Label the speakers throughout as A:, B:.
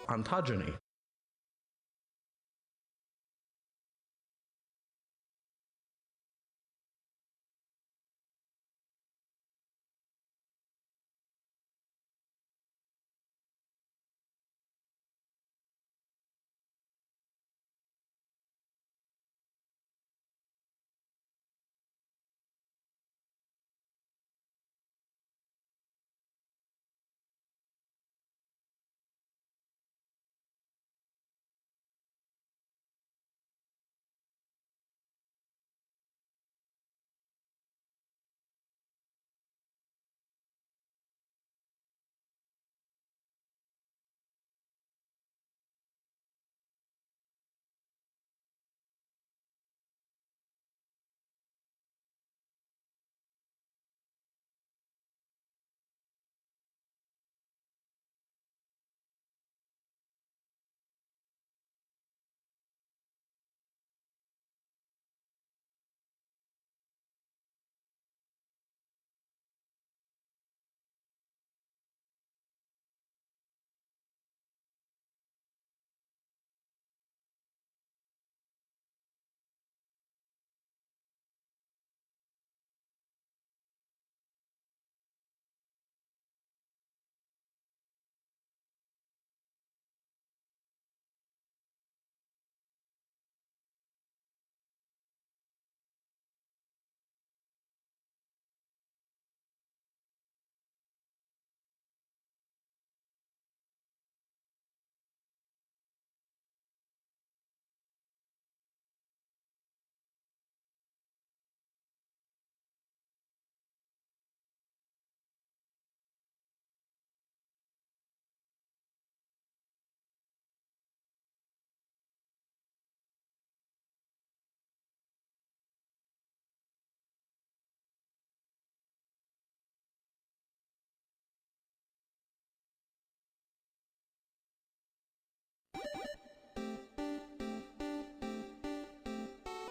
A: ontogeny.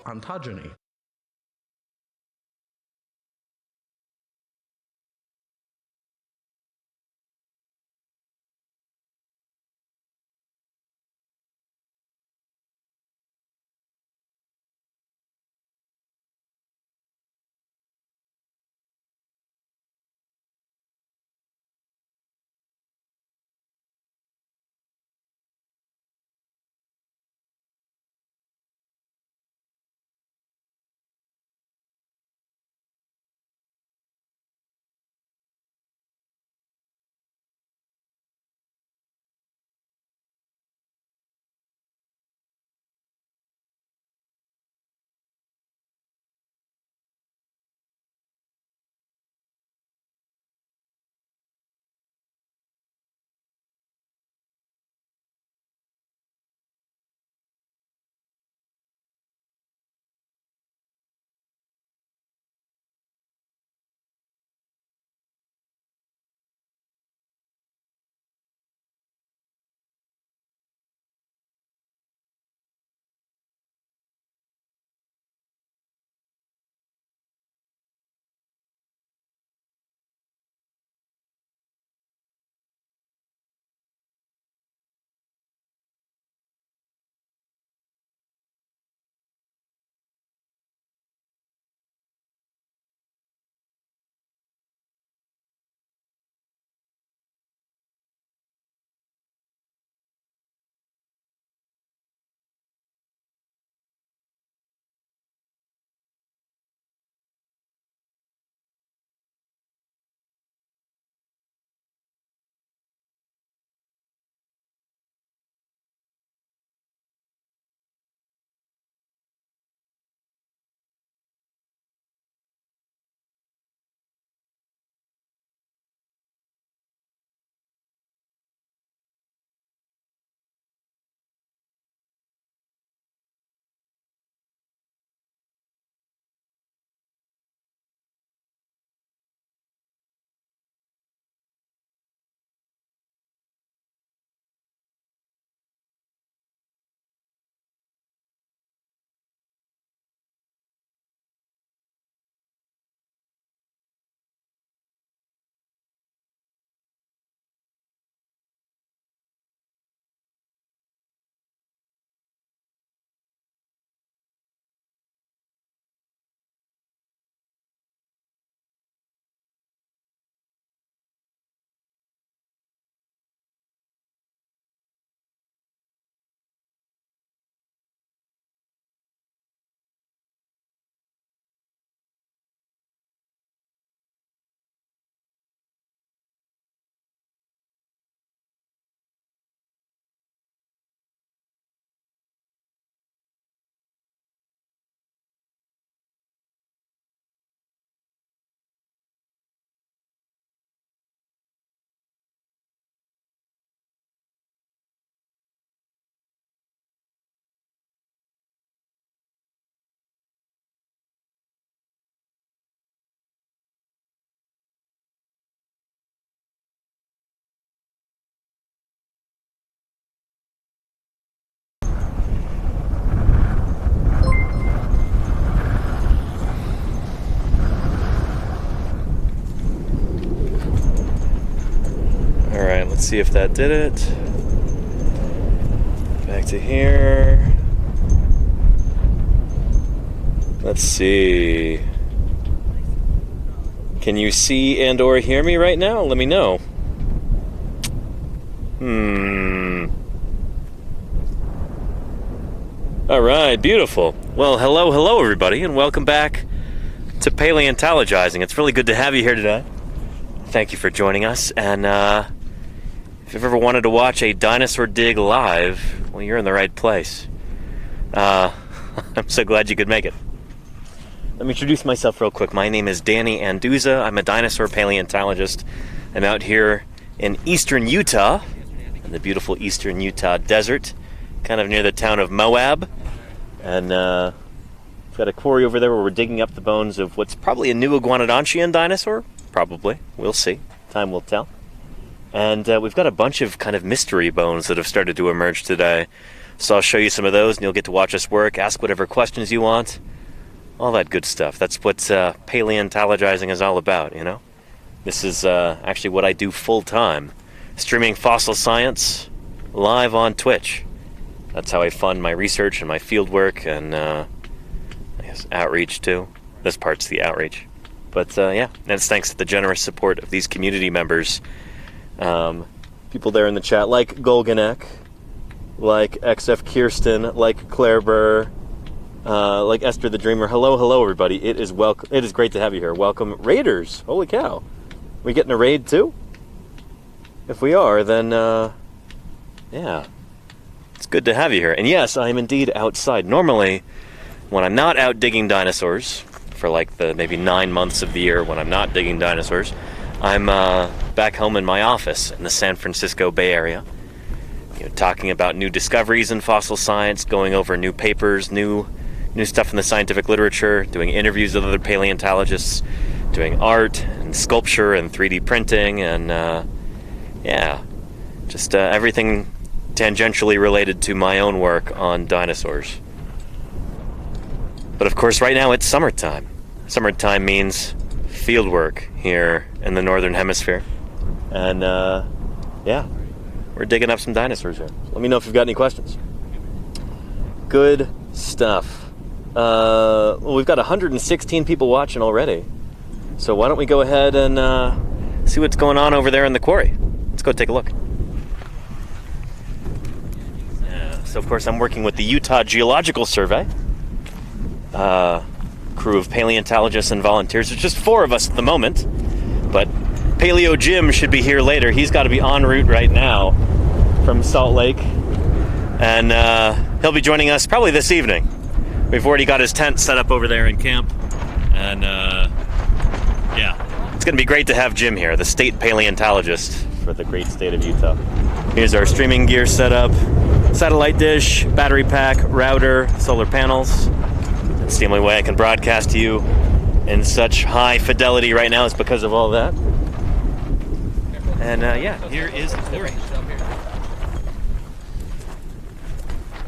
A: Ontogeny.
B: Let's see if that did it. Back to here. Let's see. Can you see and or hear me right now? Let me know. Alright, beautiful. Well, hello everybody, and welcome back to Paleontologizing. It's really good to have you here today. Thank you for joining us, and if you've ever wanted to watch a dinosaur dig live, well, you're in the right place. I'm so glad you could make it. Let me introduce myself real quick. My name is Danny Anduza. I'm a dinosaur paleontologist. I'm out here in eastern Utah, in the beautiful eastern Utah desert, kind of near the town of Moab. And we've got a quarry over there where we're digging up the bones of what's probably a new iguanodontian dinosaur. Probably. We'll see. Time will tell. And we've got a bunch of kind of mystery bones that have started to emerge today. So I'll show you some of those, and you'll get to watch us work, ask whatever questions you want. All that good stuff. That's what paleontologizing is all about, you know? This is actually what I do full-time. Streaming fossil science live on Twitch. That's how I fund my research and my field work and I guess outreach too. This part's the outreach. But yeah, and it's thanks to the generous support of these community members. People there in the chat like Golganek, like XF Kirsten, like Claire Burr, like Esther the Dreamer. Hello everybody. It is great to have you here. Welcome Raiders. Holy cow. We getting a raid too? If we are, then yeah. It's good to have you here. And yes, I am indeed outside. Normally, when I'm not out digging dinosaurs, for like the maybe 9 months of the year when I'm not digging dinosaurs, I'm back home in my office in the San Francisco Bay Area, you know, talking about new discoveries in fossil science, going over new papers, new stuff in the scientific literature, doing interviews with other paleontologists, doing art and sculpture and 3D printing, and yeah, just everything tangentially related to my own work on dinosaurs. But of course, right now it's summertime. Summertime means field work here in the northern hemisphere. And yeah, we're digging up some dinosaurs here. Let me know if you've got any questions. Good stuff. Well, we've got 116 people watching already. So why don't we go ahead and see what's going on over there in the quarry. Let's go take a look. So, of course, I'm working with the Utah Geological Survey, crew of paleontologists and volunteers. There's just 4 of us at the moment, but Paleo Jim should be here later. He's got to be en route right now from Salt Lake, and he'll be joining us probably this evening. We've already got his tent set up over there in camp, and yeah, it's going to be great to have Jim here, the state paleontologist for the great state of Utah. Here's our streaming gear setup. Satellite dish, battery pack, router, solar panels. It's the only way I can broadcast to you in such high fidelity right now is because of all that. And yeah, here is the quarry.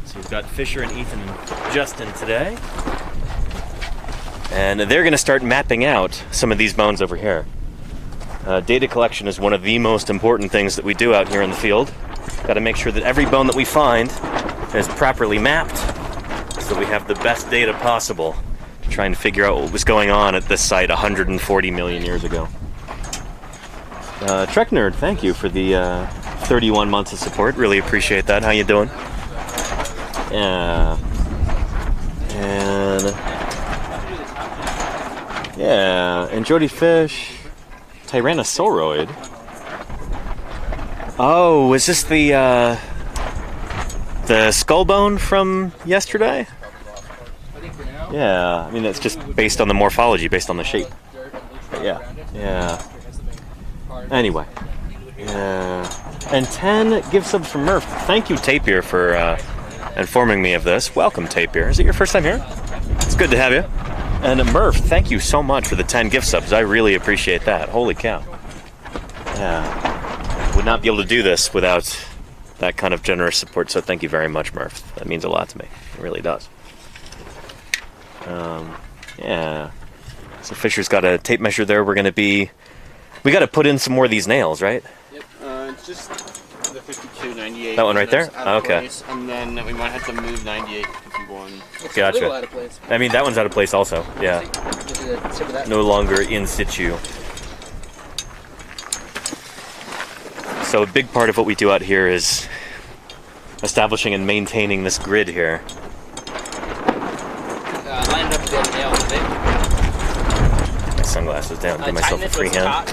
B: So we've got Fisher and Ethan and Justin today. And they're going to start mapping out some of these bones over here. Data collection is one of the most important things that we do out here in the field. Got to make sure that every bone that we find is properly mapped so we have the best data possible to try and figure out what was going on at this site 140 million years ago. Trek Nerd, thank you for the 31 months of support. Really appreciate that. How you doing? Yeah. And yeah, and Jody Fish, Tyrannosauroid. Oh, is this the skull bone from yesterday? Yeah, I mean, it's just based on the morphology, based on the shape. But yeah. Anyway. And 10 gift subs from Murph. Thank you, Tapir, for informing me of this. Welcome, Tapir. Is it your first time here? It's good to have you. And Murph, thank you so much for the 10 gift subs. I really appreciate that. Holy cow. Yeah. Would not be able to do this without that kind of generous support, so thank you very much, Murph. That means a lot to me. It really does. Yeah. So Fisher's got a tape measure there. We got to put in some more of these nails, right?
C: Yep. It's just the 52, 98.
B: That one right there?
C: Out of
B: Okay.
C: place, and then we might have to move 98 to 51.
D: It's
B: Gotcha.
D: a little out of place.
B: I mean, that one's out of place also. Yeah.
D: Just the tip of that.
B: No longer in situ. So a big part of what we do out here is establishing and maintaining this grid here.
D: Line it up with the other nail a bit.
B: Get my sunglasses down, give myself a free hand.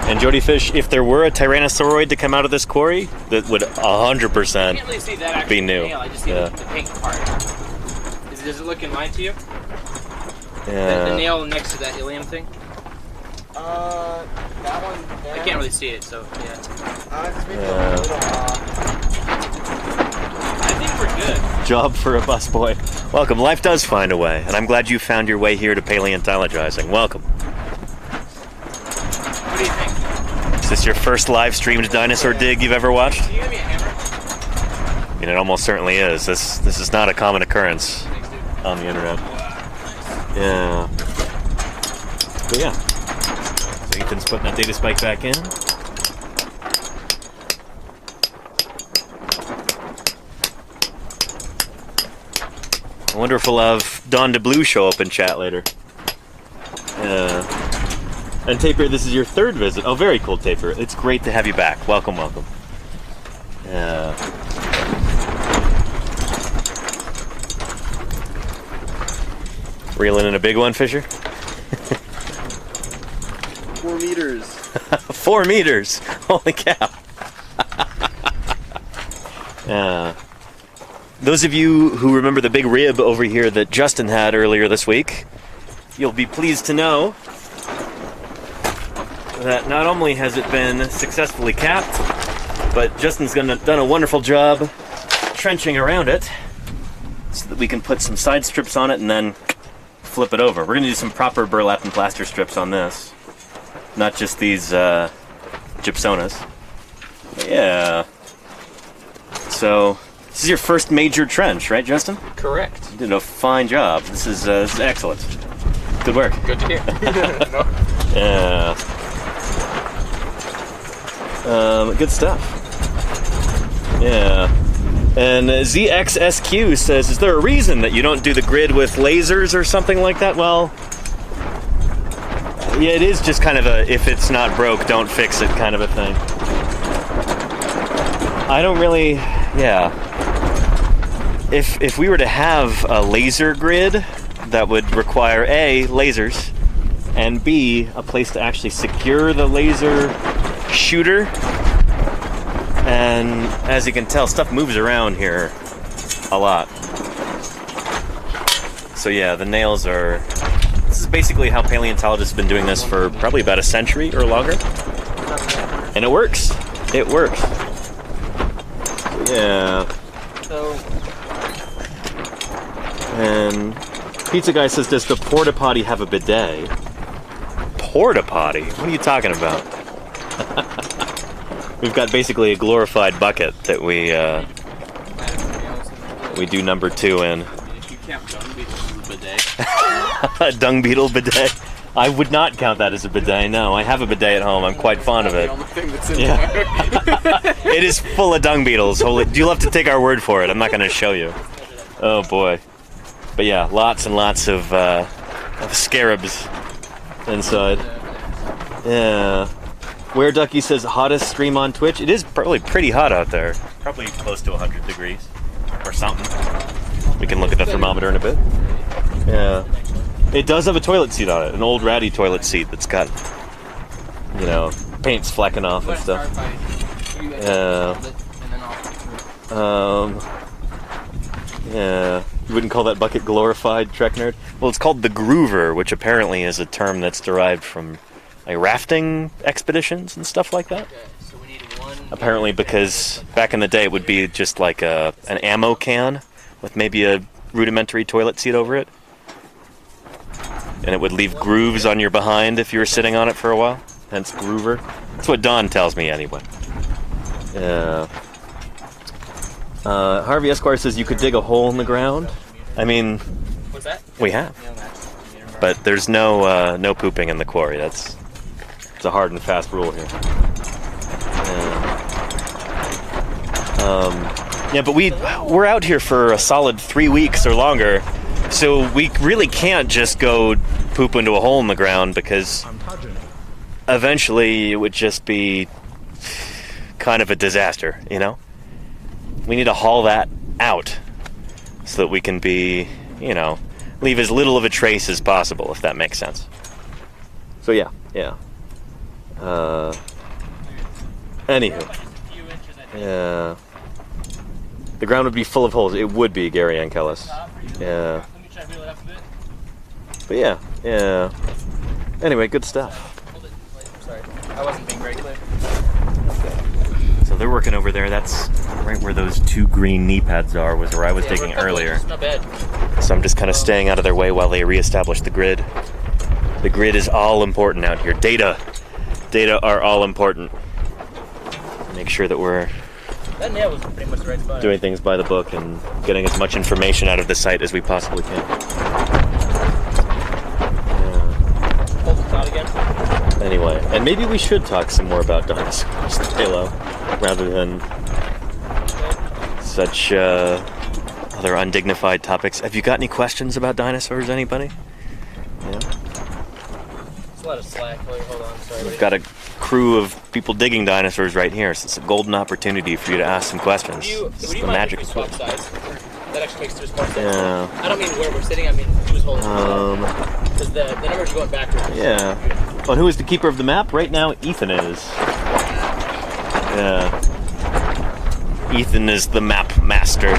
B: And Jody Fish, if there were a Tyrannosauroid to come out of this quarry, that would 100%
D: Can't really see that actual
B: be new.
D: nail. I just see
B: Yeah.
D: the pink part. Does it look in line to you? The
B: Yeah.
D: nail next to that ilium thing?
C: That one there.
D: I can't really see it, so yeah.
C: It's maybe
B: Yeah.
C: a little
D: I think we're good.
B: Job for a busboy. Welcome. Life does find a way, and I'm glad you found your way here to Paleontologizing. Welcome.
D: What do you think?
B: Is this your first live streamed dinosaur dig you've ever watched?
D: Can you give me a hammer?
B: I mean, it almost certainly is. This is not a common occurrence
D: Thanks, dude.
B: on the internet.
D: Wow, nice.
B: Yeah. But yeah. So Ethan's putting that data spike back in. I wonder if we'll have Dawn DeBlue show up in chat later. Yeah. And Taper, this is your third visit. Oh, very cool, Taper. It's great to have you back. Welcome, welcome. Yeah. Reeling in a big one, Fisher?
C: 4 meters.
B: 4 meters! Holy cow! Those of you who remember the big rib over here that Justin had earlier this week, you'll be pleased to know that not only has it been successfully capped, but Justin's done a wonderful job trenching around it so that we can put some side strips on it and then flip it over. We're going to do some proper burlap and plaster strips on this, not just these gypsonas. Yeah. So, this is your first major trench, right, Justin?
D: Correct.
B: You did a fine job. This is excellent. Good work.
D: Good to hear. No.
B: Yeah. Good stuff. Yeah. And ZXSQ says, is there a reason that you don't do the grid with lasers or something like that? Well, yeah, it is just kind of a, if it's not broke, don't fix it kind of a thing. I don't really, yeah. If we were to have a laser grid, that would require A, lasers, and B, a place to actually secure the laser shooter. And as you can tell, stuff moves around here a lot. So yeah, the nails are... This is basically how paleontologists have been doing this for probably about a century or longer. And it works. It works. Yeah.
D: So,
B: And Pizza Guy says, does the porta potty have a bidet? Porta potty? What are you talking about? We've got basically a glorified bucket that we do number 2 in.
C: If you count dung beetles as a bidet.
B: A dung beetle bidet? I would not count that as a bidet, no. I have a bidet at home. I'm quite fond of
C: The
B: it.
C: only thing that's in
B: Yeah.
C: there.
B: It is full of dung beetles. You'll have to take our word for it. I'm not going to show you. Oh boy. But yeah, lots and lots of scarabs inside. Yeah. Where Ducky says hottest stream on Twitch. It is probably pretty hot out there. Probably close to 100 degrees or something. We can look at the thermometer in a bit. Yeah. It does have a toilet seat on it, an old ratty toilet seat that's got, you know, paint's flecking off and stuff. Yeah. You wouldn't call that bucket glorified, Trek Nerd? Well, it's called the groover, which apparently is a term that's derived from rafting expeditions and stuff like that.
D: so we need one.
B: Apparently because back in the day it would be just like an ammo can with maybe a rudimentary toilet seat over it. And it would leave grooves on your behind if you were sitting on it for a while. Hence groover. That's what Don tells me anyway. Yeah. Harvey Esquire says you could dig a hole in the ground. I mean,
D: What's that?
B: we have. But there's no pooping in the quarry. That's It's a hard and fast rule here. Yeah, but we're out here for a solid 3 weeks or longer, so we really can't just go poop into a hole in the ground because eventually it would just be kind of a disaster, you know? We need to haul that out so that we can be, you know, leave as little of a trace as possible, if that makes sense. So yeah. Anywho. Yeah. The ground would be full of holes. It would be, Gary Ankelis. Yeah. But yeah. Anyway, good stuff.
D: Sorry, I wasn't being very clear.
B: So they're working over there. That's right where those 2 green knee pads are, was where I was digging earlier.
D: Not bad.
B: So I'm just kind of staying out of their way while they reestablish the grid. The grid is all important out here. Data are all important. Make sure that we're
D: That nail was pretty much the right spot.
B: doing things by the book and getting as much information out of the site as we possibly can.
D: Hold the cloud again.
B: Anyway, and maybe we should talk some more about dinosaurs, Halo, rather than such other undignified topics. Have you got any questions about dinosaurs, anybody? Yeah.
D: It's a lot of slack. Hold on, sorry.
B: We've got a crew of people digging dinosaurs right here, so it's a golden opportunity for you to ask some questions.
D: Would you
B: It's the
D: mind
B: magic
D: if we
B: of
D: swap sides? That actually makes more sense.
B: Yeah.
D: I don't mean where we're sitting, I mean who's holding because the numbers are going backwards.
B: Yeah. Oh, and who is the keeper of the map? Right now, Ethan is. Yeah. Ethan is the map master.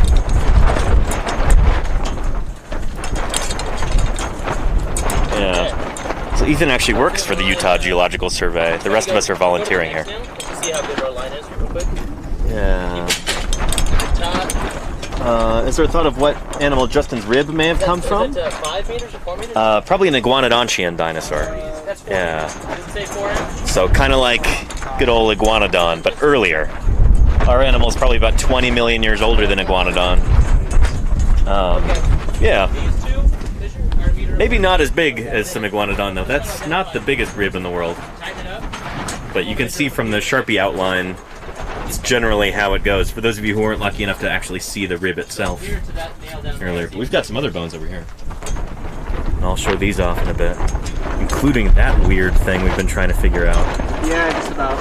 B: Yeah. So Ethan actually works for the Utah Geological Survey. The rest of us are volunteering here.
D: See how good our line is real quick.
B: Yeah. Is there a thought of what animal Justin's rib may have come from?
D: Is it 5 meters or 4 meters?
B: Probably an iguanodontian dinosaur.
D: That's 4
B: Yeah.
D: Does it say 4 inches?
B: So kind of like good old iguanodon, but earlier. Our animal's probably about 20 million years older than iguanodon. Yeah.
D: These two are a meter.
B: Maybe not as big as some iguanodon, though. That's not the biggest rib in the world.
D: Tighten it up.
B: But you can see from the Sharpie outline, it's generally how it goes. For those of you who weren't lucky enough to actually see the rib itself
D: Here to that nail down
B: earlier. We've got some other bones over here. And I'll show these off in a bit, including that weird thing we've been trying to figure out.
C: Yeah, just about.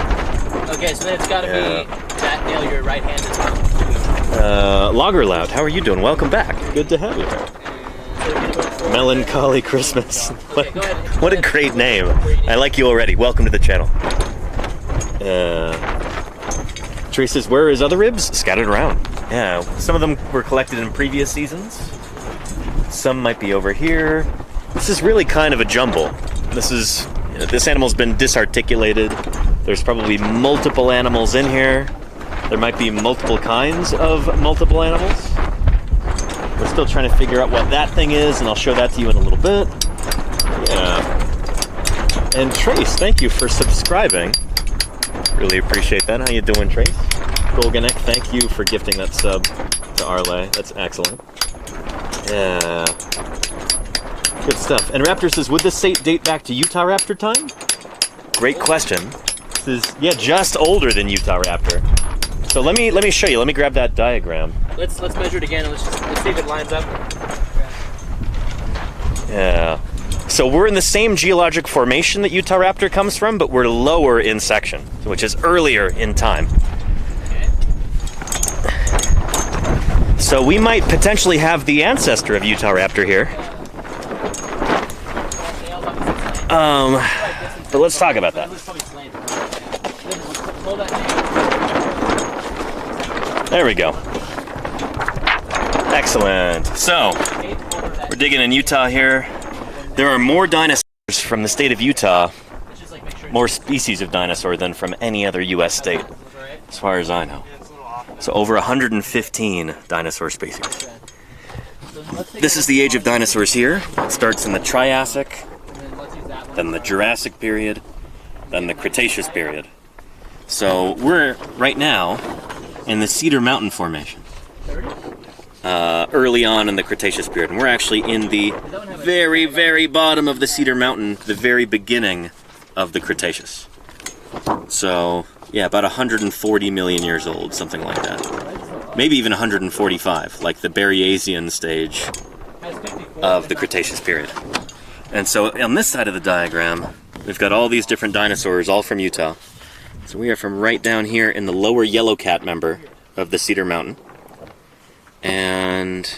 D: Okay, so then it's got to be that nail your right hand is on.
B: Loggerlout, how are you doing? Welcome back. Good to have you here. Melancholy Christmas.
D: Okay, go ahead.
B: What a great name. I like you already. Welcome to the channel. Trace says, where are his other ribs? Scattered around. Yeah, some of them were collected in previous seasons. Some might be over here. This is really kind of a jumble. This animal's been disarticulated. There's probably multiple animals in here. There might be multiple kinds of multiple animals. We're still trying to figure out what that thing is, and I'll show that to you in a little bit. Yeah. And Trace, thank you for subscribing. Really appreciate that. How you doing, Trace? Golganek, thank you for gifting that sub to Arle. That's excellent. Yeah. Good stuff. And Raptor says, would this site date back to Utah Raptor time? Great question. This is, yeah, just older than Utah Raptor. So let me show you. Let me grab that diagram.
D: Let's measure it again and let's see if it lines up.
B: Yeah. So we're in the same geologic formation that Utah Raptor comes from, but we're lower in section, which is earlier in time. So we might potentially have the ancestor of Utah Raptor here. But let's talk about that. There we go. Excellent. So, we're digging in Utah here. There are more dinosaurs from the state of Utah, more species of dinosaur than from any other U.S. state, as far as I know. So over 115 dinosaur species. This is the age of dinosaurs here. It starts in the Triassic, then the Jurassic period, then the Cretaceous period. So we're right now in the Cedar Mountain Formation. Early on in the Cretaceous period, and we're actually in the very, very bottom of the Cedar Mountain, the very beginning of the Cretaceous. So, yeah, about 140 million years old, something like that. Maybe even 145, like the Berriasian stage of the Cretaceous period. And so on this side of the diagram, we've got all these different dinosaurs, all from Utah. So we are from right down here in the lower Yellowcat member of the Cedar Mountain. And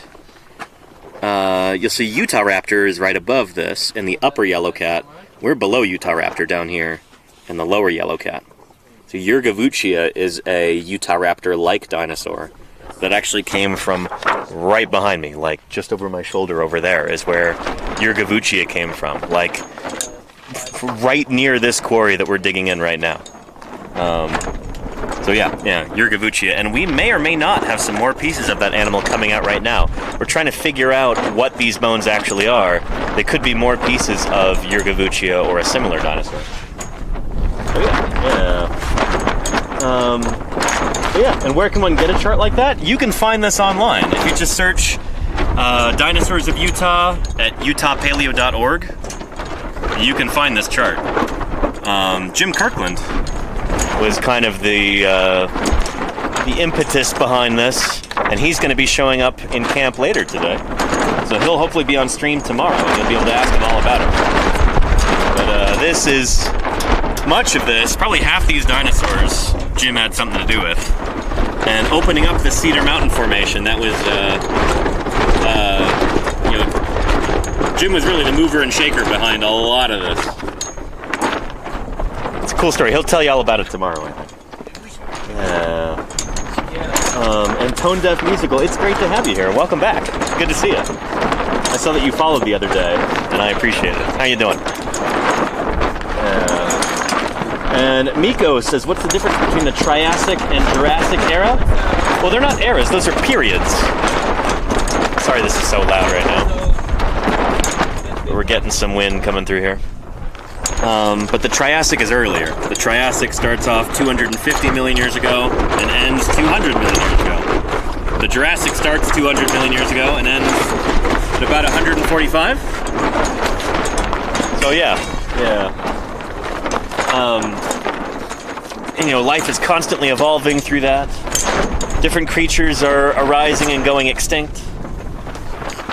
B: you'll see Utah Raptor is right above this in the upper Yellowcat. We're below Utah Raptor down here in the lower Yellowcat. So Yurgavuchia is a Utah Raptor-like dinosaur that actually came from right behind me, like just over my shoulder over there is where Yurgavuchia came from, like right near this quarry that we're digging in right now. So yeah, Yurgavuchia, and we may or may not have some more pieces of that animal coming out right now. We're trying to figure out what these bones actually are. They could be more pieces of Yurgavuchia or a similar dinosaur. So yeah, and where can one get a chart like that? You can find this online. If you just search Dinosaurs of Utah at utahpaleo.org, you can find this chart. Jim Kirkland was kind of the impetus behind this, and he's going to be showing up in camp later today. So he'll hopefully be on stream tomorrow, and you'll be able to ask him all about it. But this is much of this, probably half these dinosaurs, Jim had something to do with. And opening up the Cedar Mountain Formation, that was, Jim was really the mover and shaker behind a lot of this. It's a cool story. He'll tell you all about it tomorrow, I think. And Tone Deaf Musical, it's great to have you here. Welcome back. Good to see you. I saw that you followed the other day, and I appreciate it. How you doing? And Miko says, what's the difference between the Triassic and Jurassic era? Well, they're not eras, those are periods. Sorry this is so loud right now. We're getting some wind coming through here. But the Triassic is earlier. The Triassic starts off 250 million years ago and ends 200 million years ago. The Jurassic starts 200 million years ago and ends at about 145. So yeah. And, life is constantly evolving through that. Different creatures are arising and going extinct.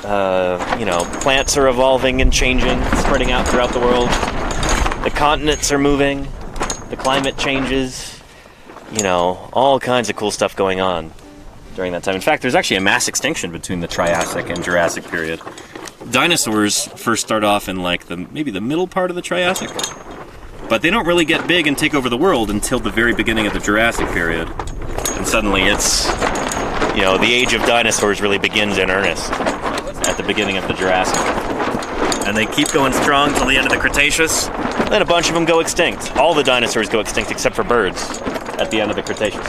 B: Plants are evolving and changing, spreading out throughout the world. The continents are moving. The climate changes. All kinds of cool stuff going on during that time. In fact, there's actually a mass extinction between the Triassic and Jurassic period. Dinosaurs first start off in maybe the middle part of the Triassic. But they don't really get big and take over the world until the very beginning of the Jurassic period. And suddenly it's, the age of dinosaurs really begins in earnest at the beginning of the Jurassic. And they keep going strong till the end of the Cretaceous. Then a bunch of them go extinct. All the dinosaurs go extinct except for birds at the end of the Cretaceous.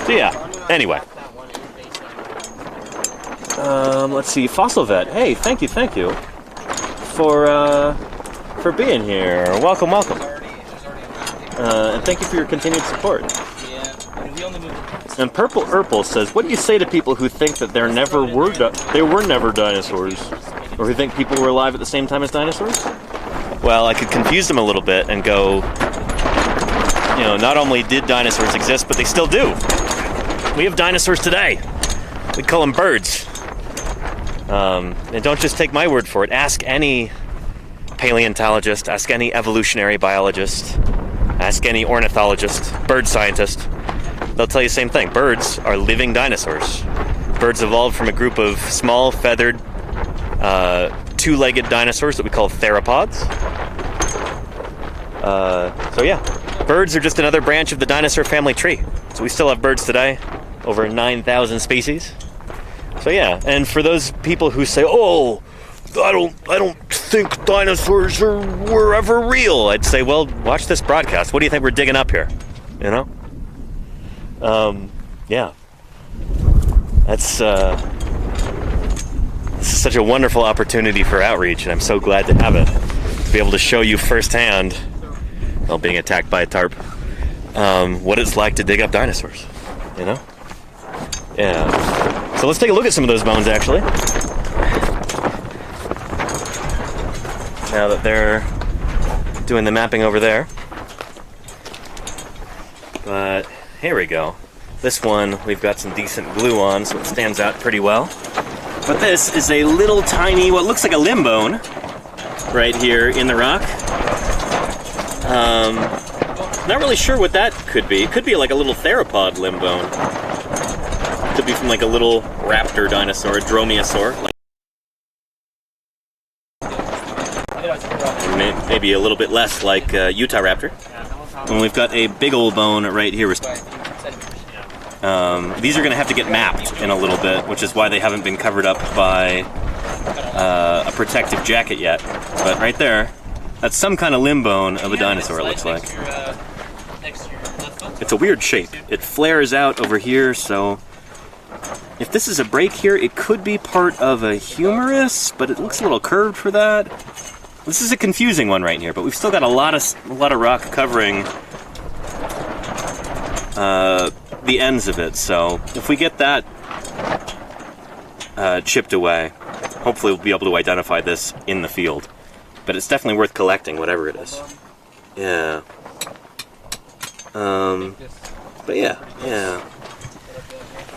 B: So yeah, anyway. Let's see, Fossil Vet. Hey, thank you for being here. Welcome. And thank you for your continued support. And Purple Urple says, what do you say to people who think that there were never dinosaurs? Or who think people were alive at the same time as dinosaurs? Well, I could confuse them a little bit and go, not only did dinosaurs exist, but they still do. We have dinosaurs today. We call them birds. And don't just take my word for it. Ask any paleontologist, ask any evolutionary biologist, ask any ornithologist, bird scientist. They'll tell you the same thing. Birds are living dinosaurs. Birds evolved from a group of small, feathered, two-legged dinosaurs that we call theropods. So yeah, birds are just another branch of the dinosaur family tree. So we still have birds today, over 9,000 species. So yeah, and for those people who say, oh, I don't think dinosaurs were ever real, I'd say, well, watch this broadcast. What do you think we're digging up here? Yeah. This is such a wonderful opportunity for outreach, and I'm so glad to have it. To be able to show you firsthand, while being attacked by a tarp, what it's like to dig up dinosaurs. Yeah. So let's take a look at some of those bones, actually. Now that they're doing the mapping over there. But here we go. This one we've got some decent glue on, so it stands out pretty well. But this is a little tiny, what looks like a limb bone, right here in the rock. Not really sure what that could be. It could be like a little theropod limb bone. Could be from like a little raptor dinosaur, a dromaeosaur. Maybe a little bit less like Utah raptor. And we've got a big old bone right here. These are going to have to get mapped in a little bit, which is why they haven't been covered up by a protective jacket yet. But right there, that's some kind of limb bone of a dinosaur, it looks like. It's a weird shape. It flares out over here, so if this is a break here, it could be part of a humerus, but it looks a little curved for that. This is a confusing one right here, but we've still got a lot of rock covering the ends of it. So if we get that chipped away, hopefully we'll be able to identify this in the field. But it's definitely worth collecting, whatever it is. Yeah. But yeah.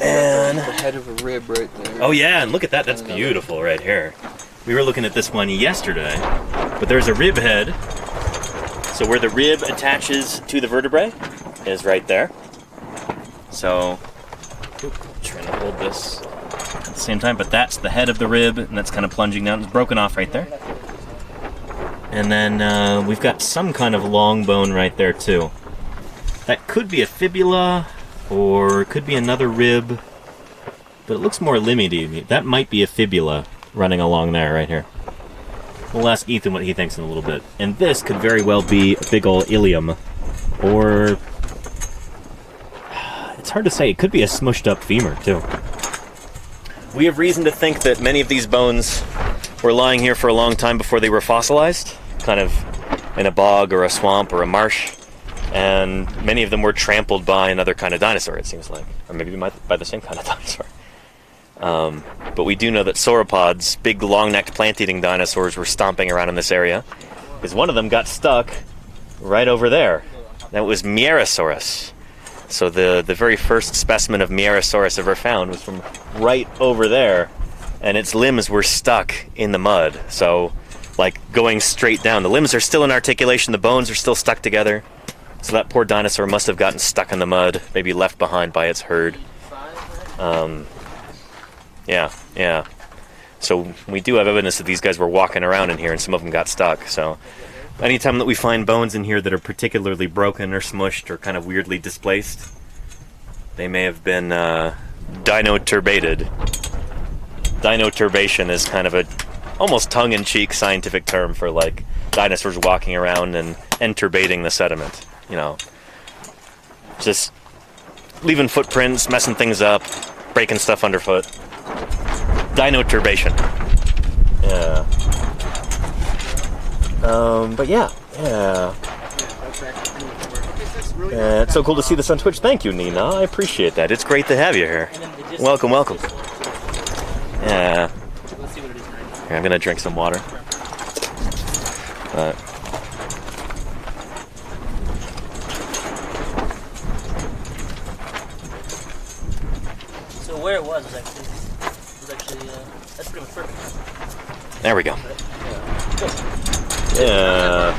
B: And
C: the head of a rib right there.
B: oh yeah, and look at that. That's beautiful right here. We were looking at this one yesterday, but there's a rib head. So where the rib attaches to the vertebrae is right there. So, trying to hold this at the same time, but that's the head of the rib, and that's kind of plunging down. It's broken off right there. And then we've got some kind of long bone right there too. That could be a fibula, or it could be another rib, but it looks more limby to me. That might be a fibula running along there right here. We'll ask Ethan what he thinks in a little bit. And this could very well be a big ol' ilium, or it's hard to say. It could be a smushed up femur too. We have reason to think that many of these bones were lying here for a long time before they were fossilized, kind of in a bog or a swamp or a marsh. And many of them were trampled by another kind of dinosaur, it seems like. Or maybe by the same kind of dinosaur. But we do know that sauropods, big long-necked plant-eating dinosaurs, were stomping around in this area. Because one of them got stuck right over there. That was Mierosaurus. So the very first specimen of Mierosaurus ever found was from right over there. And its limbs were stuck in the mud. So, like, going straight down. The limbs are still in articulation, the bones are still stuck together. So that poor dinosaur must have gotten stuck in the mud, maybe left behind by its herd. Yeah. So we do have evidence that these guys were walking around in here and some of them got stuck. So anytime that we find bones in here that are particularly broken or smushed or kind of weirdly displaced, they may have been dinoturbated. Dinoturbation is kind of a almost tongue-in-cheek scientific term for like dinosaurs walking around and enturbating the sediment. You know, just leaving footprints, messing things up, breaking stuff underfoot. Dinoturbation. Yeah. But yeah. It's so cool to see this on Twitch. Thank you, Nina. I appreciate that. It's great to have you here. Welcome. Yeah. Here, I'm gonna drink some water.
E: Where it was actually that's pretty much perfect.
B: There we go. Yeah.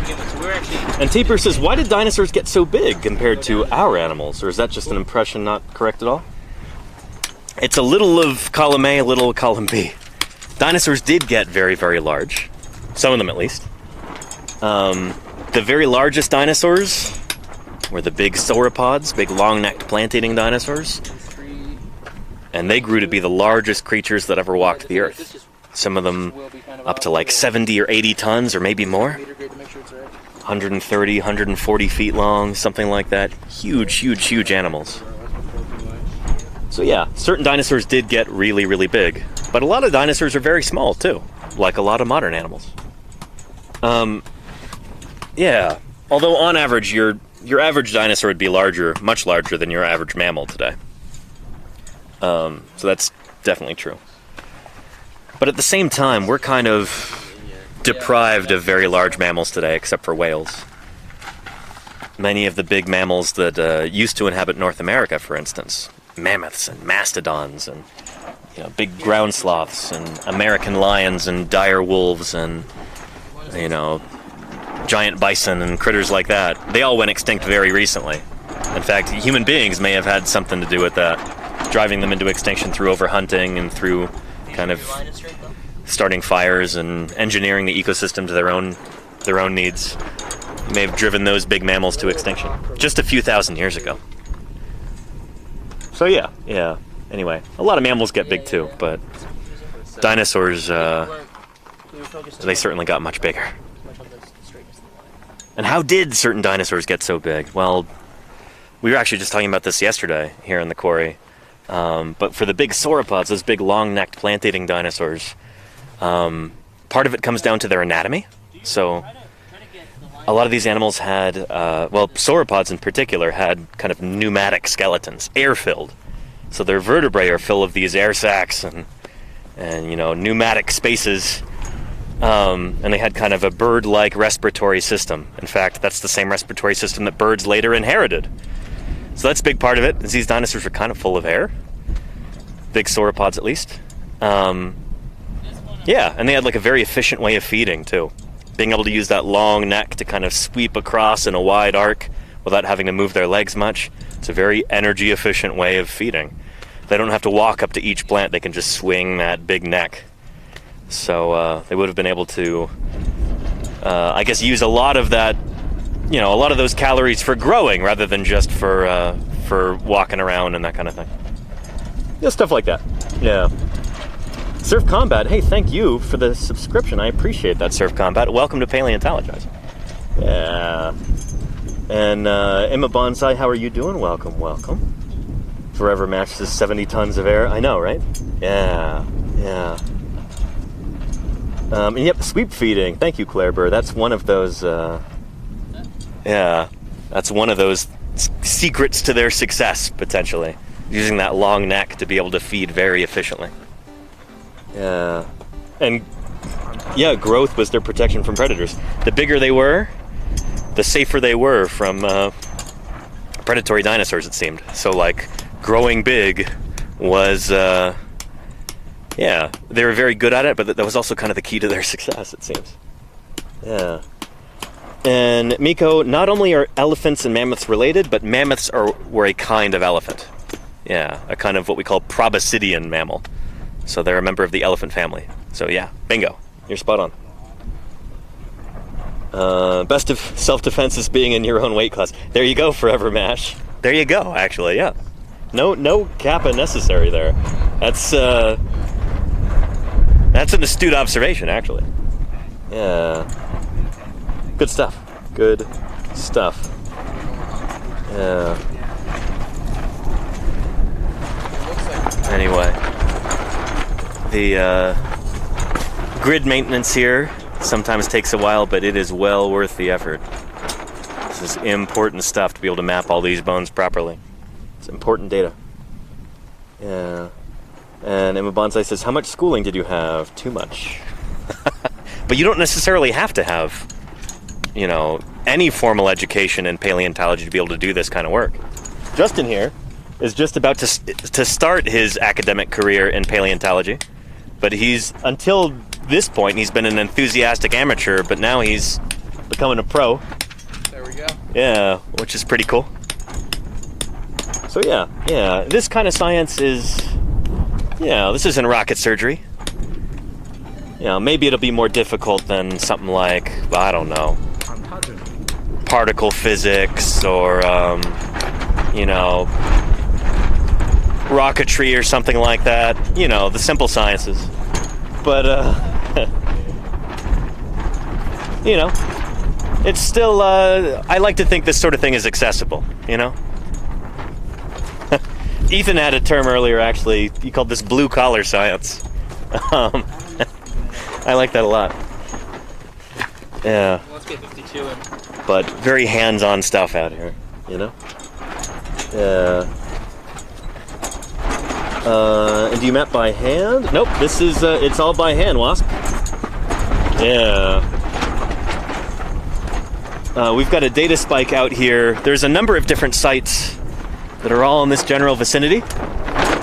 B: And Taper says, why did dinosaurs get so big compared to our animals? Or is that just an impression not correct at all? It's a little of column A, a little of column B. Dinosaurs did get very, very large. Some of them at least. The very largest dinosaurs were the big sauropods, big long-necked plant-eating dinosaurs. And they grew to be the largest creatures that ever walked the earth. Some of them up to like 70 or 80 tons or maybe more. 130, 140 feet long, something like that. Huge animals. So yeah, certain dinosaurs did get really, really big. But a lot of dinosaurs are very small too, like a lot of modern animals. Yeah, although on average, your average dinosaur would be much larger than your average mammal today. So that's definitely true. But at the same time, we're kind of deprived of very large mammals today, except for whales. many of the big mammals that used to inhabit North America, for instance, mammoths and mastodons and big ground sloths and American lions and dire wolves and giant bison and critters like that. They all went extinct very recently. In fact, human beings may have had something to do with that, driving them into extinction through overhunting and through kind of starting fires and engineering the ecosystem to their own needs. May have driven those big mammals to extinction just a few thousand years ago. So yeah. Anyway, a lot of mammals get big too, but dinosaurs, they certainly got much bigger. And how did certain dinosaurs get so big? Well, we were actually just talking about this yesterday here in the quarry. But for the big sauropods, those big long-necked plant-eating dinosaurs, part of it comes down to their anatomy. So a lot of these animals had, sauropods in particular, had kind of pneumatic skeletons, air-filled. So their vertebrae are full of these air sacs and pneumatic spaces. And they had kind of a bird-like respiratory system. In fact, that's the same respiratory system that birds later inherited. So that's a big part of it, is these dinosaurs were kind of full of air. Big sauropods, at least. And they had like a very efficient way of feeding, too. Being able to use that long neck to kind of sweep across in a wide arc without having to move their legs much. It's a very energy-efficient way of feeding. They don't have to walk up to each plant, they can just swing that big neck. So they would have been able to, use a lot of that, a lot of those calories for growing rather than just for walking around and that kind of thing. Yeah, stuff like that. Yeah. Surf Combat, hey, thank you for the subscription. I appreciate that, Surf Combat. Welcome to Paleontologizing. Yeah. And Emma Bonsai, how are you doing? Welcome. Forever matches 70 tons of air. I know, right? Yeah. And yep, sweep feeding. Thank you, Claire Burr. That's one of those, that's one of those secrets to their success, potentially. Using that long neck to be able to feed very efficiently. Yeah. And, growth was their protection from predators. The bigger they were, the safer they were from predatory dinosaurs, it seemed. So, growing big was... they were very good at it, but that was also kind of the key to their success, it seems. Yeah. And Miko, not only are elephants and mammoths related, but mammoths were a kind of elephant. Yeah, a kind of what we call proboscidean mammal. So they're a member of the elephant family. So yeah, bingo. You're spot on. Best of self-defense is being in your own weight class. There you go, Forever Mash. There you go, actually, yeah. No kappa necessary there. That's an astute observation, actually. Yeah. Good stuff. Yeah. Anyway. The grid maintenance here sometimes takes a while, but it is well worth the effort. This is important stuff to be able to map all these bones properly. It's important data. Yeah. And Emma Bonsai says, how much schooling did you have? Too much. But you don't necessarily have to have, any formal education in paleontology to be able to do this kind of work. Justin here is just about to start his academic career in paleontology. But until this point, he's been an enthusiastic amateur, but now he's becoming a pro.
C: There we go.
B: Yeah, which is pretty cool. So yeah, this kind of science is... this isn't rocket surgery. Maybe it'll be more difficult than something like, I don't know, particle physics or, rocketry or something like that. The simple sciences. But, it's still, I like to think this sort of thing is accessible, Ethan had a term earlier, actually. He called this blue-collar science. I like that a lot. Yeah.
D: Let's get 52 in.
B: But very hands-on stuff out here, Yeah. And do you map by hand? Nope, this is, it's all by hand, Wasp. Yeah. we've got a data spike out here. There's a number of different sites that are all in this general vicinity.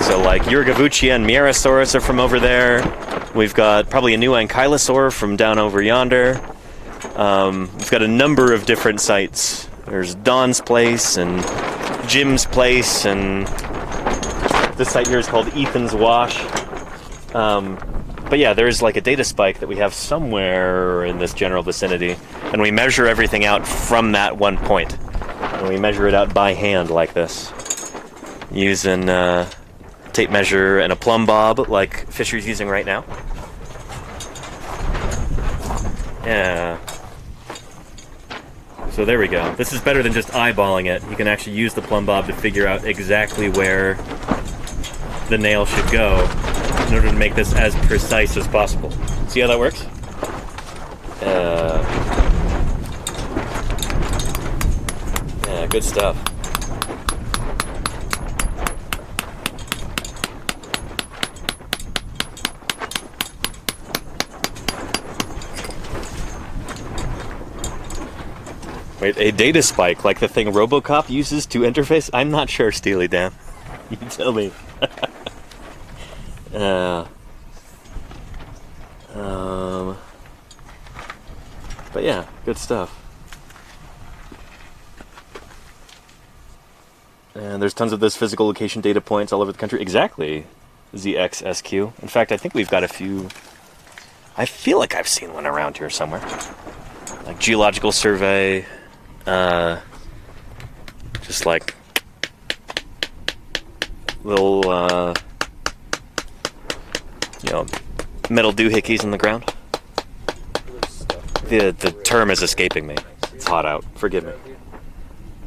B: So like Urigavuchi and Mierosaurus are from over there. We've got probably a new ankylosaur from down over yonder. We've got a number of different sites. There's Don's place and Jim's place, and this site here is called Ethan's Wash. But yeah, there's like a data spike that we have somewhere in this general vicinity, and we measure everything out from that one point. And we measure it out by hand like this, using tape measure and a plumb bob like Fisher's using right now. Yeah. So there we go. This is better than just eyeballing it. You can actually use the plumb bob to figure out exactly where the nail should go in order to make this as precise as possible. See how that works? Yeah, good stuff. Wait, a data spike, like the thing RoboCop uses to interface? I'm not sure, Steely Dan. You tell me. But yeah, good stuff. And there's tons of those physical location data points all over the country. Exactly, ZXSQ. In fact, I think we've got a few. I feel like I've seen one around here somewhere. Like Geological Survey. Just like little, metal doohickeys in the ground. The term is escaping me. It's hot out. Forgive me.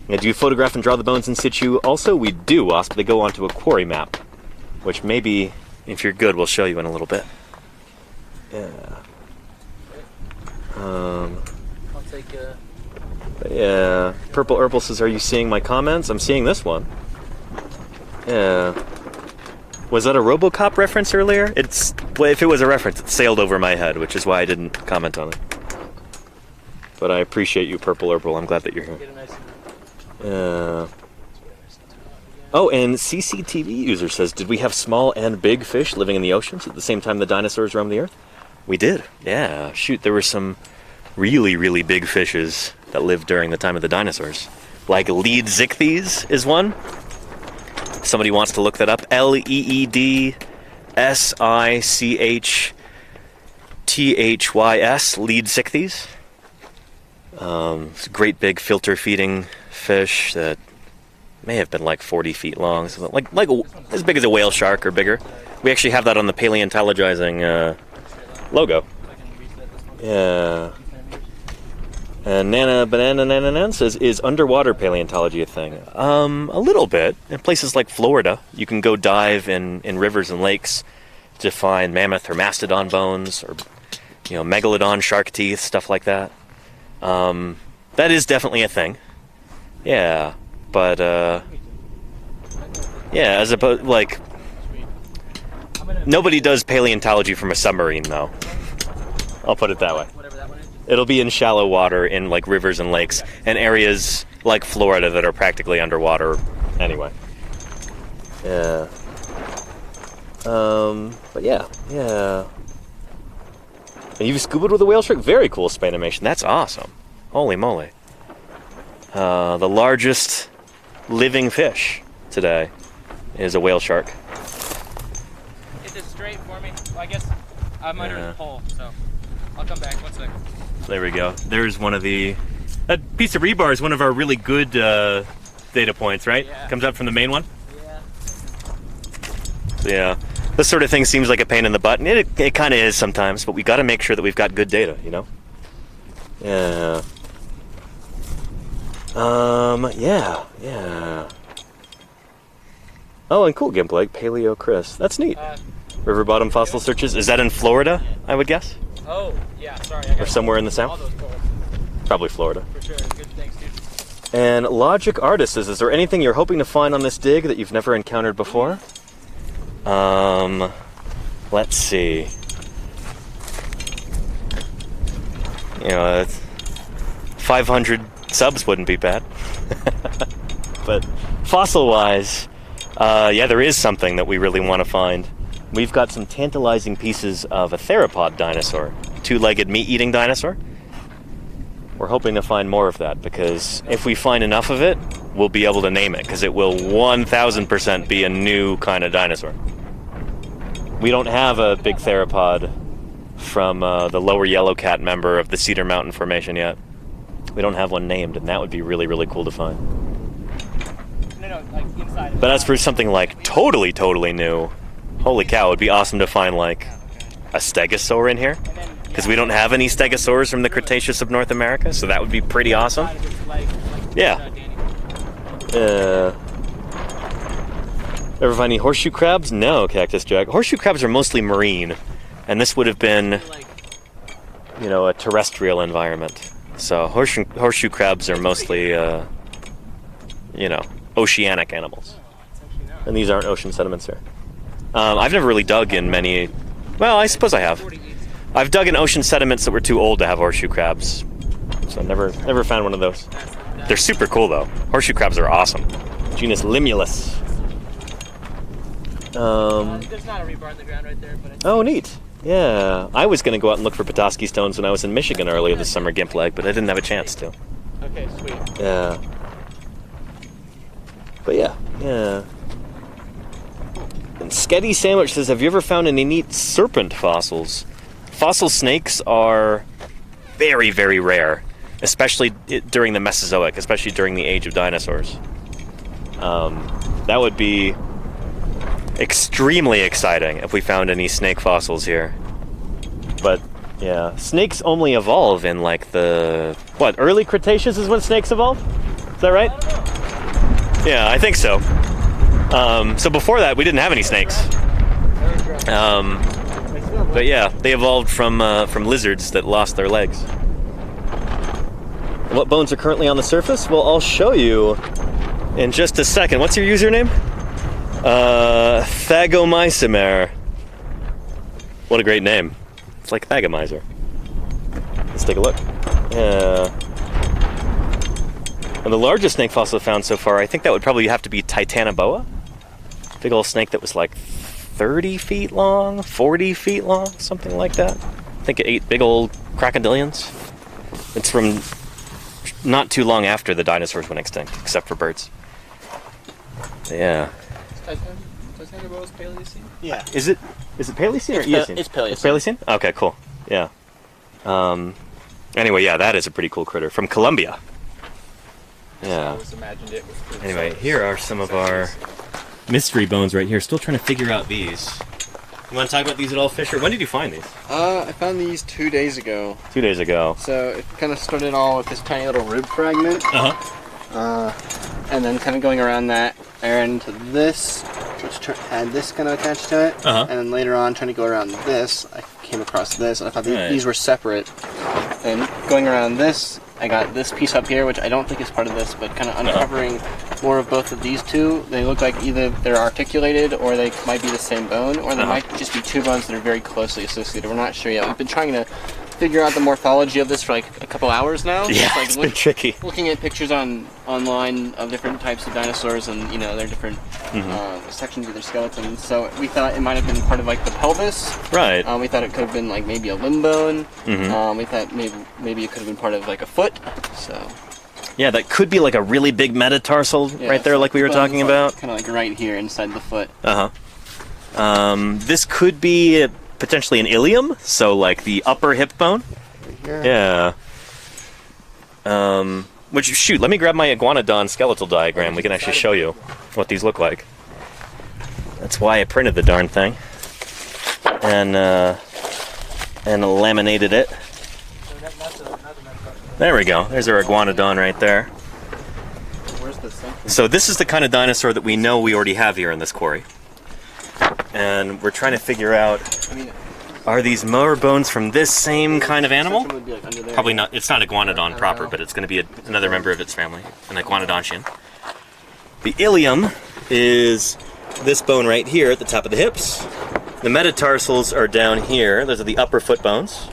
B: Yeah, do you photograph and draw the bones in situ? Also, we do, Wasp. They go onto a quarry map, which maybe, if you're good, we'll show you in a little bit. Yeah.
E: I'll take
B: Yeah. Purple Herbal says, "Are you seeing my comments?" I'm seeing this one. Yeah. Was that a RoboCop reference earlier? Well, if it was a reference, it sailed over my head, which is why I didn't comment on it. But I appreciate you, Purple Herbal. I'm glad that you're here. Oh, and CCTV user says, "Did we have small and big fish living in the oceans at the same time the dinosaurs roamed the earth?" We did. Yeah. Shoot, there were some really, really big fishes that lived during the time of the dinosaurs. Like Leedsichthys is one. If somebody wants to look that up. Leedsichthys. Leedsichthys. It's a great big filter feeding fish that may have been like 40 feet long, so like as big as a whale shark or bigger. We actually have that on the Paleontologizing logo. Yeah. And Nana says, "Is underwater paleontology a thing?" A little bit. In places like Florida, you can go dive in rivers and lakes to find mammoth or mastodon bones, or megalodon shark teeth, stuff like that. That is definitely a thing. Yeah, but yeah, as opposed like nobody does paleontology from a submarine, though. I'll put it that way. It'll be in shallow water, in like rivers and lakes, and areas like Florida that are practically underwater anyway. Yeah. But yeah. And you've scubaed with a whale shark? Very cool Spanimation. That's awesome. Holy moly. The largest living fish today is a whale shark.
D: Get this straight for me. Well, I guess I'm under the pole, so I'll come back. 1 second.
B: There we go. There's one of that piece of rebar is one of our really good data points, right?
D: Yeah.
B: Comes up from the main one?
D: Yeah.
B: So yeah, this sort of thing seems like a pain in the butt, and it kind of is sometimes, but we got to make sure that we've got good data, Yeah. Yeah. Oh, and cool gameplay, Paleo Chris. That's neat. River bottom fossil searches. Is that in Florida, I would guess?
D: Oh, yeah, sorry.
B: Or somewhere in the south?
D: All those poles.
B: Probably Florida.
D: For sure. Good, thanks, dude.
B: And Logic Artist says, "Is there anything you're hoping to find on this dig that you've never encountered before?" Let's see. It's 500 subs wouldn't be bad. But fossil-wise, yeah, there is something that we really want to find. We've got some tantalizing pieces of a theropod dinosaur, two-legged meat-eating dinosaur. We're hoping to find more of that, because if we find enough of it, we'll be able to name it, because it will 1000% be a new kind of dinosaur. We don't have a big theropod from the lower yellowcat member of the Cedar Mountain Formation yet. We don't have one named, and that would be really, really cool to find.
D: No, like inside.
B: But as for something like totally, totally new, holy cow, it would be awesome to find like a stegosaur in here. Because we don't have any stegosaurs from the Cretaceous of North America, so that would be pretty awesome. Yeah. Ever find any horseshoe crabs? No, Cactus Jack. Horseshoe crabs are mostly marine, and this would have been, you know, a terrestrial environment. So horseshoe crabs are mostly, you know, oceanic animals. And these aren't ocean sediments here. I've never really dug in many... Well, I suppose I have. I've dug in ocean sediments that were too old to have horseshoe crabs. So I've never found one of those. They're super cool, though. Horseshoe crabs are awesome. Genus Limulus.
D: There's not a rebar in the ground right there, but
B: Oh, neat. Yeah. I was going to go out and look for Petoskey stones when I was in Michigan earlier this summer, Gimp Leg, but I didn't have a chance to.
D: Okay, sweet.
B: Yeah. But yeah. And Sketty Sandwich says, have you ever found any neat serpent fossils? Fossil snakes are very, very rare, especially during the Mesozoic, especially during the age of dinosaurs. That would be extremely exciting if we found any snake fossils here. But yeah, snakes only evolve in like the, what, early Cretaceous is when snakes evolved? Is that right? Yeah, I think so. So before that, we didn't have any snakes. But yeah, they evolved from lizards that lost their legs. What bones are currently on the surface? Well, I'll show you in just a second. What's your username? Thagomysomer. What a great name. It's like Thagomizer. Let's take a look. Yeah. And the largest snake fossil found so far, I think that would probably have to be Titanoboa. Big old snake that was like 30 feet long, 40 feet long, something like that. I think it ate big old crocodilians. It's from not too long after the dinosaurs went extinct, except for birds. Yeah.
C: Titanoboa's Paleocene?
E: Yeah.
B: Is it Paleocene or Eocene?
E: It's Paleocene.
B: It's Paleocene? Okay, cool. Yeah. Anyway, yeah, that is a pretty cool critter from Colombia.
C: I
B: Yeah.
C: always imagined it with
B: Anyway, here are some of our mystery bones right here. Still trying to figure out these. You want to talk about these at all, Fisher? When did you find these?
C: I found these 2 days ago.
B: 2 days ago.
C: So it kind of started all with this tiny little rib fragment.
B: Uh-huh.
C: And then kind of going around that, I ran into this, which had this kind of attached to it.
B: Uh-huh.
C: And then later on, trying to go around this, I came across this, and I thought
B: Right.
C: these were separate. And going around this, I got this piece up here, which I don't think is part of this, but kind of uncovering more of both of these two. They look like either they're articulated, or they might be the same bone, or they might just be two bones that are very closely associated. We're not sure yet. We've been trying to figure out the morphology of this for like a couple hours now.
B: Yeah,
C: Just, like,
B: it's been tricky.
C: Looking at pictures online of different types of dinosaurs and, you know, their different sections of their skeletons. So we thought it might have been part of like the pelvis.
B: Right.
C: We thought it could have been like maybe a limb bone.
B: Mm-hmm.
C: We thought maybe it could have been part of like a foot. So
B: Yeah, that could be like a really big metatarsal
C: yeah,
B: right there,
C: so
B: like we were
C: bone's,
B: talking about.
C: Kind of like right here inside the foot.
B: Uh-huh. This could be potentially an ilium, so like the upper hip bone.
C: Here.
B: Yeah. Which, shoot, let me grab my iguanodon skeletal diagram. We can actually show you what these look like. That's why I printed the darn thing. And laminated it. There we go. There's our iguanodon right there.
C: Where's the central?
B: So this is the kind of dinosaur that we know we already have here in this quarry. And we're trying to figure out, are these more bones from this same kind of animal?
C: Would be, like, under there.
B: Probably not. It's not iguanodon proper, but it's going to be another member of its family, an iguanodontian. The ilium is this bone right here at the top of the hips. The metatarsals are down here. Those are the upper foot bones.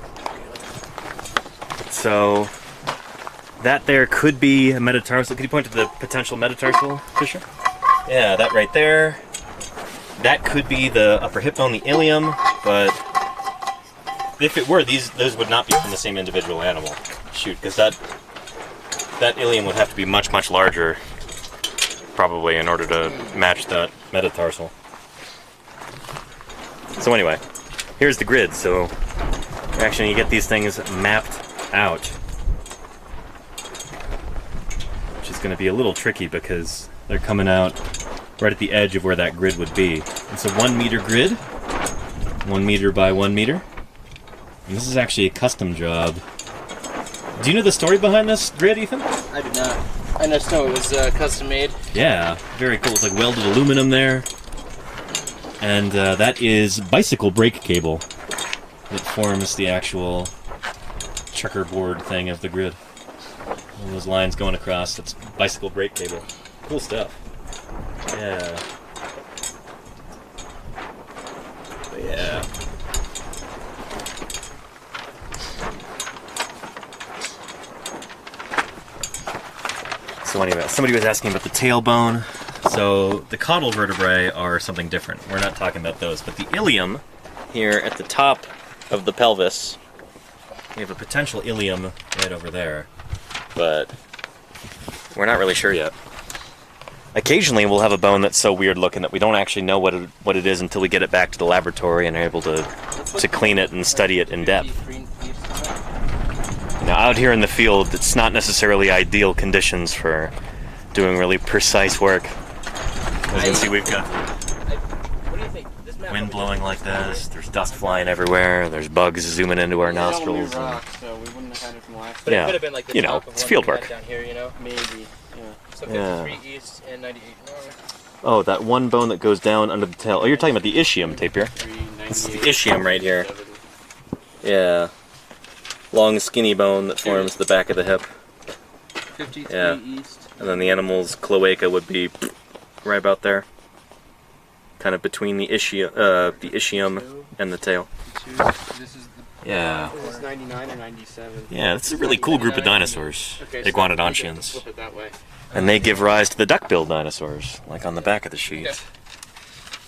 B: So that there could be a metatarsal. Could you point to the potential metatarsal fissure? Yeah, that right there. That could be the upper hip bone, the ilium, but if it were, those would not be from the same individual animal. Shoot, because that ilium would have to be much, much larger, probably, in order to match that metatarsal. So anyway, here's the grid. So actually you get these things mapped out, which is going to be a little tricky because they're coming out right at the edge of where that grid would be. It's a 1 meter grid, 1 meter by 1 meter. And this is actually a custom job. Do you know the story behind this grid, Ethan?
C: I do not. I just know it was custom made.
B: Yeah, very cool. It's like welded aluminum there. And that is bicycle brake cable that forms the actual checkerboard thing of the grid. All those lines going across, that's bicycle brake cable. Cool stuff. Yeah. But yeah. So anyway, somebody was asking about the tailbone. So the caudal vertebrae are something different. We're not talking about those. But the ilium here at the top of the pelvis, we have a potential ilium right over there. But we're not really sure yet. Occasionally we'll have a bone that's so weird looking that we don't actually know what it is until we get it back to the laboratory and are able to clean it and study it in depth. Now out here in the field, it's not necessarily ideal conditions for doing really precise work. As you can see, we've got wind blowing like this, there's dust flying everywhere, there's bugs zooming into our nostrils.
C: Rock, so we wouldn't have had it from last
D: But
B: yeah,
D: it could have been like the
B: you know,
D: top of
B: it's
D: one
B: field
D: we had
B: work.
D: down here, you know?
C: Maybe, yeah.
D: So 53 east and 98 north.
B: Oh, that one bone that goes down under the tail. Oh, you're talking about the ischium, Tapir. This is the ischium right here. Yeah. Long, skinny bone that forms the back of the hip.
C: 53
B: Yeah.
C: east.
B: And then the animal's cloaca would be right about there. Kind of between the ischium and the tail.
C: This is
B: Yeah.
C: This is 99 or 97.
B: Yeah, this is a really cool group of dinosaurs.
C: Okay, so
B: Iguanodontians.
C: flip it that way.
B: And they give rise to the duck-billed dinosaurs, like on the back of the sheet.
D: Okay.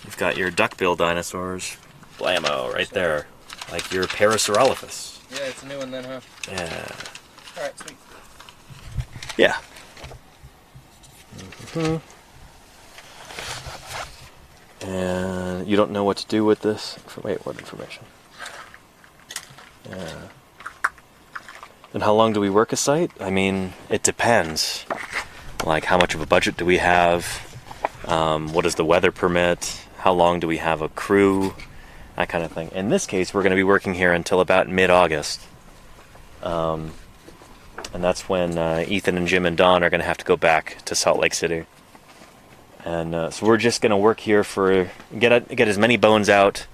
B: You've got your duck-billed dinosaurs, blammo, right there. Like your Parasaurolophus.
D: Yeah, it's a new one then, huh?
B: Yeah.
D: Alright, sweet.
B: Yeah. And you don't know what to do with this? Wait, what information? Yeah. And how long do we work a site? I mean, it depends. Like, how much of a budget do we have? What does the weather permit? How long do we have a crew? That kind of thing. In this case, we're going to be working here until about mid-August. And that's when Ethan and Jim and Don are going to have to go back to Salt Lake City. And so we're just going to work here for get as many bones out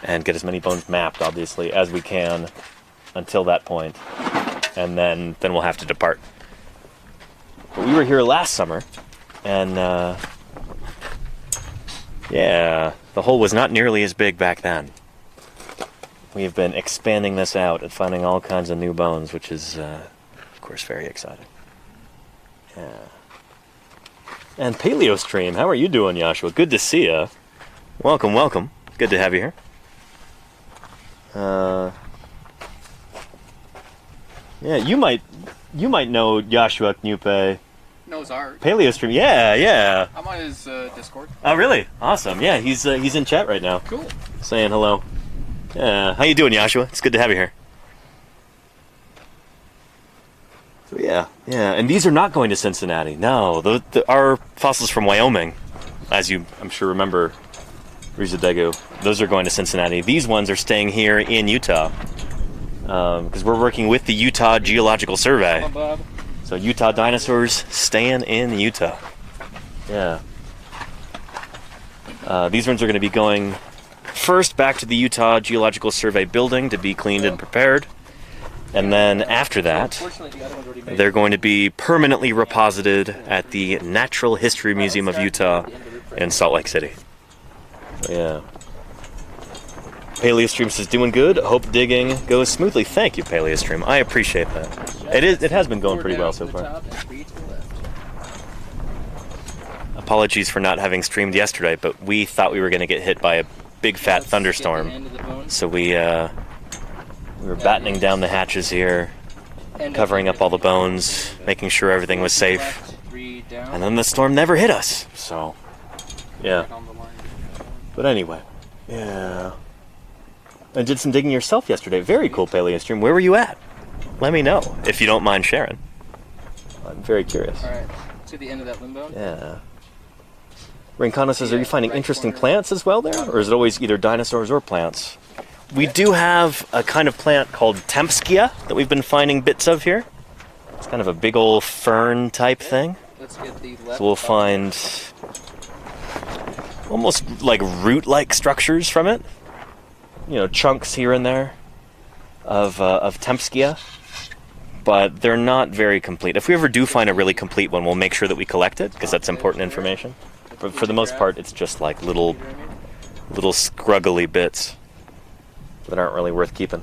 B: and get as many bones mapped, obviously, as we can until that point. And then we'll have to depart. But we were here last summer, and yeah, the hole was not nearly as big back then. We've been expanding this out and finding all kinds of new bones, which is, of course, very exciting. Yeah. And PaleoStream, how are you doing, Joshua? Good to see you. Welcome, welcome. Good to have you here. Yeah, you might know Joshua Knupe.
F: Knows art.
B: PaleoStream, yeah.
F: I'm on his Discord.
B: Oh, really? Awesome. Yeah, he's in chat right now.
F: Cool.
B: Saying hello. Yeah, how you doing, Joshua? It's good to have you here. So yeah, and these are not going to Cincinnati. No, our fossils from Wyoming, as you I'm sure remember, Rizadegu, those are going to Cincinnati. These ones are staying here in Utah because we're working with the Utah Geological Survey.
F: Bob.
B: So Utah dinosaurs staying in Utah. Yeah. These ones are going to be going first back to the Utah Geological Survey building to be cleaned and prepared. And then after that, they're going to be permanently reposited at the Natural History Museum of Utah in Salt Lake City. Yeah. Paleostream says, doing good. Hope digging goes smoothly. Thank you, Paleostream. I appreciate that. It has been going pretty well so far. Apologies for not having streamed yesterday, but we thought we were going to get hit by a big fat thunderstorm. So we were battening down the hatches here, covering up all the bones, making sure everything was safe. And then the storm never hit us. So, yeah. But anyway, yeah. I did some digging yourself yesterday. Very cool, Paleostream. Where were you at? Let me know, if you don't mind sharing. I'm very curious.
D: Alright, to the end of that limbo.
B: Yeah. Rincana says, are you finding interesting plants as well there? Or is it always either dinosaurs or plants? We do have a kind of plant called Tempskia that we've been finding bits of here. It's kind of a big old fern type thing.
D: Let's get the left.
B: So we'll find almost like root-like structures from it. You know, chunks here and there of Tempskia. But they're not very complete. If we ever do find a really complete one, we'll make sure that we collect it, because that's important information. But for the most part, it's just like little scruggly bits that aren't really worth keeping.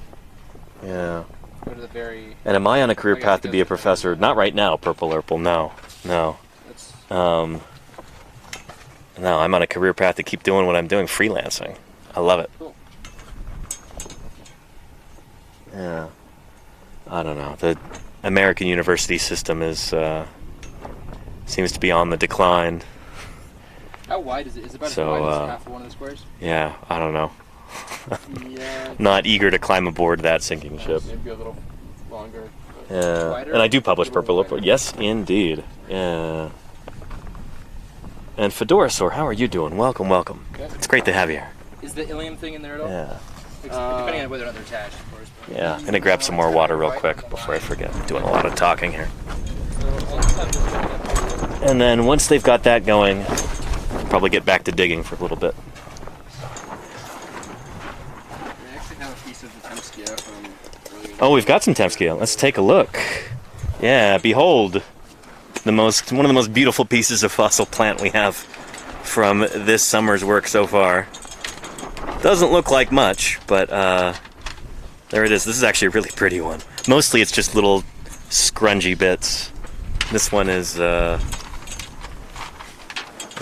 B: Yeah.
D: Go to the very...
B: And am I on a career path to be a professor? Not right now, Purple Urple, no. No, I'm on a career path to keep doing what I'm doing, freelancing. I love it.
D: Cool.
B: Yeah. I don't know. The American university system is seems to be on the decline.
D: How wide is it? Is it about
B: So,
D: as wide as half of one of the squares?
B: Yeah, I don't know.
D: Yeah.
B: Not eager to climb aboard that sinking ship.
D: Maybe a little longer.
B: Yeah.
D: Wider?
B: And I do publish
D: A little
B: Purple Urple.
D: wider.
B: Yes, indeed. Yeah. And Fedorasaur, how are you doing? Welcome, welcome.
D: Good.
B: It's great to have you here.
D: Is the ilium thing in there at all?
B: Yeah.
D: Depending on whether or not they're attached, of course. But
B: Yeah, I'm gonna grab some more water real quick before I forget. I'm doing a lot of talking here.
D: So I'll just have this one up.
B: And then once they've got that going, probably get back to digging for a little bit.
C: I actually have a piece of the Tempskia from earlier.
B: Oh, we've got some Tempskia. Let's take a look. Yeah, behold, one of the most beautiful pieces of fossil plant we have from this summer's work so far. Doesn't look like much, but there it is. This is actually a really pretty one. Mostly it's just little scrungy bits. This one is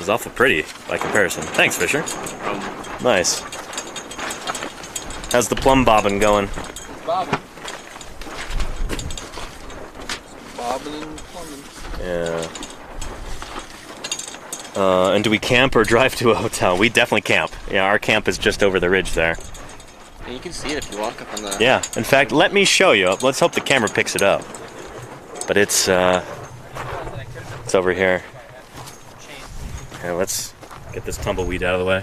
B: awful pretty by comparison. Thanks, Fisher. Nice. How's the plum bobbin going?
D: Bobbin.
C: Bobbin and plumbing.
B: Yeah. And do we camp or drive to a hotel? We definitely camp. Yeah, our camp is just over the ridge there.
C: And you can see it if you walk up on the...
B: Yeah, in fact, let me show you. Let's hope the camera picks it up. But it's over here. Here, let's get this tumbleweed out of the way.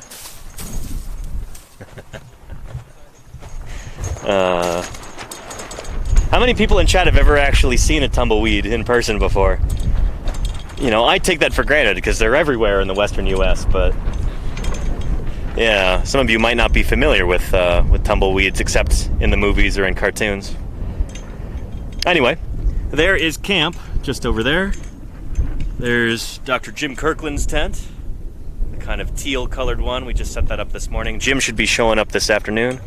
B: How many people in chat have ever actually seen a tumbleweed in person before? You know, I take that for granted because they're everywhere in the western U.S., but yeah, some of you might not be familiar with tumbleweeds except in the movies or in cartoons. Anyway, there is camp just over there. There's Dr. Jim Kirkland's tent, the kind of teal-colored one. We just set that up this morning. Jim should be showing up this afternoon.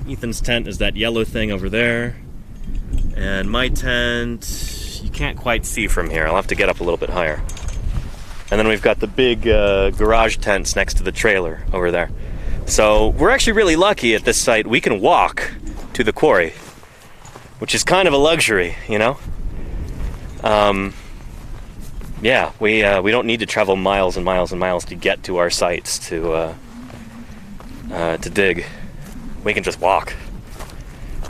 B: Ethan's tent is that yellow thing over there. And my tent, you can't quite see from here. I'll have to get up a little bit higher. And then we've got the big garage tents next to the trailer over there. So we're actually really lucky at this site. We can walk to the quarry, which is kind of a luxury, you know? Yeah, we don't need to travel miles and miles and miles to get to our sites to dig. We can just walk,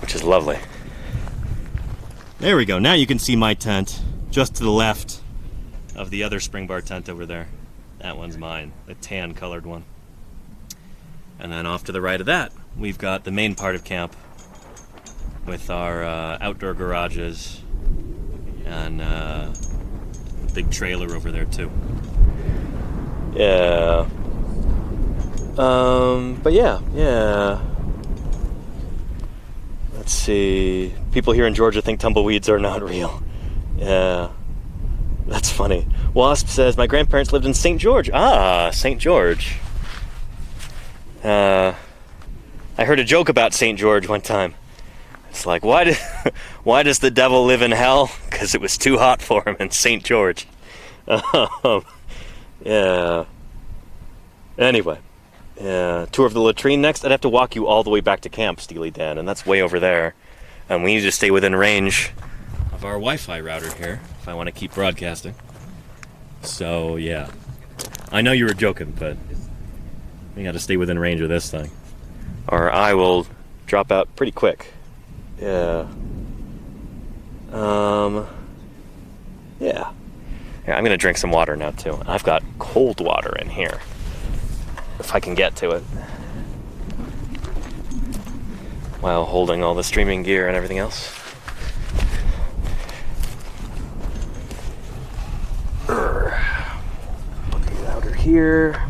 B: which is lovely. There we go. Now you can see my tent just to the left of the other spring bar tent over there. That one's mine, the tan colored one. And then off to the right of that, we've got the main part of camp with our outdoor garages and big trailer over there too. Yeah. But yeah. Let's see. People here in Georgia think tumbleweeds are not real. Yeah. That's funny. Wasp says, my grandparents lived in St. George. Ah, St. George. I heard a joke about St. George one time. It's like, why does the devil live in hell? Because it was too hot for him in St. George. Yeah. Anyway, tour of the latrine next. I'd have to walk you all the way back to camp, Steely Dan, and that's way over there. And we need to stay within range of our Wi-Fi router here if I want to keep broadcasting. So yeah, I know you were joking, but we got to stay within range of this thing, or I will drop out pretty quick. Yeah. Yeah. Here, I'm gonna drink some water now too. I've got cold water in here, if I can get to it, while holding all the streaming gear and everything else. Put the router here.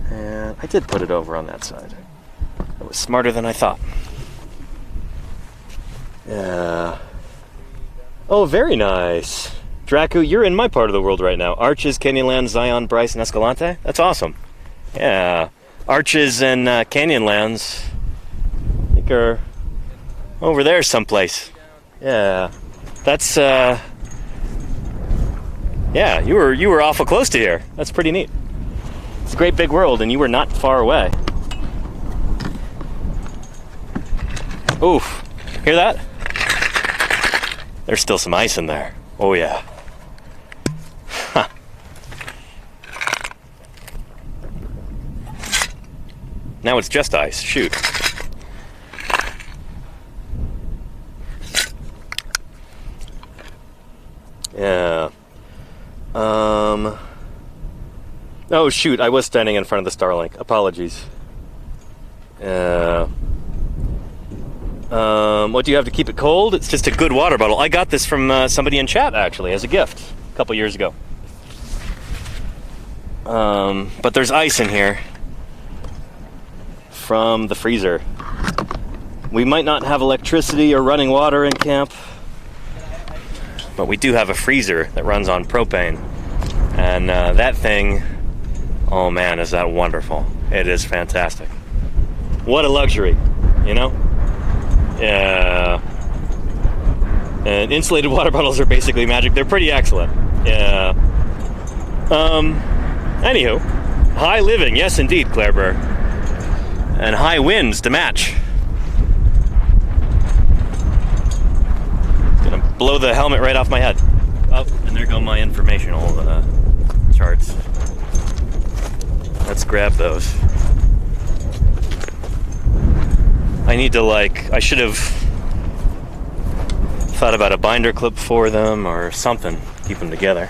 B: And I did put it over on that side. I was smarter than I thought. Yeah. Oh, very nice. Dracu, you're in my part of the world right now. Arches, Canyonlands, Zion, Bryce, and Escalante. That's awesome. Yeah. Arches and Canyonlands, I think, are over there someplace. Yeah. That's, yeah, you were awful close to here. That's pretty neat. It's a great big world, and you were not far away. Oof. Hear that? There's still some ice in there. Oh, yeah. Huh. Now it's just ice. Shoot. Yeah. Oh, shoot. I was standing in front of the Starlink. Apologies. What do you have to keep it cold? It's just a good water bottle. I got this from somebody in chat, actually, as a gift a couple years ago. But there's ice in here from the freezer. We might not have electricity or running water in camp, but we do have a freezer that runs on propane. And that thing, oh man, is that wonderful. It is fantastic. What a luxury, you know? Yeah. And insulated water bottles are basically magic. They're pretty excellent. Yeah. Anywho, high living, yes indeed, Claire Burr. And high winds to match. It's gonna blow the helmet right off my head. Oh, and there go my informational charts. Let's grab those. I need to, I should have thought about a binder clip for them or something. Keep them together.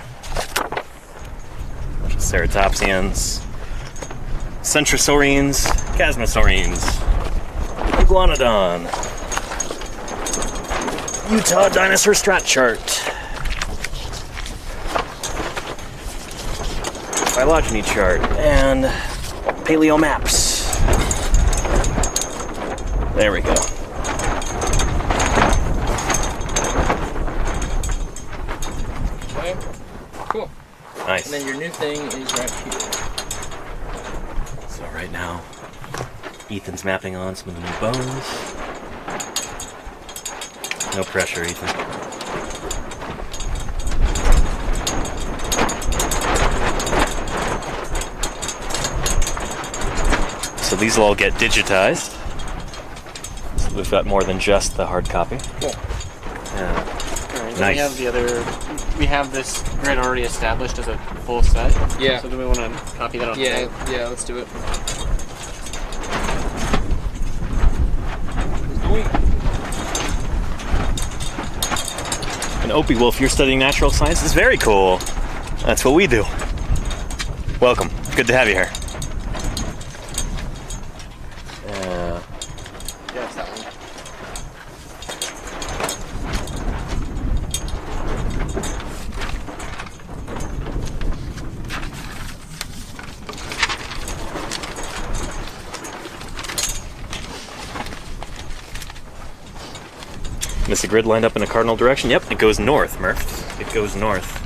B: Ceratopsians, Centrosaurines, Chasmosaurines, Iguanodon, Utah Dinosaur Strat Chart, Phylogeny Chart, and Paleo Maps. There we go.
E: Okay. Cool.
B: Nice.
E: And then your new thing is right here.
B: So right now, Ethan's mapping on some of the new bones. No pressure, Ethan. So these will all get digitized. So we've got more than just the hard copy.
E: Cool.
B: Yeah.
C: Alright,
B: Nice.
C: we have this grid already established as a full set.
E: Yeah.
C: So do we want to copy that on the
E: Yeah,
C: tape?
E: yeah, let's do it.
B: And Opie Wolf, you're studying natural sciences? Very cool. That's what we do. Welcome. Good to have you here.
C: Yeah, it's that one.
B: Is the grid lined up in a cardinal direction? Yep, it goes north, Murph. It goes north.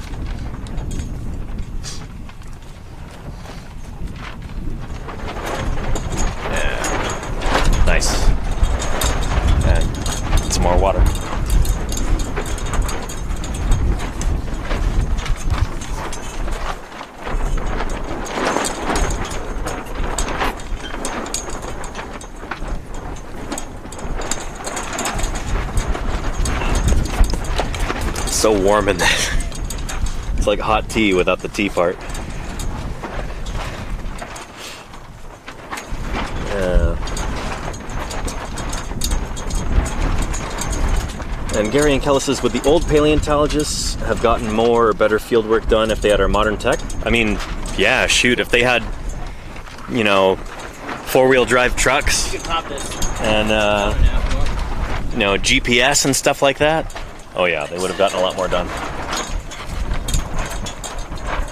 B: more water. So warm in there. It's like hot tea without the tea part. And Gary and Kelly says, would the old paleontologists have gotten more or better field work done if they had our modern tech? I mean, yeah, shoot, if they had, you know, four-wheel drive trucks
E: You can pop this.
B: and, you know, GPS and stuff like that, oh yeah, they would have gotten a lot more done.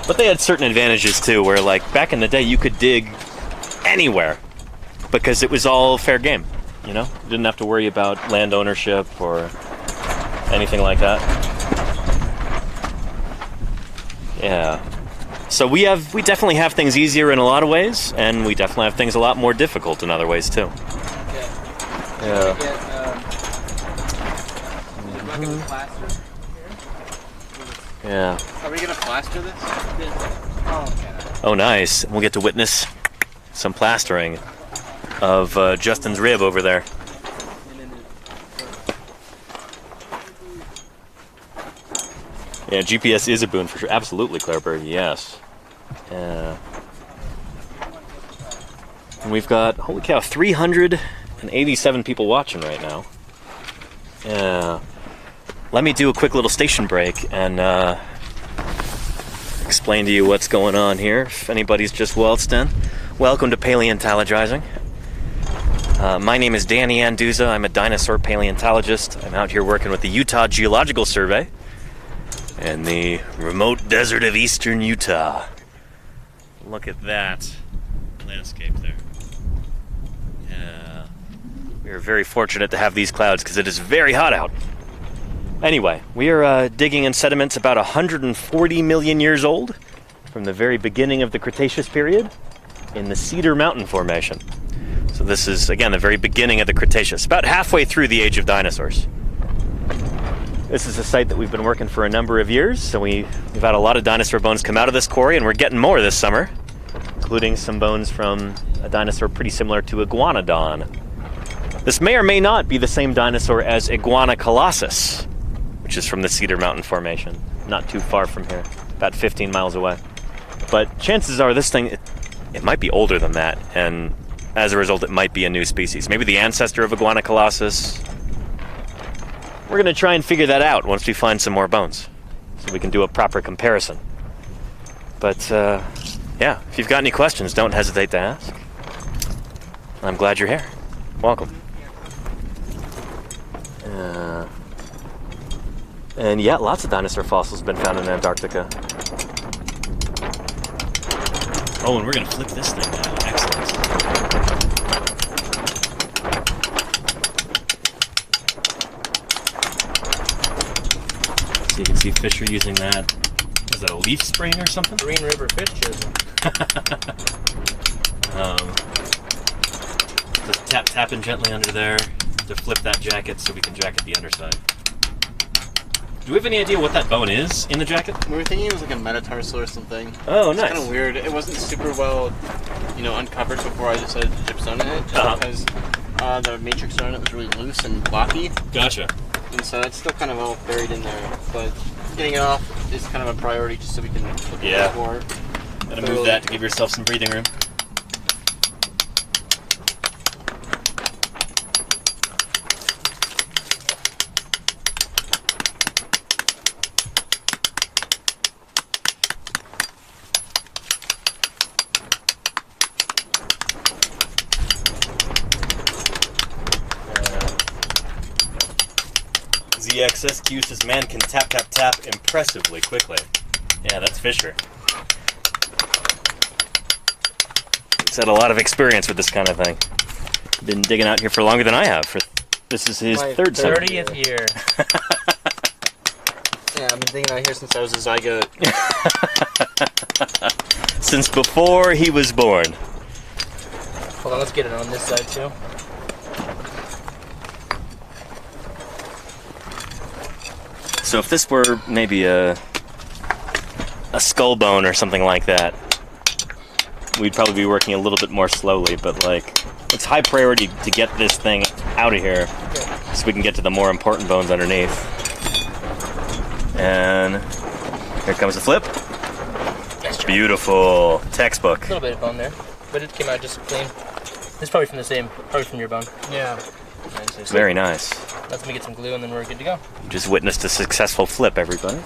B: But they had certain advantages too, where like back in the day you could dig anywhere because it was all fair game, you know? You didn't have to worry about land ownership or anything like that. Yeah. So we definitely have things easier in a lot of ways, and we definitely have things a lot more difficult in other ways too. Yeah. Yeah.
C: Are we gonna plaster this? Oh, okay.
B: Oh, nice. We'll get to witness some plastering of Justin's rib over there. Yeah, GPS is a boon for sure. Absolutely, Clairebird, yes. And we've got, holy cow, 387 people watching right now. Yeah. Let me do a quick little station break and explain to you what's going on here. If anybody's just waltzed in, welcome to Paleontologizing. My name is Danny Anduza. I'm a dinosaur paleontologist. I'm out here working with the Utah Geological Survey in the remote desert of eastern Utah. Look at that landscape there. Yeah. We are very fortunate to have these clouds because it is very hot out. Anyway, we are digging in sediments about 140 million years old from the very beginning of the Cretaceous period in the Cedar Mountain Formation. So this is, again, the very beginning of the Cretaceous, about halfway through the age of dinosaurs. This is a site that we've been working for a number of years, so we've had a lot of dinosaur bones come out of this quarry, and we're getting more this summer, including some bones from a dinosaur pretty similar to Iguanodon. This may or may not be the same dinosaur as Iguana colossus, which is from the Cedar Mountain Formation, not too far from here, about 15 miles away. But chances are this thing, it might be older than that, and as a result, it might be a new species. Maybe the ancestor of Iguana colossus. We're going to try and figure that out once we find some more bones, so we can do a proper comparison. But, yeah, if you've got any questions, don't hesitate to ask. I'm glad you're here. Welcome. And yeah, lots of dinosaur fossils have been found in Antarctica. Oh, and we're going to flip this thing now. Excellent. So you can see fish are using that. Is that a leaf spring or something?
E: Green River fish chisel.
B: Just tapping gently under there to flip that jacket so we can jacket the underside. Do we have any idea what that bone is in the jacket?
C: We were thinking it was like a metatarsal or something.
B: Oh,
C: It's
B: nice.
C: kind of weird. It wasn't super well, uncovered before I decided to gypsum it, just because the matrix on it was really loose and blocky.
B: Gotcha.
C: And so it's still kind of all buried in there, but getting it off is kind of a priority just so we can look at it more.
B: Gotta move that to give yourself some breathing room. ZXSQ says, man can tap, tap, tap impressively quickly. Yeah, that's Fisher. He's had a lot of experience with this kind of thing. Been digging out here for longer than I have. This is his third
E: 30th year.
C: Yeah, I've been digging out here since I was a zygote.
B: Since before he was born.
E: Hold on, let's get it on this side too.
B: So if this were maybe a skull bone or something like that, we'd probably be working a little bit more slowly, but like, it's high priority to get this thing out of here so we can get to the more important bones underneath. And here comes the flip. Beautiful. Textbook.
E: A little bit of bone there, but it came out just clean. It's probably from your bone.
C: Yeah.
E: Nice.
B: Very nice.
E: Let me get some glue and then we're good to go.
B: You just witnessed a successful flip, everybody.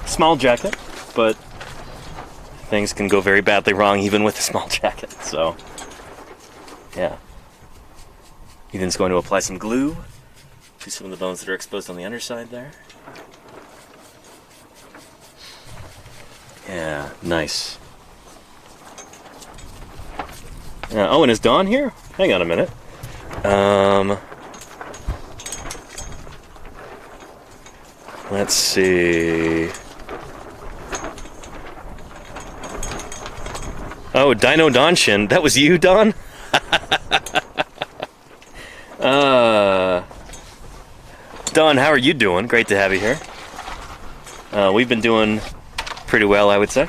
B: Small jacket, but things can go very badly wrong even with a small jacket, so yeah. Ethan's going to apply some glue to some of the bones that are exposed on the underside there. Yeah, nice. Oh, and is Dawn here? Hang on a minute. Let's see. Oh, Dino Donshin. That was you, Don? Don, how are you doing? Great to have you here. We've been doing pretty well, I would say.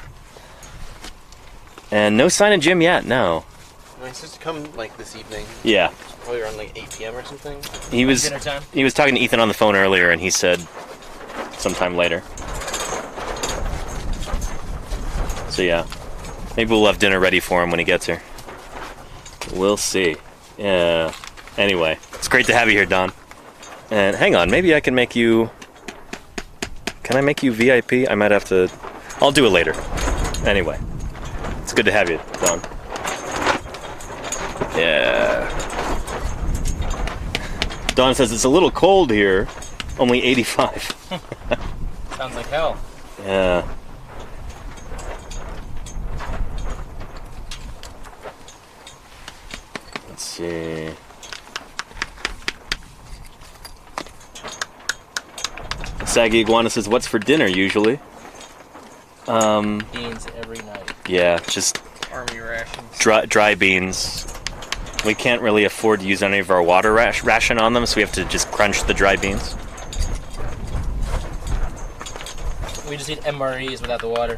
B: And no sign of Jim yet, no.
C: He's supposed to come like this evening.
B: Yeah.
C: Probably around like 8 p.m. or something.
B: He was talking to Ethan on the phone earlier, and he said sometime later. So yeah, maybe we'll have dinner ready for him when he gets here. We'll see. Yeah. Anyway, it's great to have you here, Don. And hang on, maybe I can make you... Can I make you VIP? I might have to... I'll do it later. Anyway, it's good to have you, Don. Yeah. Don says it's a little cold here. Only 85.
E: Sounds like hell.
B: Yeah. Let's see. Saggy Iguana says, what's for dinner usually?
E: Beans every night.
B: Yeah, just
C: Army rations.
B: dry beans. We can't really afford to use any of our water ration on them, so we have to just crunch the dry beans.
E: We just eat MREs without the water.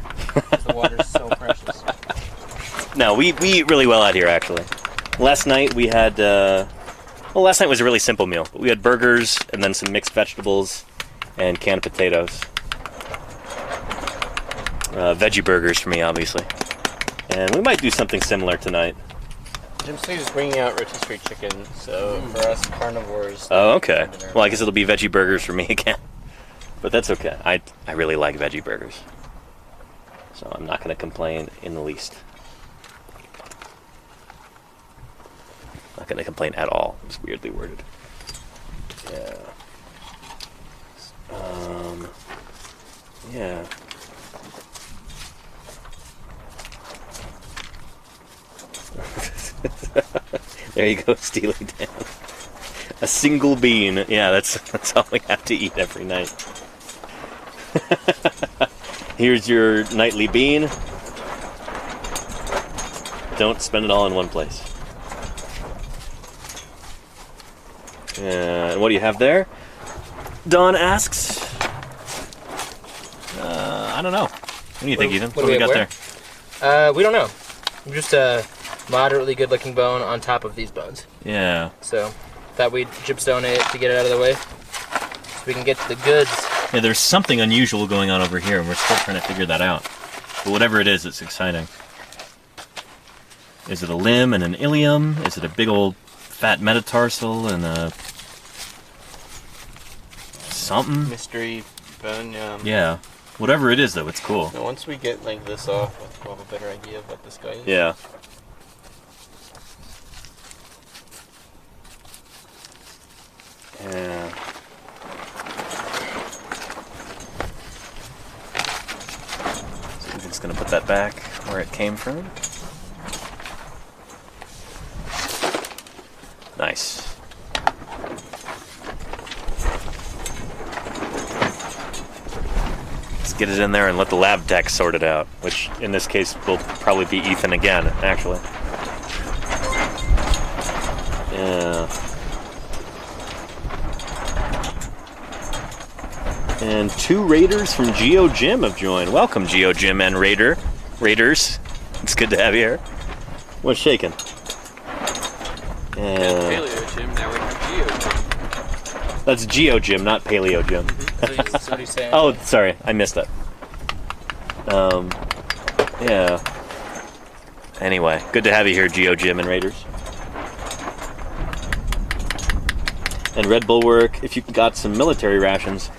E: The water's so precious.
B: No, we eat really well out here, actually. Last night we had, last night was a really simple meal. But we had burgers and then some mixed vegetables and canned potatoes. Veggie burgers for me, obviously. And we might do something similar tonight.
C: Jim said he's bringing out rotisserie chicken, so for us carnivores...
B: Oh, okay. Well, I guess it'll be veggie burgers for me again. But that's okay. I really like veggie burgers. So I'm not going to complain in the least. Not going to complain at all. It was weirdly worded. Yeah. Yeah. There you go, Steely Dan. A single bean. Yeah, that's all we have to eat every night. Here's your nightly bean. Don't spend it all in one place. And what do you have there? Don asks. I don't know. What do you think, Ethan? What do we got there?
E: We don't know. Just a moderately good-looking bone on top of these bones.
B: Yeah.
E: So, thought we'd gypstone it to get it out of the way, so we can get to the goods.
B: Yeah, there's something unusual going on over here, and we're still trying to figure that out. But whatever it is, it's exciting. Is it a limb and an ilium? Is it a big old fat metatarsal and a... something?
C: Mystery bone,
B: Yeah. Whatever it is, though, it's cool.
C: Now, once we get like this off, we'll have a better idea of what this guy is.
B: Yeah. Yeah. So we're just gonna put that back where it came from. Nice. Let's get it in there and let the lab tech sort it out, which in this case will probably be Ethan again, actually. Yeah. And 2 raiders from Geo Gym have joined. Welcome, Geo Gym and Raiders. It's good to have you here. What's shaking?
F: Paleo Gym, now we have Geo Gym.
B: That's Geo Gym, not Paleo Gym.
E: That's what he's saying.
B: Oh, sorry, I missed that. Yeah. Anyway, good to have you here, Geo Gym and Raiders. And Red Bulwark, if you got some military rations,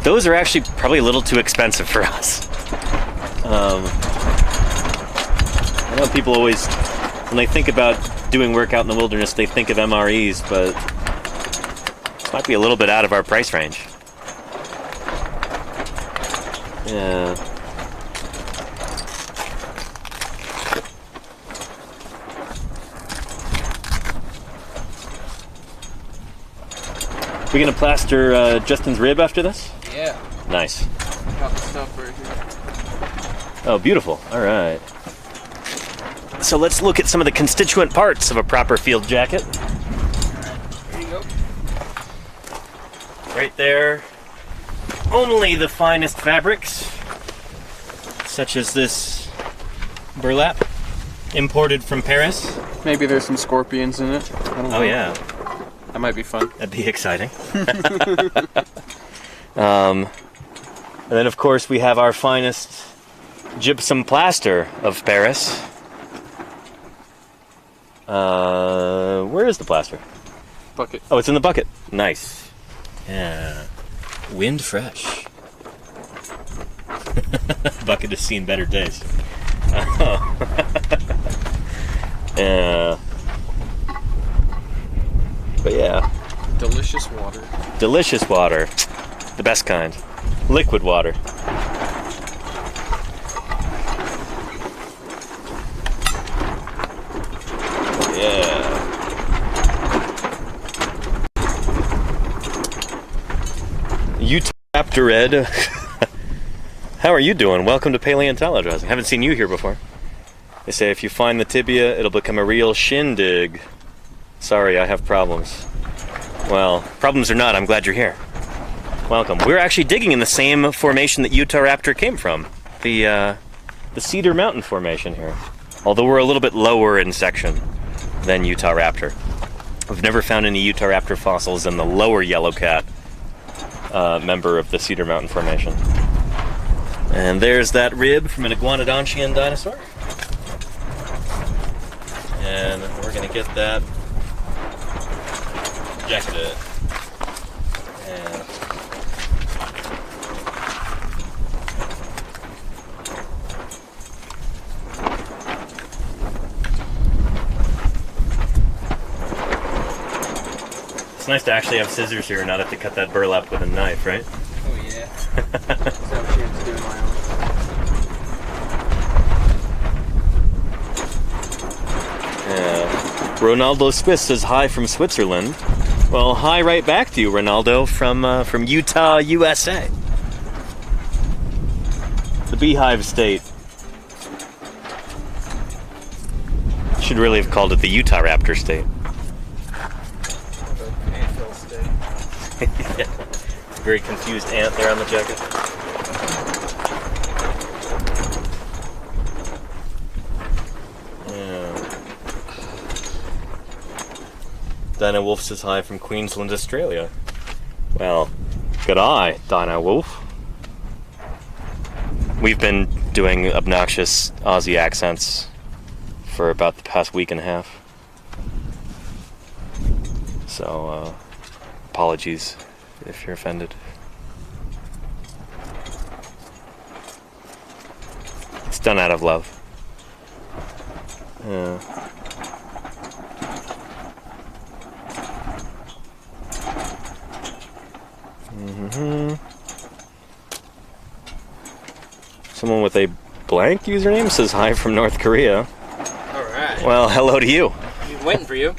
B: those are actually probably a little too expensive for us. I know people always, when they think about doing work out in the wilderness, they think of MREs, but this might be a little bit out of our price range. Yeah. We gonna plaster Justin's rib after this?
E: Yeah.
B: Nice.
F: Got the stuff right here.
B: Oh, beautiful. All right. So let's look at some of the constituent parts of a proper field jacket.
E: There you go.
B: Right there. Only the finest fabrics, such as this burlap, imported from Paris.
F: Maybe there's some scorpions in it. I don't know.
B: Oh yeah,
F: That might be fun.
B: that'd be exciting. And then of course we have our finest gypsum plaster of Paris. Where is the plaster?
F: Bucket.
B: Oh, it's in the bucket. Nice. Yeah. Wind fresh. Bucket has seen better days. Yeah. But yeah.
F: Delicious water.
B: Delicious water. The best kind. Liquid water. Yeah. Utah Raptor Ed. How are you doing? Welcome to Paleontologizing. Haven't seen you here before. They say if you find the tibia, it'll become a real shindig. Sorry, I have problems. Well, problems or not, I'm glad you're here. Welcome. We're actually digging in the same formation that Utah Raptor came from. The Cedar Mountain formation here. Although we're a little bit lower in section than Utah Raptor. We've never found any Utah Raptor fossils in the lower yellow cat member of the Cedar Mountain formation. And there's that rib from an iguanodontian dinosaur. And we're gonna get that jacketed. And it's nice to actually have scissors here and not have to cut that burlap with a knife, right?
E: Oh yeah.
F: That's how she was doing my own.
B: Yeah. Ronaldo Swiss says hi from Switzerland. Well, hi right back to you, Ronaldo, from Utah, USA. The Beehive State. Should really have called it the Utah Raptor State. Yeah. Very confused ant there on the jacket. Yeah. Dinah Wolf says hi from Queensland, Australia. Well, good eye, Dinah Wolf. We've been doing obnoxious Aussie accents for about the past week and a half. So, apologies if you're offended. It's done out of love. Yeah. Someone with a blank username says hi from North Korea.
E: Alright.
B: Well, hello to you.
E: We've been waiting for you.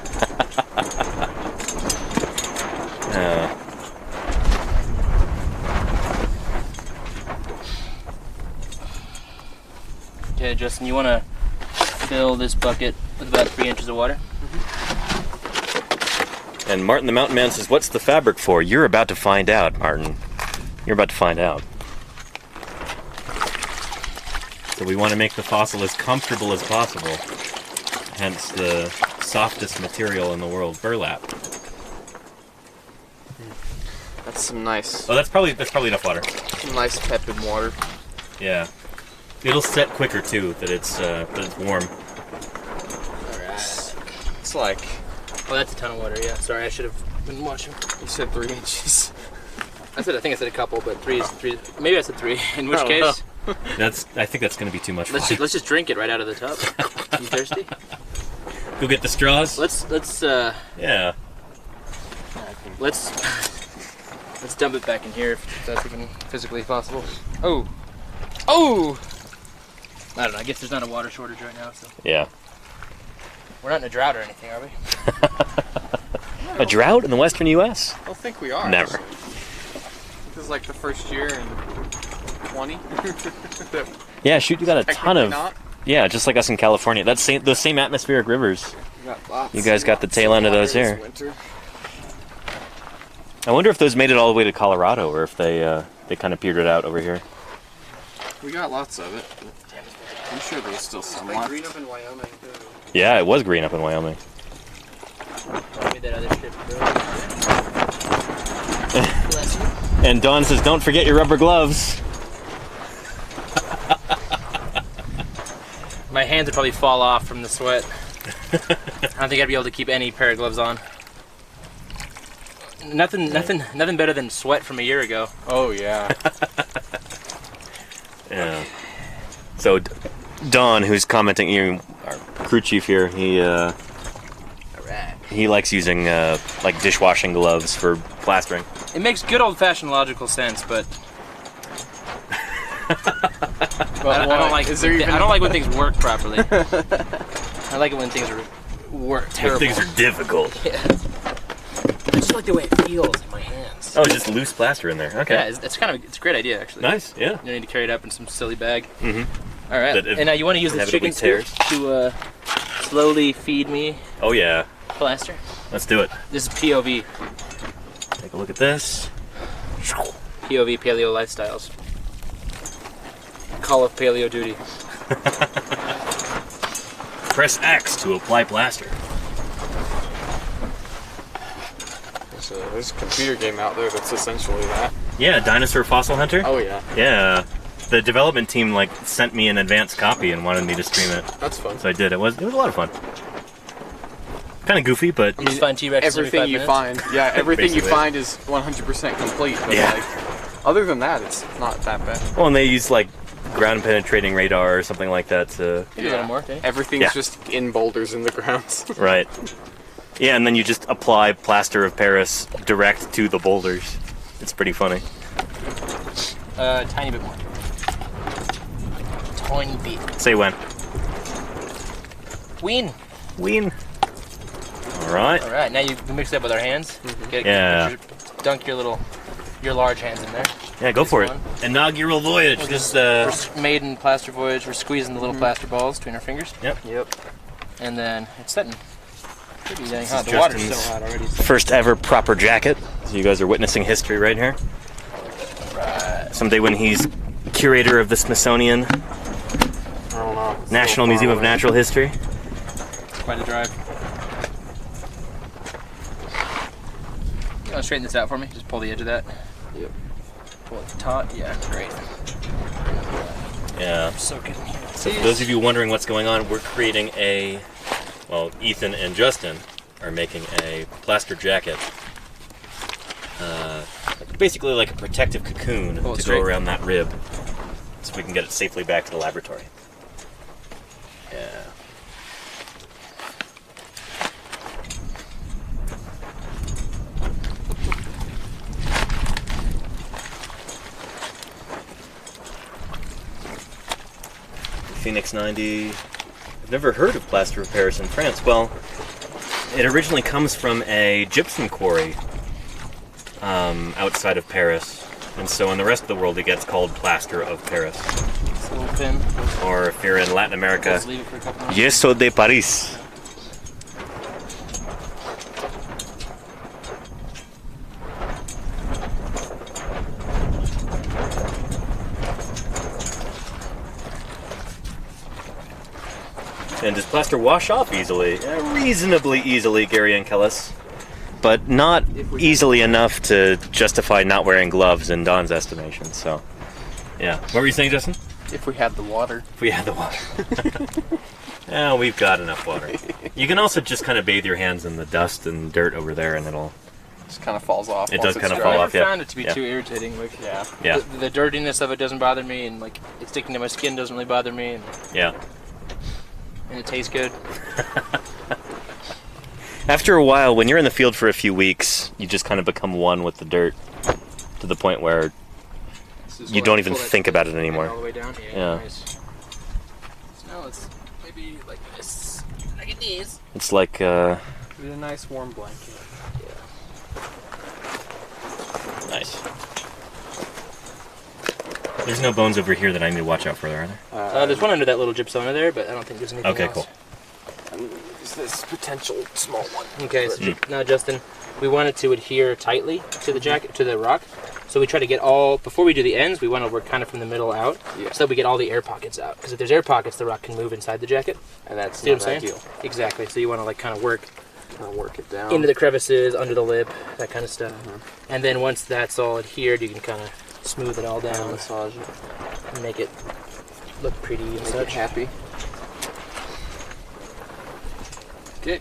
E: Okay, Justin, you want to fill this bucket with about 3 inches of water?
B: And Martin the Mountain Man says, what's the fabric for? You're about to find out, Martin. You're about to find out. So we want to make the fossil as comfortable as possible. Hence the softest material in the world, burlap.
F: That's some nice,
B: Oh, that's probably enough water.
F: some nice tepid water.
B: Yeah. It'll set quicker too that it's warm.
F: Alright. It's like,
E: Oh, that's a ton of water. Yeah. Sorry, I should have been watching.
F: you said 3 inches.
E: I think I said a couple, but three is three. Maybe I said 3. In which
F: Oh,
E: case,
B: I think that's going to be too much.
E: let's just drink it right out of the tub. You thirsty?
B: Go get the straws.
E: Let's
B: Yeah.
E: let's dump it back in here if that's even physically possible. Oh. I don't know. I guess there's not a water shortage right now, so
B: Yeah.
E: we're not in a drought or anything, are we?
B: A drought in the western U.S.?
F: I don't think we are.
B: Never.
F: Actually. This is like the first year in 20.
B: Yeah, shoot, you got a ton of.
F: Not.
B: Yeah, just like us in California. That's those same atmospheric rivers.
F: We got lots.
B: You guys got the tail end of those
F: Water
B: here.
F: this winter.
B: I wonder if those made it all the way to Colorado, or if they kind of petered out over here.
F: We got lots of it. I'm sure there's still some left.
C: Green up in Wyoming too.
B: Yeah, it was green up in Wyoming.
E: Give me that other shit, bro. Bless you.
B: And Dawn says, "Don't forget your rubber gloves."
E: My hands would probably fall off from the sweat. I don't think I'd be able to keep any pair of gloves on. Nothing better than sweat from a year ago.
F: Oh yeah.
B: Yeah. So, Don, who's commenting, our crew chief here, he likes using like dishwashing gloves for plastering.
E: It makes good old-fashioned logical sense, but I don't like.
F: Is there even?
E: I don't like when things work properly. I like it when things work terrible.
B: Things are difficult.
E: Yeah. I just like the way it feels in my hands.
B: Oh, just loose plaster in there. Okay.
E: Yeah, it's a great idea actually.
B: Nice. Yeah.
E: You don't need to carry it up in some silly bag.
B: Mm-hmm.
E: All right. And now you want to use the chicken scoop to slowly feed me
B: Oh yeah.
E: plaster.
B: Let's do it.
E: This is POV.
B: Take a look at this.
E: POV Paleo Lifestyles. Call of Paleo Duty.
B: Press X to apply plaster.
F: There's a computer game out there that's essentially that.
B: Yeah, Dinosaur Fossil Hunter.
F: Oh yeah.
B: Yeah. The development team sent me an advanced copy and wanted me to stream it,
F: That's fun.
B: so I did. It was a lot of fun. Kind of goofy, but
E: You just find T-Rex
F: Everything you find, yeah, everything you
B: Basically.
F: find is 100% complete. But
B: Yeah.
F: like, other than that, it's not that bad.
B: well, and they use ground penetrating radar or something like that to
E: Maybe a little more, okay?
F: Everything's
B: Yeah.
F: just in boulders in the ground.
B: right. Yeah, and then you just apply plaster of Paris direct to the boulders. It's pretty funny.
E: Tiny bit more. Tiny bit.
B: Say when.
E: Ween.
B: Ween. All right.
E: All right, now you mix it up with our hands.
B: Yeah.
E: Dunk your large hands in there.
B: Yeah, go for it.
E: one.
B: Inaugural voyage. Just
E: We're maiden plaster voyage. We're squeezing the little plaster balls between our fingers.
B: Yep.
E: And then it's setting. Pretty dang hot.
B: is
E: The water's
B: Justin's
E: so hot already. So.
B: first ever proper jacket. So you guys are witnessing history right here.
E: Right.
B: Someday when he's curator of the Smithsonian
F: I don't know. It's a
B: National
F: little
B: Museum
F: far
B: of
F: away.
B: Natural History.
E: Quite a drive. You want to straighten this out for me? Just pull the edge of that.
F: Yep.
E: Pull it taut. Yeah, great.
B: Yeah.
E: So good.
B: So for those of you wondering what's going on, we're creating Ethan and Justin are making a plaster jacket. Basically like a protective cocoon
E: Pull it
B: to
E: straight.
B: go around that rib so we can get it safely back to the laboratory. Yeah. Phoenix 90. I've never heard of plaster of Paris in France. Well, it originally comes from a gypsum quarry outside of Paris. And so in the rest of the world it gets called plaster of Paris.
E: This little pin.
B: Or if you're in Latin America,
E: Just leave it for a couple minutes.
B: yeso de Paris. And does plaster wash off easily? Reasonably easily, Gary and Kellis. But not easily enough to justify not wearing gloves in Don's estimation, so... Yeah. What were you saying, Justin?
C: If we had the water.
B: If we had the water. Yeah, we've got enough water. You can also just kind of bathe your hands in the dust and dirt over there, and it'll...
C: Just kind of falls off.
B: It does kind of
E: I
B: fall
E: never
B: off, yeah.
E: found it to be too irritating. Like,
B: Yeah.
E: The dirtiness of it doesn't bother me, and like it sticking to my skin doesn't really bother me, and
B: Yeah.
E: it tastes good.
B: After a while, when you're in the field for a few weeks, you just kind of become one with the dirt to the point where you don't even think about it anymore.
E: All the way down.
B: Yeah.
E: Nice. So now it's maybe like this. Like it is.
B: It's like,
C: Be a nice warm blanket.
B: Nice. There's no bones over here that I need to watch out for, are there?
E: There's one under that little gypsum under there, but I don't think there's anything
B: Okay,
E: else.
B: cool.
C: Is this potential small one?
E: Okay, so now Justin, we want it to adhere tightly to the jacket, to the rock. So we try to get all, before we do the ends, we want to work kind of from the middle out, so that we get all the air pockets out. Because if there's air pockets, the rock can move inside the jacket.
C: And that's
E: See what
C: not
E: I'm saying?
C: ideal.
E: Exactly. So you want to like kind of work
C: Work it down.
E: into the crevices, under the lip, that kind of stuff. And then once that's all adhered, you can kind of smooth it all down,
C: massage it.
E: and make it look pretty and
C: Make it
E: such.
C: happy.
E: Okay.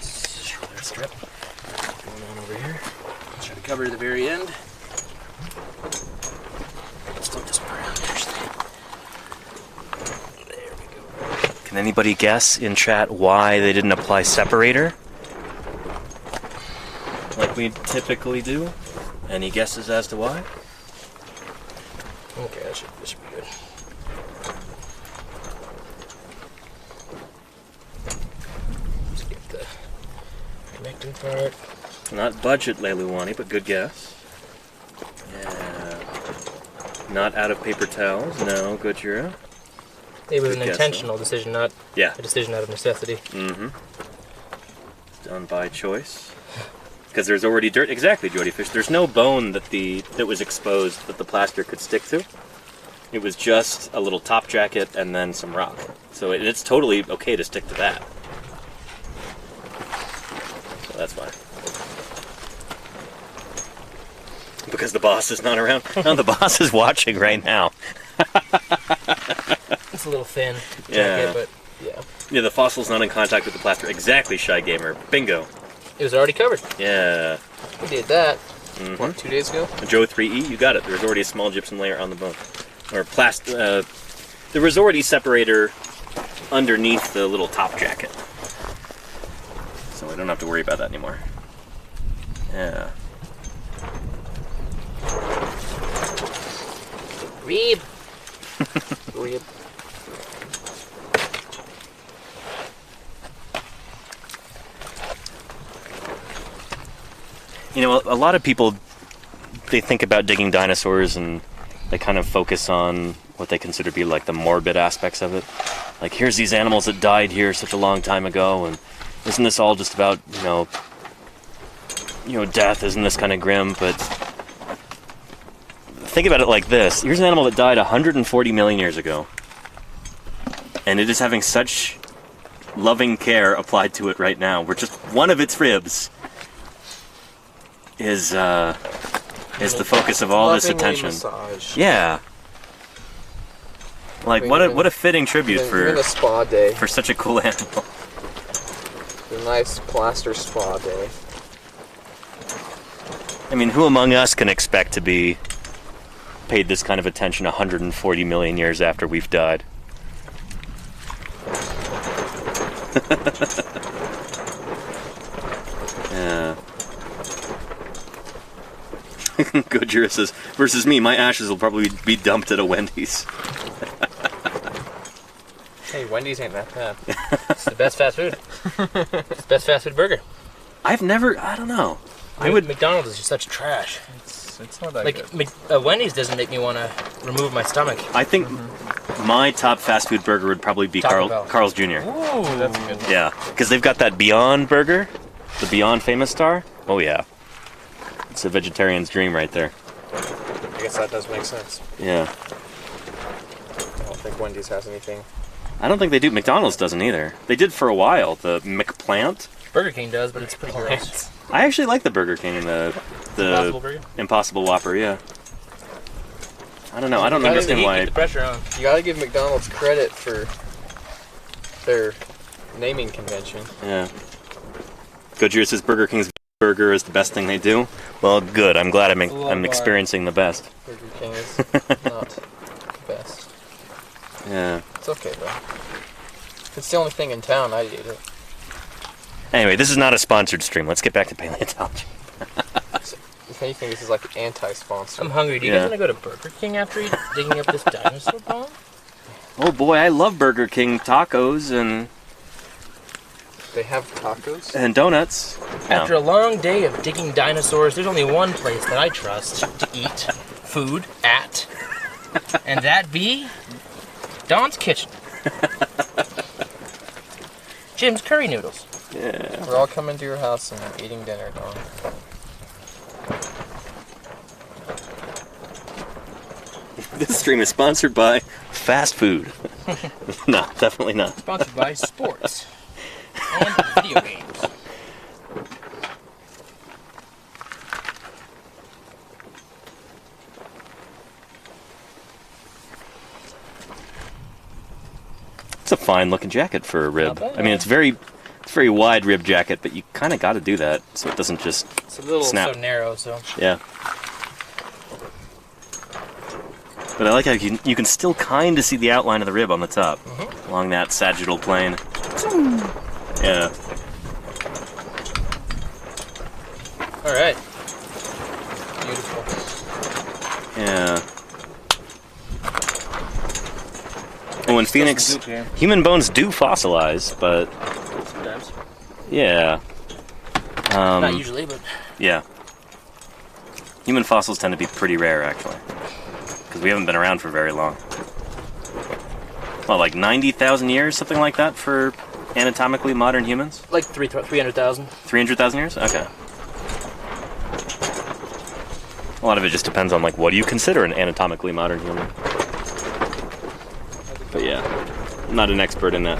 B: Shoulder strip. Going on over here.
E: Try to cover to the very end.
B: Still just around actually. There we go. Can anybody guess in chat why they didn't apply separator? Like we typically do? Any guesses as to why?
E: Okay, this should be good. Let's get the connecting part.
B: Not budget, Leiluwani, but good guess. Yeah. Not out of paper towels, no, Gojira.
E: It was
B: Good
E: an
B: guess,
E: intentional decision, not
B: Yeah.
E: a decision out of necessity.
B: Mm-hmm. Done by choice. Because there's already dirt. Exactly, Jody Fish. There's no bone that was exposed that the plaster could stick to. It was just a little top jacket and then some rock. So it's totally okay to stick to that. So that's why. Because the boss is not around. No, the boss is watching right now.
E: It's a little thin jacket,
B: Yeah.
E: but yeah.
B: Yeah, the fossil's not in contact with the plaster. Exactly, Shy Gamer. Bingo.
E: It was already covered.
B: Yeah.
E: We did that.
C: What, 2 days ago?
B: Joe 3E, you got it. There's already a small gypsum layer on the bone. Or there was already separator underneath the little top jacket. So I don't have to worry about that anymore. Yeah.
E: Reeb.
C: Rib.
B: You know, a lot of people, they think about digging dinosaurs and they kind of focus on what they consider to be like the morbid aspects of it. Like, here's these animals that died here such a long time ago, and isn't this all just about, death? Isn't this kind of grim? But think about it like this. Here's an animal that died 140 million years ago, and it is having such loving care applied to it right now, where just one of its ribs is the focus of all this attention.
C: Massage.
B: Yeah. Like, what a fitting tribute
C: Even a spa day.
B: for such a cool animal.
C: A nice plaster spa day.
B: I mean, who among us can expect to be paid this kind of attention 140 million years after we've died? Yeah. Gojira says, versus me, my ashes will probably be dumped at a Wendy's.
C: Hey, Wendy's ain't that bad.
E: It's the best fast food. It's the best fast food burger.
B: I don't know. I would.
E: McDonald's is just such trash.
C: It's not that
E: Like, Wendy's doesn't make me want to remove my stomach.
B: I think my top fast food burger would probably be
E: Taco Bell.
B: Carl's Jr.
E: Ooh,
C: That's a good one.
B: Yeah, because they've got that Beyond burger, the Beyond Famous Star. Oh yeah, it's a vegetarian's dream right there.
C: I guess that does make sense.
B: Yeah.
F: think Wendy's has anything.
B: I don't think they do. McDonald's doesn't either. They did for a while. The McPlant.
E: Burger King does, but it's pretty gross.
B: I actually like the Burger King, the
E: Impossible Burger?
B: Impossible Whopper, yeah. I don't know. I don't understand why.
E: Keep the pressure on.
F: You gotta give McDonald's credit for their naming convention.
B: Yeah. Gojira says Burger King's burger is the best thing they do. Well, good. I'm glad I'm experiencing the best.
F: Burger King is not the best.
B: Yeah.
F: It's okay though. If it's the only thing in town, I'd eat it.
B: Anyway, this is not a sponsored stream. Let's get back to paleontology.
F: If anything, this is like anti-sponsor.
E: I'm hungry. Do you guys want to go to Burger King after digging up this dinosaur bone?
B: Oh boy, I love Burger King tacos and
F: They have tacos?
B: and donuts.
E: After a long day of digging dinosaurs, there's only one place that I trust to eat food at, and that be Don's Kitchen. Jim's Curry Noodles.
B: Yeah.
F: We're all coming to your house and eating dinner, Don.
B: This stream is sponsored by fast food. No, definitely not.
E: Sponsored by sports and video games.
B: It's a fine looking jacket for a rib.
E: Not bad.
B: I mean, it's very wide rib jacket, but you kind of got to do that so it doesn't just
E: It's a little
B: snap.
E: so narrow, so.
B: Yeah. But I like how you can still kind of see the outline of the rib on the top, along that sagittal plane. Yeah.
F: All right. Beautiful.
B: Yeah. Well, in Phoenix,
E: some goop here.
B: human bones do fossilize, but
E: Sometimes.
B: yeah.
E: Not usually, but.
B: Yeah. Human fossils tend to be pretty rare, actually. Because we haven't been around for very long. Well, like 90,000 years, something like that, for anatomically modern humans?
E: Like 300,000.
B: 300,000 years? Okay. A lot of it just depends on, like, what do you consider an anatomically modern human? But yeah, I'm not an expert in that.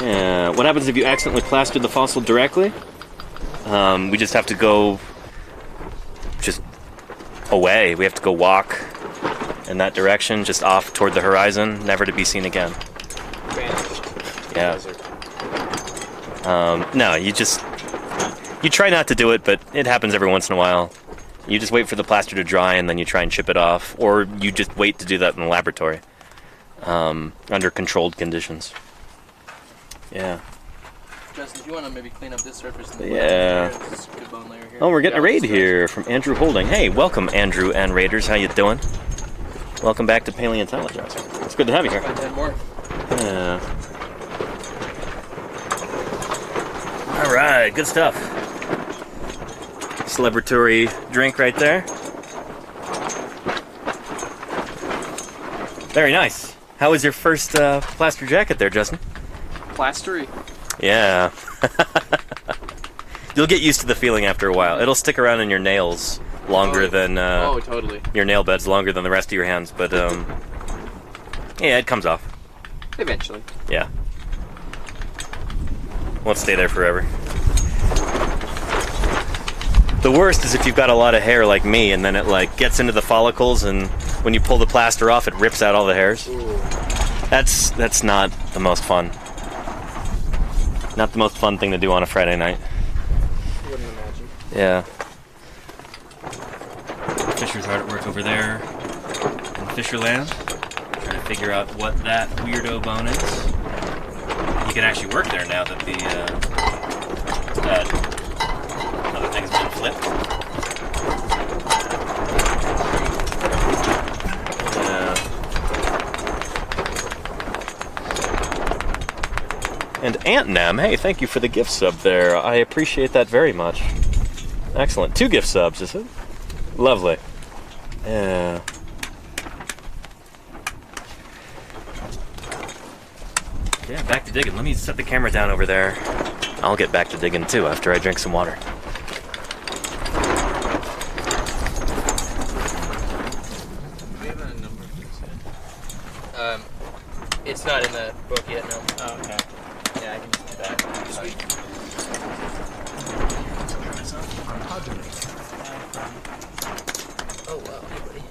B: Yeah, what happens if you accidentally plastered the fossil directly? We just have to go just away. We have to go walk in that direction, just off toward the horizon, never to be seen again. Yeah. No, you try not to do it, but it happens every once in a while. You just wait for the plaster to dry and then you try and chip it off, or you just wait to do that in the laboratory, under controlled conditions. Yeah.
E: Justin, do you want to maybe clean up this surface?
B: Yeah. Oh, we're getting a raid here from Andrew Holding. Hey, welcome, Andrew and Raiders. How you doing? Welcome back to Paleontologizing. It's good to have you here.
F: More.
B: Yeah. All right, good stuff. Celebratory drink right there. Very nice. How was your first plaster jacket there, Justin?
F: Plastery.
B: Yeah. You'll get used to the feeling after a while. It'll stick around in your nails longer than
F: totally.
B: your nail beds, longer than the rest of your hands, but yeah, it comes off.
F: Eventually.
B: Yeah. Won't stay there forever. The worst is if you've got a lot of hair like me, and then it like gets into the follicles, and when you pull the plaster off, it rips out all the hairs.
F: Ooh.
B: That's not the most fun. Not the most fun thing to do on a Friday night.
F: Wouldn't imagine.
B: Yeah. Fisher's hard at work over there in Fisherland, trying to figure out what that weirdo bone is. You can actually work there now that that other thing's been flipped. And Antnem, hey, thank you for the gift sub there. I appreciate that very much. Excellent. 2 gift subs, is it? Lovely. Yeah. Yeah, back to digging. Let me set the camera down over there. I'll get back to digging too after I drink some water.
F: We have an
E: not in the book yet, no.
C: Oh, okay.
E: Yeah, I can just do that. Sweet.
A: Ontogeny.
E: Oh, wow, hey, buddy.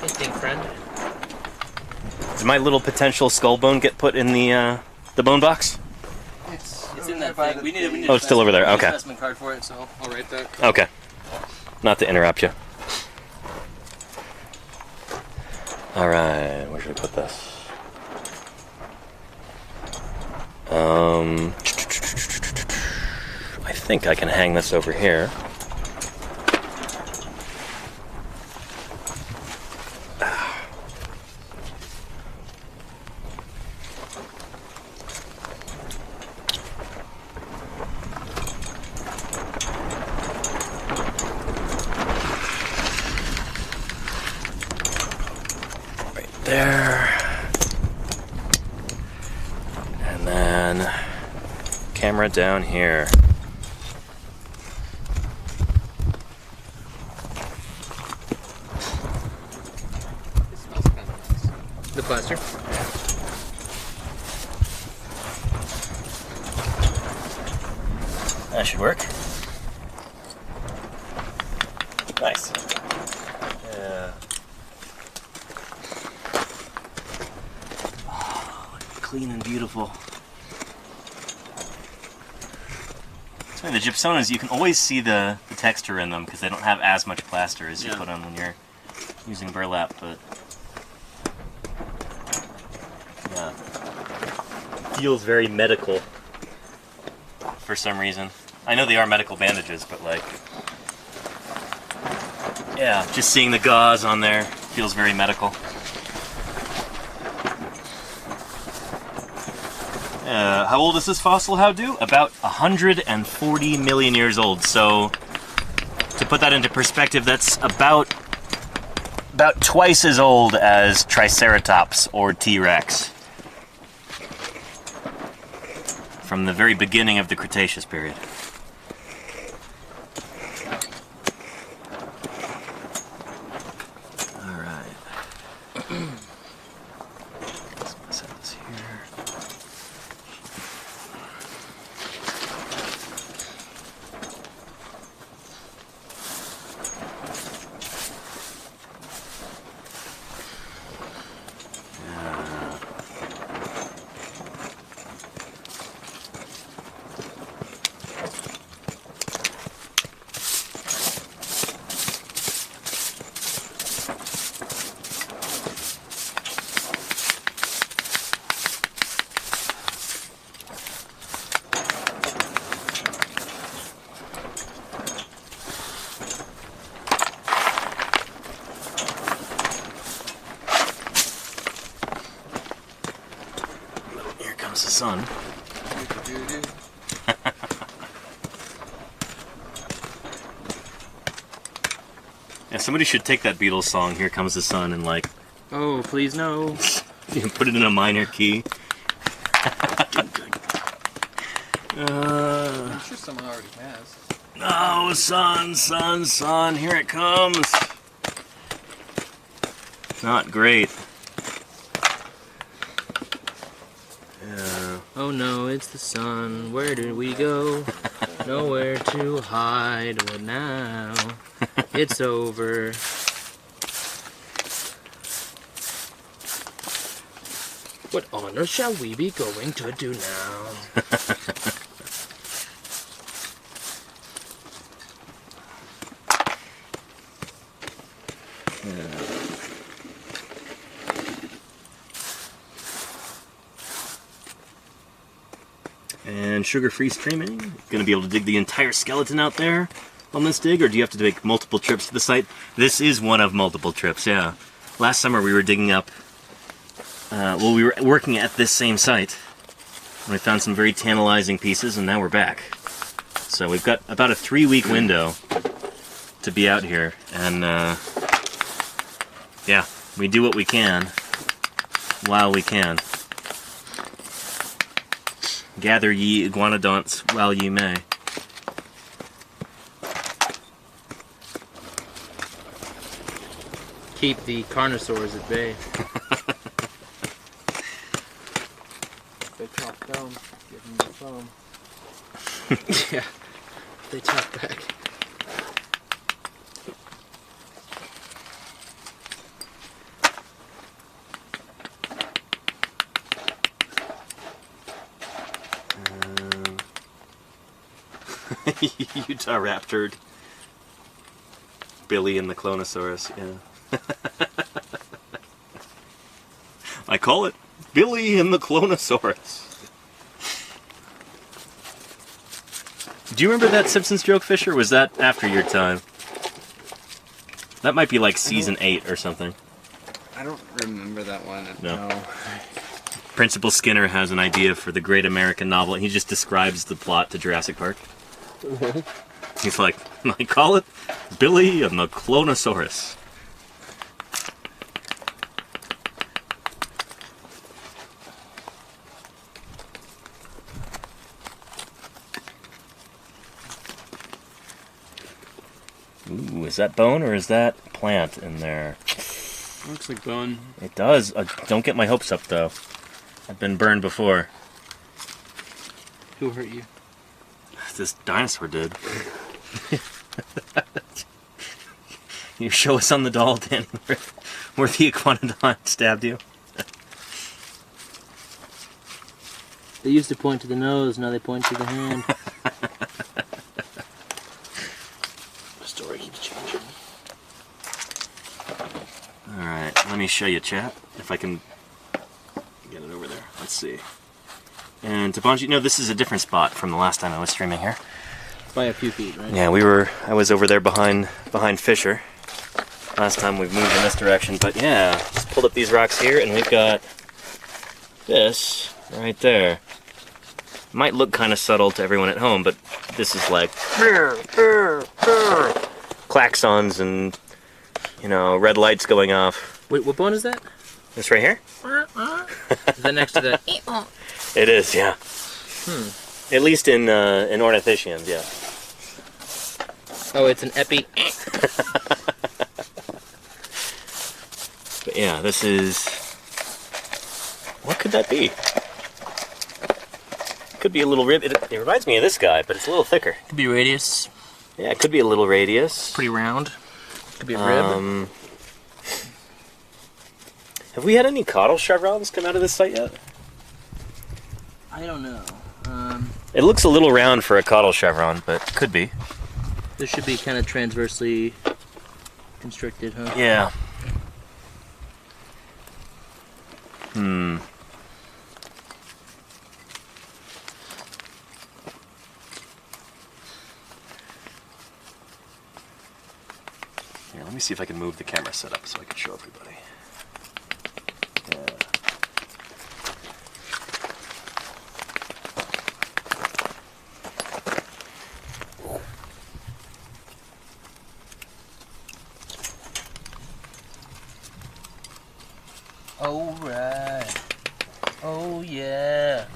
E: Hey, stink friend.
B: Did my little potential skull bone get put in the bone box?
E: It's in that thing. We need
B: Oh, it's still over there. Okay.
E: specimen card for it, so I'll write that.
B: Okay. Not to interrupt you. All right, where should I put this? I think I can hang this over here. There. And then camera down here.
E: It smells kind of nice. The plaster?
B: That should work. Nice. Yeah. Clean and beautiful. So the gypsonas, you can always see the texture in them because they don't have as much plaster as you put on when you're using burlap, but yeah, feels very medical for some reason. I know they are medical bandages, but like, yeah, just seeing the gauze on there feels very medical. How old is this fossil, how do? About 140 million years old. So, to put that into perspective, that's about twice as old as Triceratops or T-Rex. From the very beginning of the Cretaceous period. All right. Let's set this here. The sun. Yeah, somebody should take that Beatles song, Here Comes the Sun, and like...
E: Oh, please no.
B: You know, put it in a minor key.
F: I'm sure someone already has.
B: Oh, sun, sun, sun, here it comes. Not great.
E: Oh no, it's the sun. Where did we go? Nowhere to hide. But now it's over. What on earth shall we be going to do now?
B: And sugar-free streaming. Going to be able to dig the entire skeleton out there on this dig, or do you have to make multiple trips to the site? This is one of multiple trips, yeah. Last summer we were digging up, well, we were working at this same site, and we found some very tantalizing pieces, and now we're back. So we've got about a 3-week window to be out here, and yeah, we do what we can while we can. Gather ye iguanodonts while ye may.
E: Keep the carnosaurs at bay. Talk down. Give them the phone. Yeah. They talk back.
B: Utah raptored. Billy and the Clonosaurus, yeah. I call it Billy and the Clonosaurus. Do you remember that Simpsons joke, Fisher? Was that after your time? That might be like season 8 or something.
C: I don't remember that one.
B: No. Principal Skinner has an idea for the great American novel, and he just describes the plot to Jurassic Park. He's like, I call it Billy and the Clonosaurus. Ooh, is that bone or is that plant in there?
C: Looks like bone.
B: It does. Don't get my hopes up, though. I've been burned before.
E: Who hurt you?
B: This dinosaur did. You show us on the doll, Danny, where the iguanodon stabbed you.
E: They used to point to the nose, now they point to the hand. The story keeps changing.
B: Alright, let me show you, chat, if I can get it over there. Let's see. And Tabanji, no, this is a different spot from the last time I was streaming here.
E: By a few feet, right?
B: Yeah, I was over there behind Fisher. Last time we've moved in this direction, but yeah, just pulled up these rocks here and we've got this right there. Might look kind of subtle to everyone at home, but this is like klaxons and, you know, red lights going off.
E: Wait, what bone is that?
B: This right here?
E: Is that next to the...
B: It is, yeah. At least in ornithischians, yeah.
E: Oh, it's an epi...
B: But yeah, this is... What could that be? Could be a little rib. It reminds me of this guy, but it's a little thicker.
E: Could be radius.
B: Yeah, it could be a little radius.
E: Pretty round. Could be a rib.
B: Have we had any caudal chevrons come out of this site yet?
E: I don't know.
B: It looks a little round for a caudal chevron, but could be.
E: This should be kind of transversely constricted, huh?
B: Yeah. Here, let me see if I can move the camera setup so I can show everybody. Yeah.
E: Alright. Oh yeah.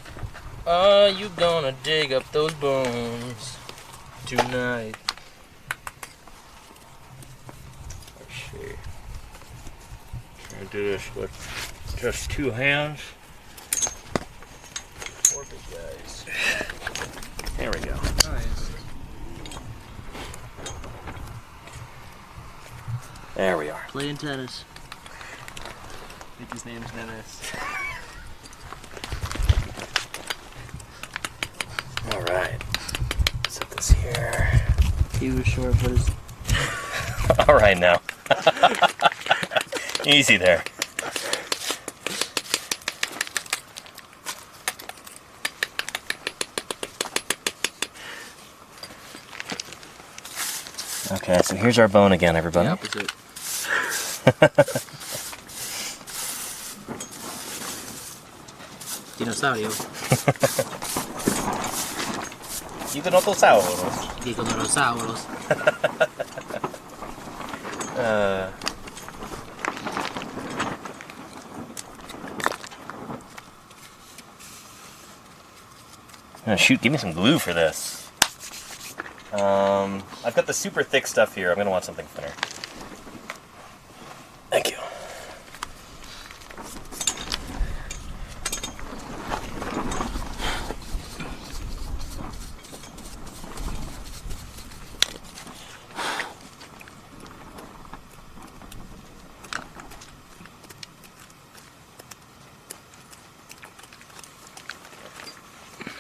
E: Are you gonna dig up those bones tonight?
B: Let's see. Trying to do this with just 2 hands.
E: 4 big guys.
B: There we go.
E: Nice.
B: There we are.
E: Playing tennis.
C: I think his name's Dennis.
B: Alright. Set this here.
E: He was short, but his...
B: Alright now. Easy there. Okay, so here's our bone again, everybody.
E: The opposite. Dinosaurio.
B: Dinosauros.
E: Dinosauros.
B: Oh, shoot, give me some glue for this. I've got the super thick stuff here. I'm going to want something thinner. Thank you.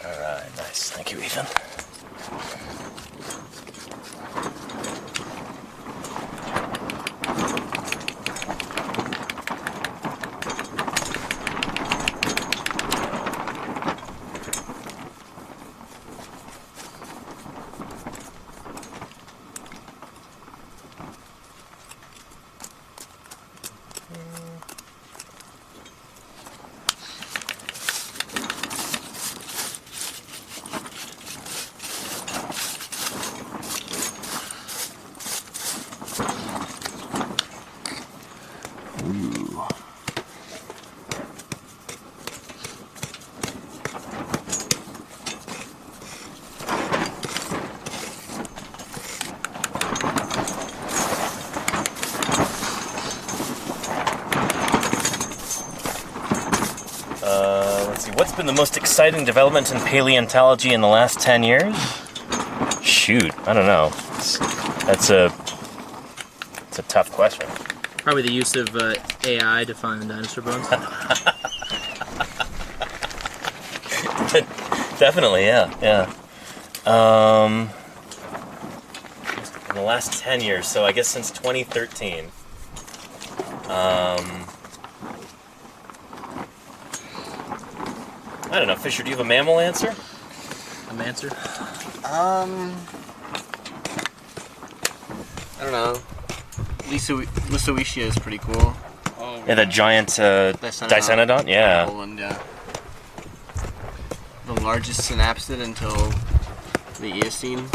B: Alright, nice. Thank you, Ethan. Ooh. Let's see, what's been the most exciting development in paleontology in the last 10 years? Shoot, I don't know. That's a tough question.
E: Probably the use of AI to find dinosaur bones.
B: Definitely, yeah. In the last 10 years, so I guess since 2013. I don't know, Fisher, do you have a mammal answer?
E: A answer?
C: I don't know. Lysoecia is pretty cool.
D: Oh,
B: Yeah, that giant Dicynodon? Yeah.
C: Poland, yeah. The largest synapsid until the Eocene.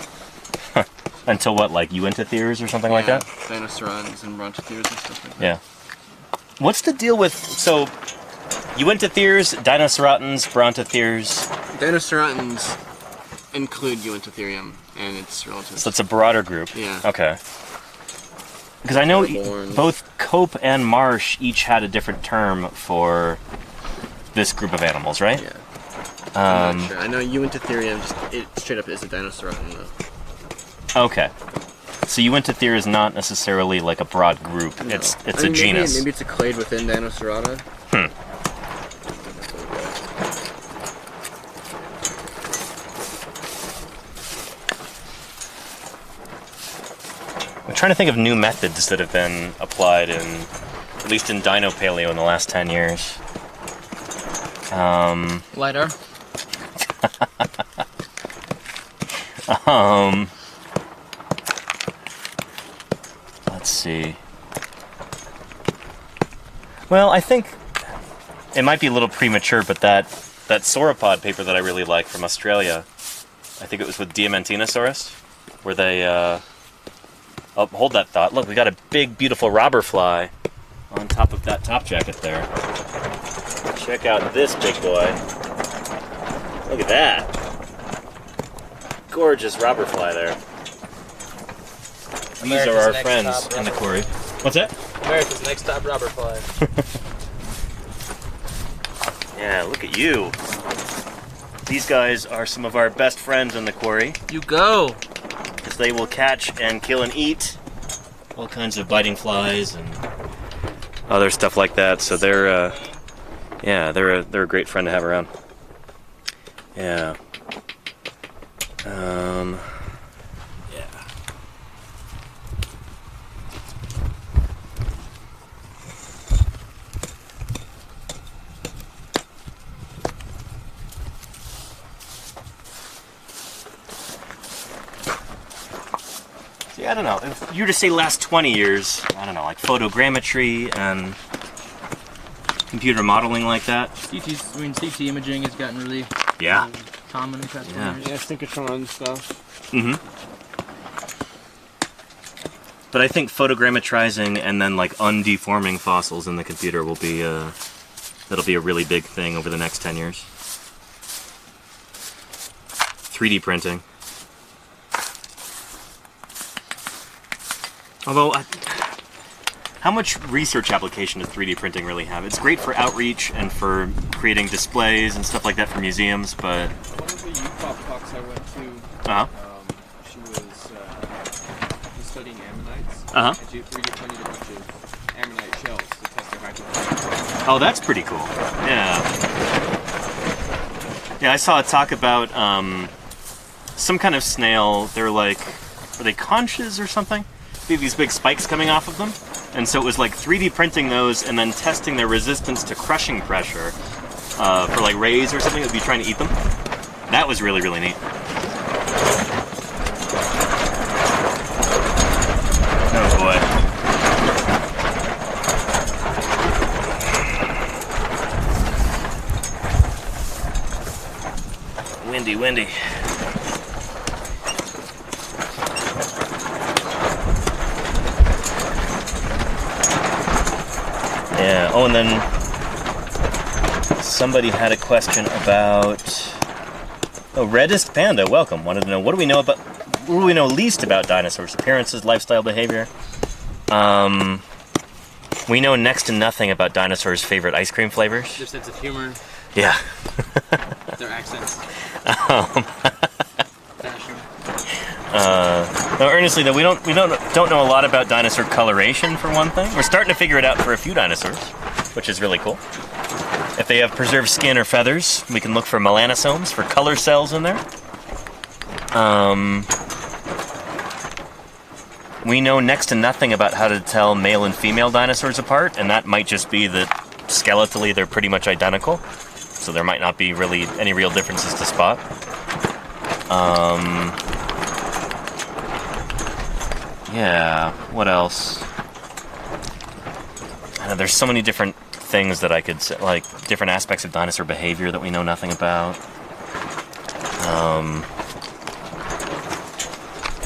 B: Until what, like Uintatheres or something like that?
C: Dinosaurs and Brontotheres and stuff like that.
B: Yeah. What's the deal with, so, Uintatheres, Dinoceratons, Brontotheres?
C: Dinoceratons include Uintatherium and its relatives.
B: So it's a broader group?
C: Yeah.
B: Okay. Because I know
C: Airborne.
B: both Cope and Marsh each had a different term for this group of animals, right?
C: Yeah. I'm not sure. I know Uintatherium, it straight up is a Dinoceratun though.
B: Okay. So Uintathere is not necessarily like a broad group.
C: No.
B: It's
C: I
B: a
C: mean,
B: genus.
C: Maybe it's a clade within Dinocerata.
B: I'm trying to think of new methods that have been applied in, at least in dino paleo in the last 10 years.
E: LiDAR?
B: Let's see. Well, I think it might be a little premature, but that sauropod paper that I really like from Australia, I think it was with Diamantinosaurus, where they, oh, hold that thought. Look, we got a big, beautiful robber fly on top of that top jacket there. Check out this big boy. Look at that. Gorgeous robber fly there. These are our friends in the quarry. What's that?
E: America's next top robber fly.
B: Yeah, look at you. These guys are some of our best friends in the quarry,
E: You go!
B: because they will catch and kill and eat all kinds of biting flies and other stuff like that. So they're, yeah, they're a great friend to have around. Yeah. Yeah. See, I don't know. If you were to say last 20 years, I don't know, like photogrammetry and computer modeling like that.
E: CT imaging has gotten really
B: Yeah.
E: common in past
B: Yeah.
E: years.
C: Yeah, synchrotron stuff.
B: Mm-hmm. But I think photogrammetrizing and then like undeforming fossils in the computer will be that'll be a really big thing over the next 10 years. 3D printing. Although, how much research application does 3D printing really have? It's great for outreach and for creating displays and stuff like that for museums, but...
F: One of the UPOP talks I went to,
B: Uh-huh.
F: she was studying ammonites.
B: Uh-huh.
F: And she 3D printed a bunch of ammonite shells to test their hydrogen.
B: Oh, that's pretty cool. Yeah. Yeah, I saw a talk about some kind of snail. They're like, are they conches or something? They have these big spikes coming off of them. And so it was like 3D printing those and then testing their resistance to crushing pressure for like rays or something that would be trying to eat them. That was really, really neat. Oh boy. Windy. Yeah, oh, and then somebody had a question about Reddest Panda, welcome. Wanted to know what do we know least about dinosaurs? Appearances, lifestyle, behavior. We know next to nothing about dinosaurs' favorite ice cream flavors.
E: Their sense of humor.
B: Yeah.
E: Their accents. Fashion.
B: No, earnestly though, we don't know a lot about dinosaur coloration for one thing. We're starting to figure it out for a few dinosaurs, which is really cool. If they have preserved skin or feathers, we can look for melanosomes, for color cells in there. We know next to nothing about how to tell male and female dinosaurs apart, and that might just be that skeletally they're pretty much identical, so there might not be really any real differences to spot. Yeah, what else? I know, there's so many different things that I could say, like different aspects of dinosaur behavior that we know nothing about.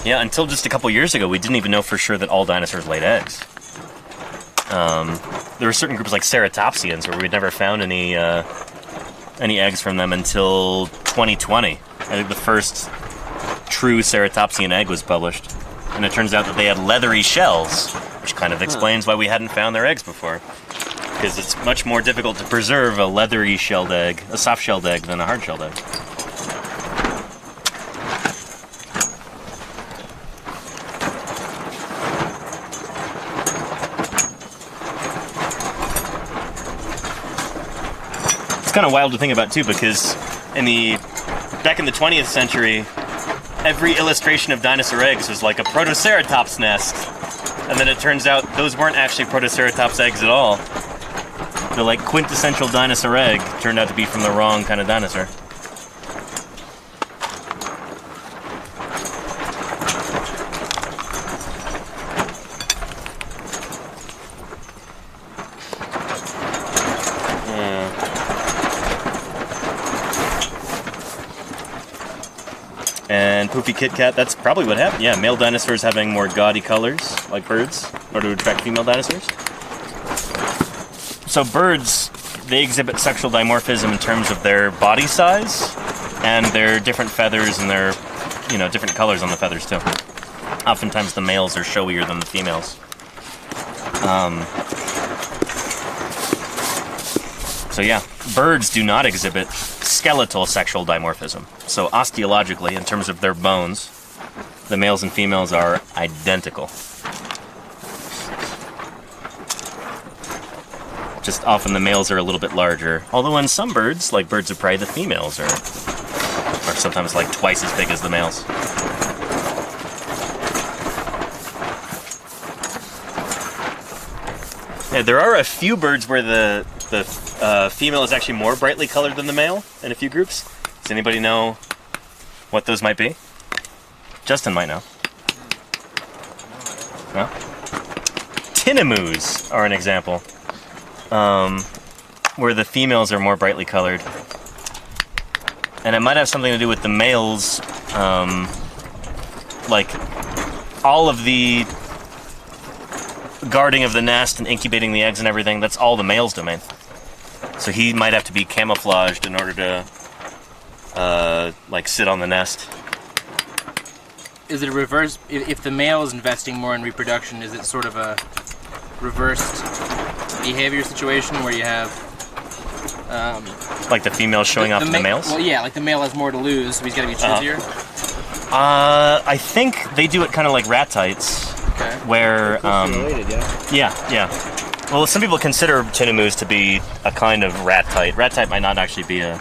B: Yeah, until just a couple years ago, we didn't even know for sure that all dinosaurs laid eggs. There were certain groups like ceratopsians where we'd never found any eggs from them until 2020. I think the first true ceratopsian egg was published. And it turns out that they had leathery shells, which kind of explains why we hadn't found their eggs before. Because it's much more difficult to preserve a leathery shelled egg, a soft shelled egg, than a hard shelled egg. It's kind of wild to think about too, because back in the 20th century, every illustration of dinosaur eggs was like a Protoceratops nest. And then it turns out those weren't actually Protoceratops eggs at all. The like quintessential dinosaur egg turned out to be from the wrong kind of dinosaur. And Poofy Kit Kat, that's probably what happened. Yeah, male dinosaurs having more gaudy colors, like birds, in order to attract female dinosaurs. So birds, they exhibit sexual dimorphism in terms of their body size and their different feathers and their, different colors on the feathers too. Oftentimes the males are showier than the females. So yeah, birds do not exhibit skeletal sexual dimorphism. So osteologically, in terms of their bones, the males and females are identical. Just often the males are a little bit larger. Although in some birds, like birds of prey, the females are sometimes like twice as big as the males. Yeah, there are a few birds where the female is actually more brightly colored than the male in a few groups. Does anybody know what those might be? Justin might know. No? Tinamous are an example, where the females are more brightly colored. And it might have something to do with the males, like all of the guarding of the nest and incubating the eggs and everything, that's all the male's domain. So he might have to be camouflaged in order to, sit on the nest.
E: Is it a reverse? If the male is investing more in reproduction, is it sort of a reversed behavior situation where you have...
B: like the females showing off to the males?
E: Well, yeah, like the male has more to lose, so he's got to be choosier.
B: I think they do it kind of like ratites.
E: Okay.
B: Where,
C: related, yeah.
B: Yeah. Well, some people consider tinamous to be a kind of ratite. Ratite might not actually be a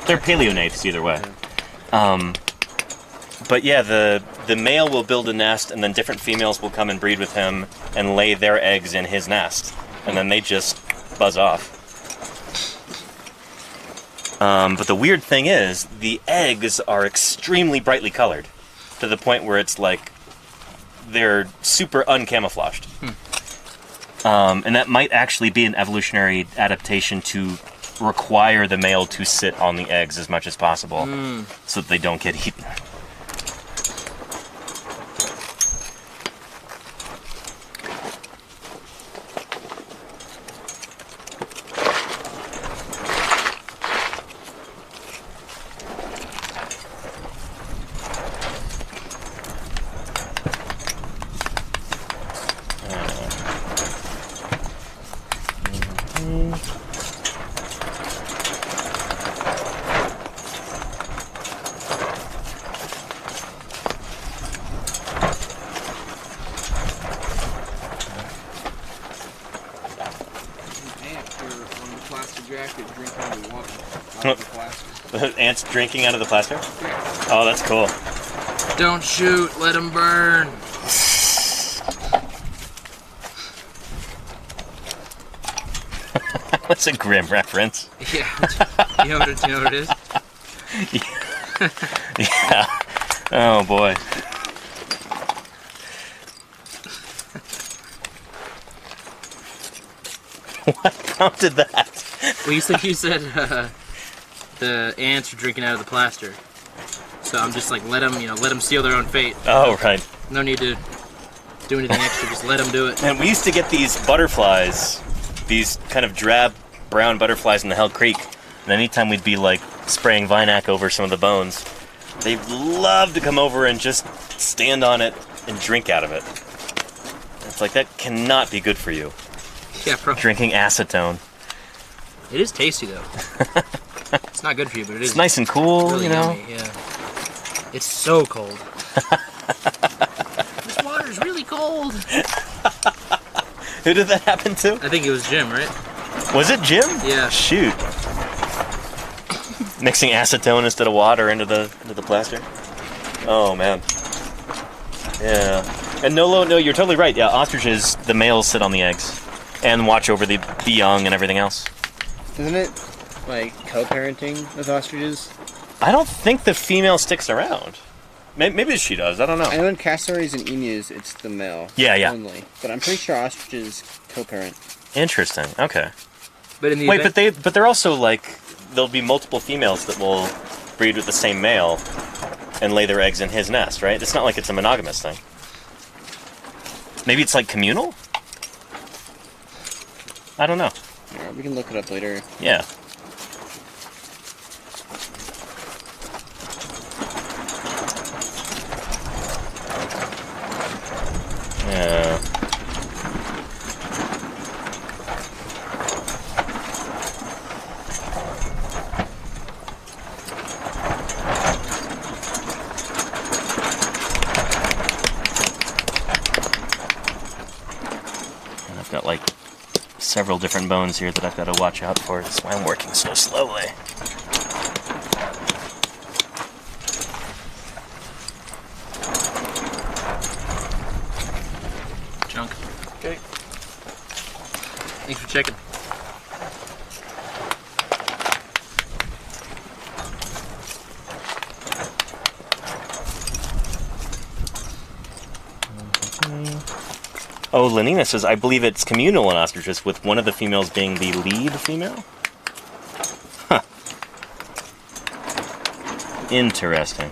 B: They're paleognaths either way. But yeah, the male will build a nest, and then different females will come and breed with him and lay their eggs in his nest, and then they just buzz off. But the weird thing is, the eggs are extremely brightly colored, to the point where it's like they're super uncamouflaged. And that might actually be an evolutionary adaptation to require the male to sit on the eggs as much as possible so that they don't get eaten. Ants drinking out of the plaster? Oh, that's cool.
E: Don't shoot, let them burn.
B: That's a grim reference.
E: Yeah. You know what it is?
B: Yeah. Oh boy. What prompted that?
E: Well, you said the ants are drinking out of the plaster. So I'm just like, let them seal their own fate.
B: Oh, right.
E: No need to do anything extra, just let them do it.
B: And we used to get these butterflies, these kind of drab brown butterflies in the Hell Creek. And anytime we'd be like spraying Vinac over some of the bones, they'd love to come over and just stand on it and drink out of it. It's like, that cannot be good for you.
E: Yeah, bro.
B: Drinking acetone.
E: It is tasty though. It's not good for you, but it is.
B: It's nice and cool,
E: really
B: you know?
E: Yummy, yeah. It's so cold. This water's really cold.
B: Who did that happen to?
E: I think it was Jim, right?
B: Was it Jim?
E: Yeah.
B: Shoot. Mixing acetone instead of water into the plaster. Oh man. Yeah. And no, you're totally right. Yeah, ostriches, the males sit on the eggs and watch over the young and everything else.
C: Isn't it like co-parenting with ostriches?
B: I don't think the female sticks around. Maybe she does. I don't know.
C: I know in cassowaries and emus, it's the male.
B: Yeah.
C: Only, but I'm pretty sure ostriches co-parent.
B: Interesting. Okay.
E: But in the
B: Wait,
E: event-
B: but they're also like, there'll be multiple females that will breed with the same male and lay their eggs in his nest, right? It's not like it's a monogamous thing. Maybe it's like communal? I don't know.
C: Yeah, we can look it up later.
B: Yeah. Yeah. And I've got like several different bones here that I've got to watch out for. That's why I'm working so slowly.
E: Junk.
B: Okay.
E: Thanks for checking.
B: Oh, Lenina says, I believe it's communal in ostriches, with one of the females being the lead female? Huh. Interesting.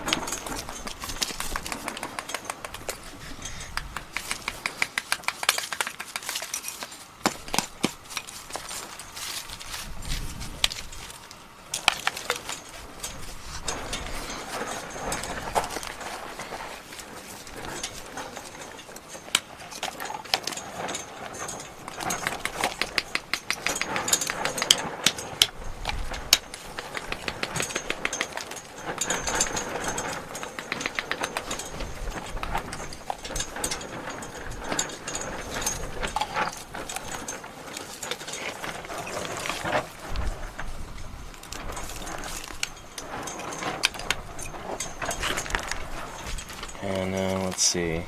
B: And let's see.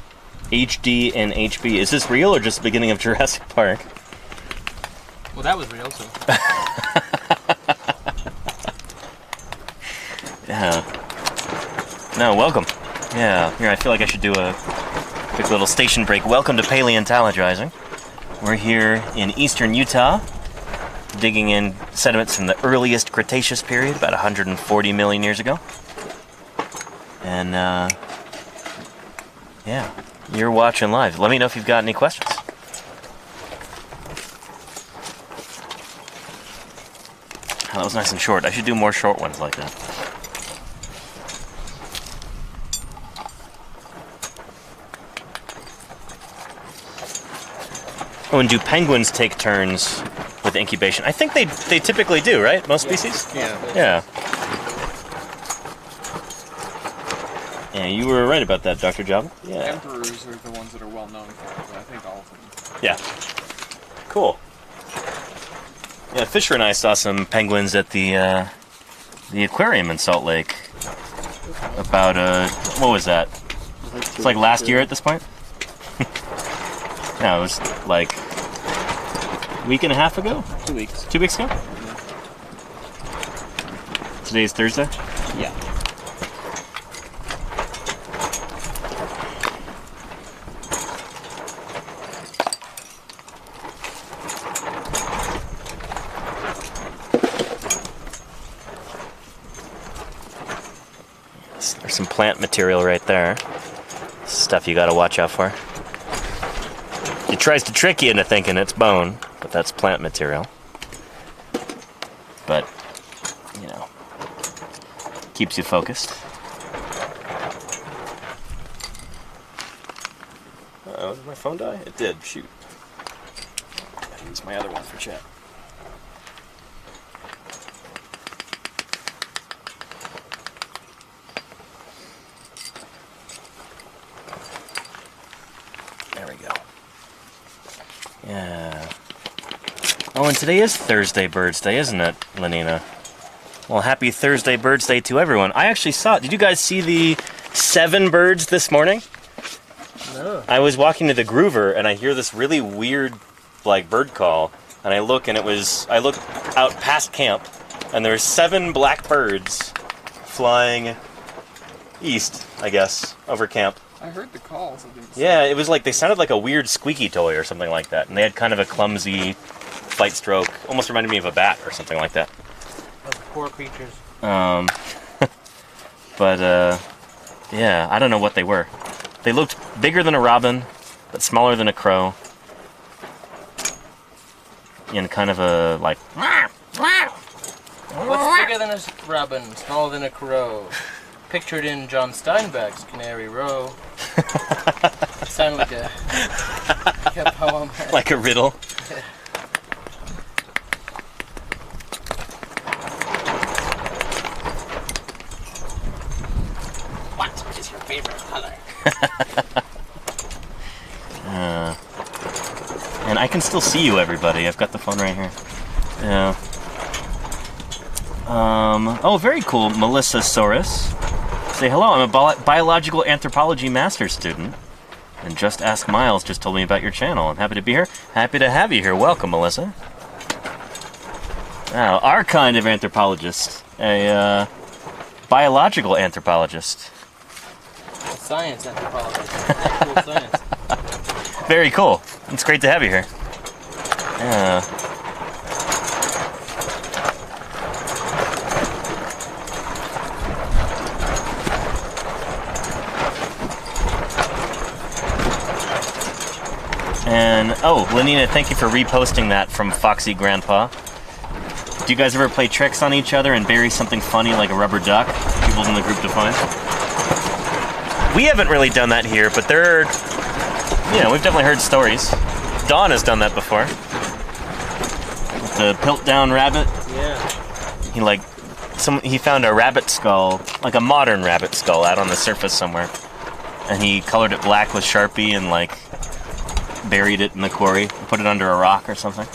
B: HD and HB. Is this real or just the beginning of Jurassic Park?
E: Well, that was real, so.
B: Yeah. No, welcome. Yeah, here, I feel like I should do a quick little station break. Welcome to Paleontologizing. We're here in eastern Utah, digging in sediments from the earliest Cretaceous period, about 140 million years ago. And, yeah, you're watching live. Let me know if you've got any questions. Oh, that was nice and short. I should do more short ones like that. Oh, and do penguins take turns with incubation? I think they typically do, right? Most species?
F: Yeah.
B: Yeah. Yeah, you were right about that, Dr. Job. Yeah.
F: Emperors are the ones that are well known for it, but I think all of them.
B: Yeah. Cool. Yeah, Fisher and I saw some penguins at the aquarium in Salt Lake. About what was that? It's like last year at this point. No, it was like a week and a half ago.
C: 2 weeks.
B: 2 weeks ago. Today's Thursday.
C: Yeah.
B: There's some plant material right there. Stuff you gotta watch out for. It tries to trick you into thinking it's bone, but that's plant material. But, you know, keeps you focused. Uh-oh, did my phone die? It did, shoot. Gotta use my other one for chat. There we go. Yeah. Oh, and today is Thursday Birds Day, isn't it, Lenina? Well, happy Thursday Birds Day to everyone. I actually saw, did you guys see the 7 birds this morning?
E: No.
B: I was walking to the Groover and I hear this really weird, like, bird call. And I look and I look out past camp and there's 7 black birds flying east, I guess, over camp.
F: I heard the calls. I didn't
B: Yeah, it was like, they sounded like a weird squeaky toy or something like that. And they had kind of a clumsy flight stroke. Almost reminded me of a bat or something like that.
E: Those poor creatures.
B: But, yeah, I don't know what they were. They looked bigger than a robin, but smaller than a crow. And kind of a, like...
E: What's bigger than a robin, smaller than a crow? Pictured in John Steinbeck's Canary Row. It sounded like a poem.
B: Like a riddle.
E: What is your favorite color?
B: And I can still see you, everybody. I've got the phone right here. Yeah. Oh, very cool. Melissa Soros. Say hello. I'm a biological anthropology master's student. And Just Ask Miles just told me about your channel. I'm happy to be here. Happy to have you here. Welcome, Melissa. Now, our kind of anthropologist. A, biological anthropologist.
E: Science anthropologist. Actual science.
B: Very cool. It's great to have you here. Yeah. And, oh, Lenina, thank you for reposting that from Foxy Grandpa. Do you guys ever play tricks on each other and bury something funny like a rubber duck? People in the group define. We haven't really done that here, but there are, you know, we've definitely heard stories. Dawn has done that before. With the Piltdown rabbit.
E: Yeah.
B: He found a rabbit skull, like a modern rabbit skull, out on the surface somewhere. And he colored it black with Sharpie and, like, buried it in the quarry, put it under a rock or something.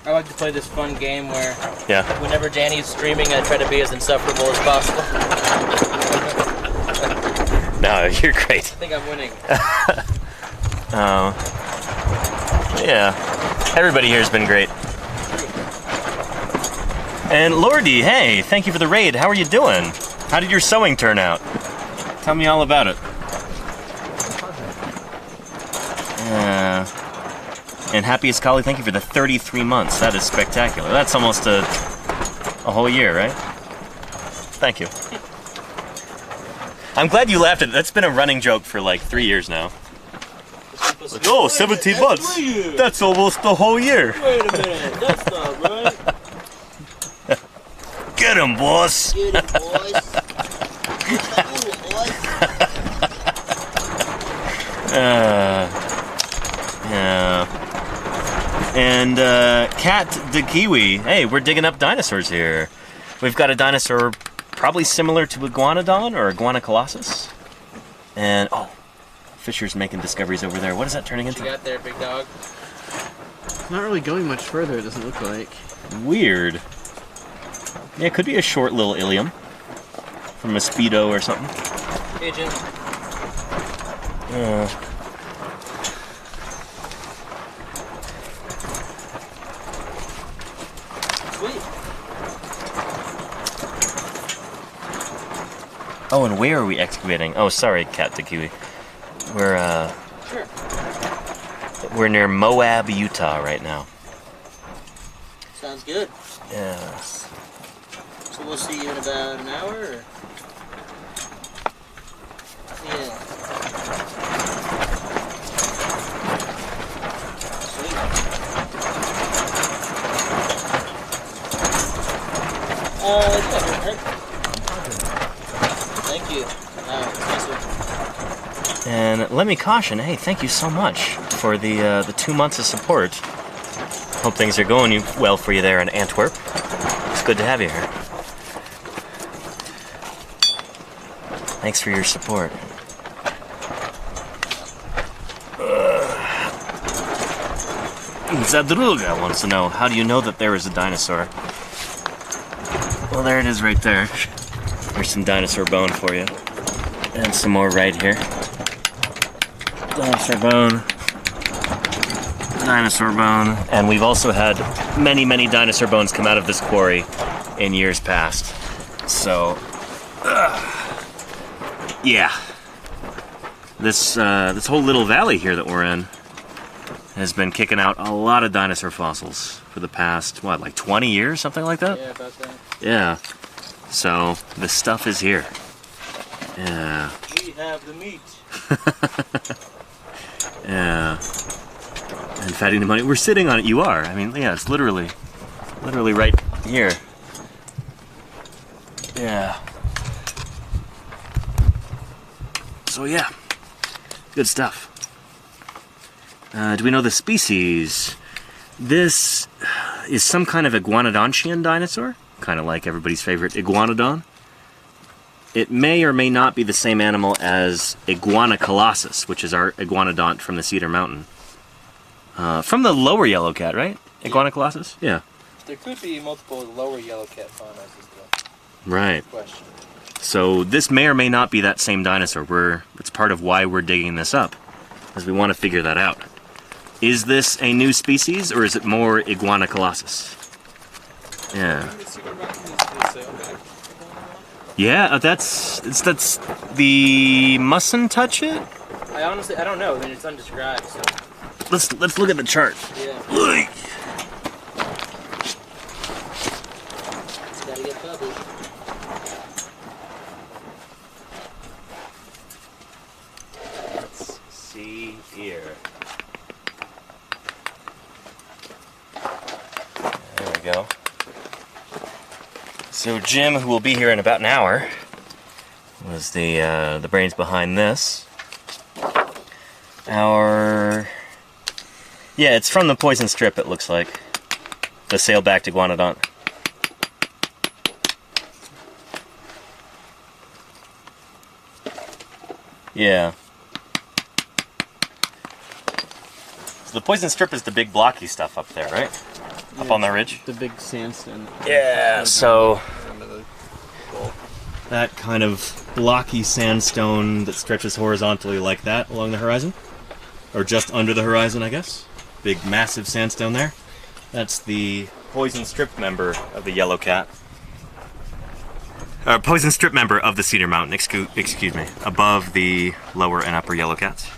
E: I like to play this fun game where
B: Yeah.
E: whenever Danny's streaming, I try to be as insufferable as possible.
B: No, you're great.
E: I think I'm winning.
B: Yeah. Everybody here has been great. And Lordy, hey, thank you for the raid. How are you doing? How did your sewing turn out? Tell me all about it. And Happiest Collie, thank you for the 33 months. That is spectacular. That's almost a whole year, right? Thank you. I'm glad you laughed at it. That's been a running joke for like 3 years now. Like, oh, 17 months. That's almost the whole year.
E: Wait a minute, that's not right.
B: Get him, boss.
E: Get it, boys.
B: Yeah. And Cat the Kiwi. Hey, we're digging up dinosaurs here. We've got a dinosaur probably similar to Iguanodon or Iguana colossus. And oh, Fisher's making discoveries over there. What is that turning
E: What
B: into?
E: you got there, big dog?
C: Not really going much further, it doesn't look like.
B: Weird. Yeah, it could be a short little ilium from a speedo or something.
E: Hey, Jim. Sweet.
B: Oh, and where are we excavating? Oh, sorry, Cat the Kiwi. We're
E: Sure.
B: we're near Moab, Utah right now.
E: Sounds good.
B: Yeah.
E: So we'll see you in about an hour, or? Yeah. Sweet. Yeah, right. Thank you. Wow, it's nice.
B: And let me caution, hey, thank you so much for the 2 months of support. Hope things are going well for you there in Antwerp. It's good to have you here. Thanks for your support. Zadruga wants to know, how do you know that there is a dinosaur? Well, there it is right there. There's some dinosaur bone for you. And some more right here. Dinosaur bone. Dinosaur bone. And we've also had many, many dinosaur bones come out of this quarry in years past. So, yeah. This whole little valley here that we're in has been kicking out a lot of dinosaur fossils for the past, what, like 20 years, something like that?
E: Yeah, about that.
B: Yeah. So, the stuff is here. Yeah.
E: We have the meat.
B: Yeah. And fatting the money. We're sitting on it. You are. I mean, yeah, it's literally right here. Yeah. So, yeah. Good stuff. Do we know the species? This is some kind of iguanodontian dinosaur, kind of like everybody's favorite iguanodon. It may or may not be the same animal as Iguana colossus, which is our iguanodont from the Cedar Mountain. From the lower yellow cat, right? Iguana colossus? Yeah.
E: There could be multiple lower yellow cat faunas is the
B: Right.
E: question.
B: So this may or may not be that same dinosaur. It's part of why we're digging this up, because we want to figure that out. Is this a new species, or is it more Iguana colossus? Yeah. Yeah, that's the mustn't touch it.
E: I honestly, I don't know. I mean, it's undescribed, so.
B: Let's look at the chart.
E: Yeah.
B: Look.
E: It's gotta get published.
B: Let's see here. There we go. So Jim, who will be here in about an hour, was the brains behind this. Yeah, it's from the poison strip, it looks like. The sailback iguanodont. Yeah. So the poison strip is the big blocky stuff up there, right? Up on the ridge?
C: The big sandstone.
B: Yeah, so that kind of blocky sandstone that stretches horizontally like that along the horizon. Or just under the horizon, I guess. Big, massive sandstone there. That's the poison strip member of the yellow cat. Poison strip member of the Cedar Mountain, excuse me, above the lower and upper yellow cats.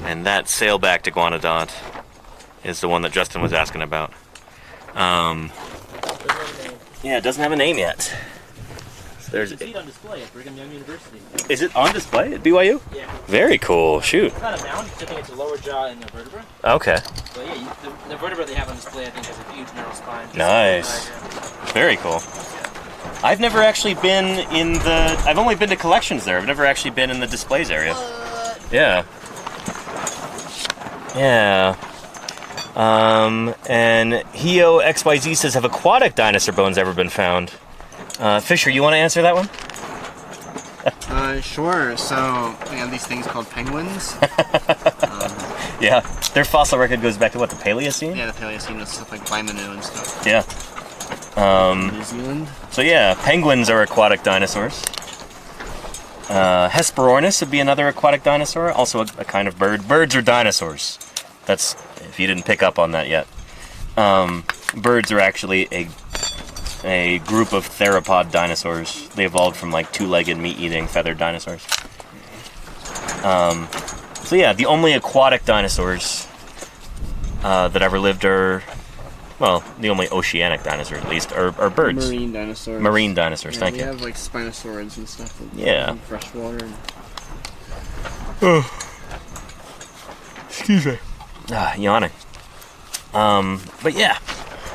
B: And that sailback iguanodont is the one that Justin was asking about. Yeah, it doesn't have a name yet.
E: There's a seat on display at Brigham Young University.
B: Is it on display at BYU?
E: Yeah.
B: Very cool. Shoot.
E: It's not a mound. I think it's a lower jaw and a vertebra.
B: Okay.
E: But yeah, the vertebra they have on display, I think, has a huge neural spine.
B: Nice. Very cool. I've never actually been in the... I've only been to collections there. I've never actually been in the displays area. Yeah. Yeah. And Hio XYZ says, have aquatic dinosaur bones ever been found? Fisher, you want to answer that one?
C: Sure. So we have these things called penguins.
B: Yeah. Their fossil record goes back to what, the Paleocene?
C: Yeah, the Paleocene with stuff like Bimanu and stuff.
B: Yeah.
C: New Zealand.
B: So yeah, penguins are aquatic dinosaurs. Hesperornis would be another aquatic dinosaur, also a kind of bird. Birds are dinosaurs. That's, if you didn't pick up on that yet. Birds are actually a group of theropod dinosaurs. They evolved from like two-legged, meat-eating, feathered dinosaurs. So yeah, the only aquatic dinosaurs that ever lived are, well, the only oceanic dinosaurs at least are birds.
C: Marine dinosaurs.
B: Marine dinosaurs,
C: Yeah,
B: thank
C: we
B: you.
C: have like spinosaurids and stuff.
B: Yeah.
C: In freshwater.
B: Excuse me. Yawning. But yeah,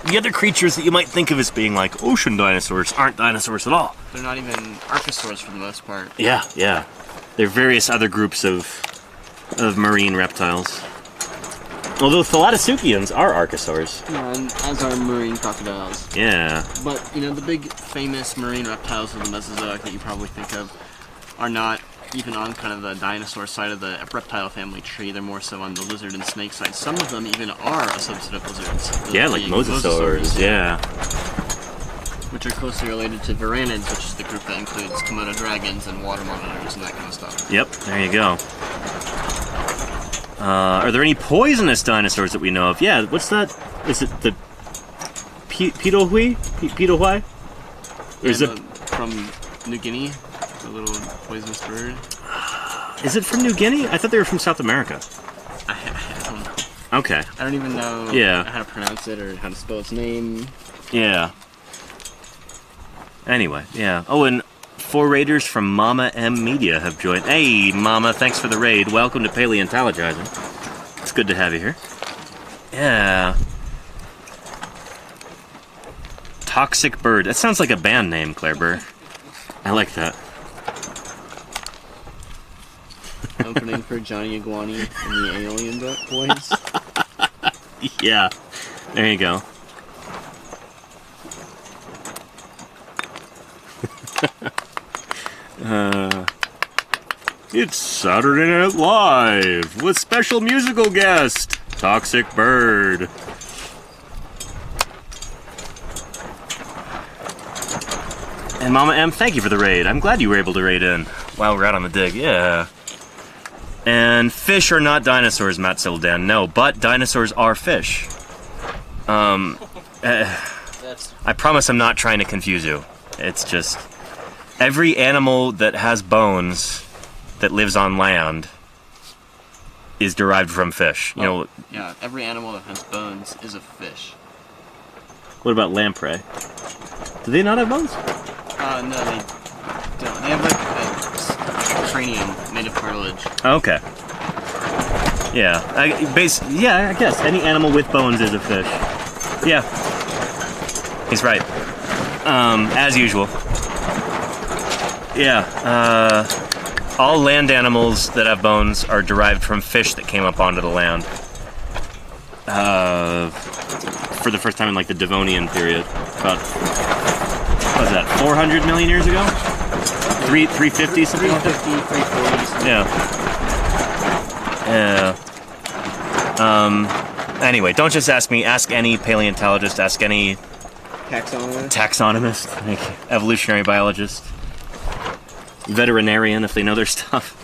B: the other creatures that you might think of as being like ocean dinosaurs aren't dinosaurs at all.
C: They're not even archosaurs for the most part.
B: Yeah, yeah. There are various other groups of marine reptiles. Although thalattosuchians are archosaurs.
C: Yeah, and as are marine crocodiles.
B: Yeah.
C: But, you know, the big famous marine reptiles of the Mesozoic that you probably think of are not even on kind of the dinosaur side of the reptile family tree. They're more so on the lizard and snake side. Some of them even are a subset of lizards.
B: Yeah, like mosasaurs, yeah.
C: Which are closely related to varanids, which is the group that includes Komodo dragons and water monitors and that kind of stuff.
B: Yep, there you go. Are there any poisonous dinosaurs that we know of? Yeah, what's that? Is it the Pitohui? Pitohui? Or is it
C: from New Guinea? The little poisonous bird.
B: Is it from New Guinea? I thought they were from South America.
C: I don't know.
B: Okay.
C: I don't even know how to pronounce it or how to spell its name.
B: Yeah. Anyway, yeah. Oh, and 4 raiders from Mama M Media have joined. Hey, Mama, thanks for the raid. Welcome to Paleontologizing. It's good to have you here. Yeah. Toxic Bird. That sounds like a band name, Claire Burr. I like that.
C: Opening for Johnny Iguani and the Alien Boys.
B: Yeah. There you go. It's Saturday Night Live with special musical guest, Toxic Bird. And Mama M, thank you for the raid. I'm glad you were able to raid in while we're out on the dig. Yeah. And fish are not dinosaurs, Matt Sildan. No, but dinosaurs are fish. I promise I'm not trying to confuse you. It's just every animal that has bones that lives on land is derived from fish. You know.
C: Yeah, every animal that has bones is a fish.
B: What about lamprey? Do they not have bones?
C: No, they don't. They have like a cranium made of cartilage.
B: Okay. Yeah, I guess any animal with bones is a fish. Yeah, he's right. As usual. Yeah. All land animals that have bones are derived from fish that came up onto the land. For the first time in like the Devonian period, about what was that, 400 million years ago? 350 something?
C: 350, 340 something.
B: Yeah. Anyway, don't just ask me. Ask any paleontologist. Ask any
C: Taxonomist.
B: taxonomist, like evolutionary biologist. veterinarian if they know their stuff.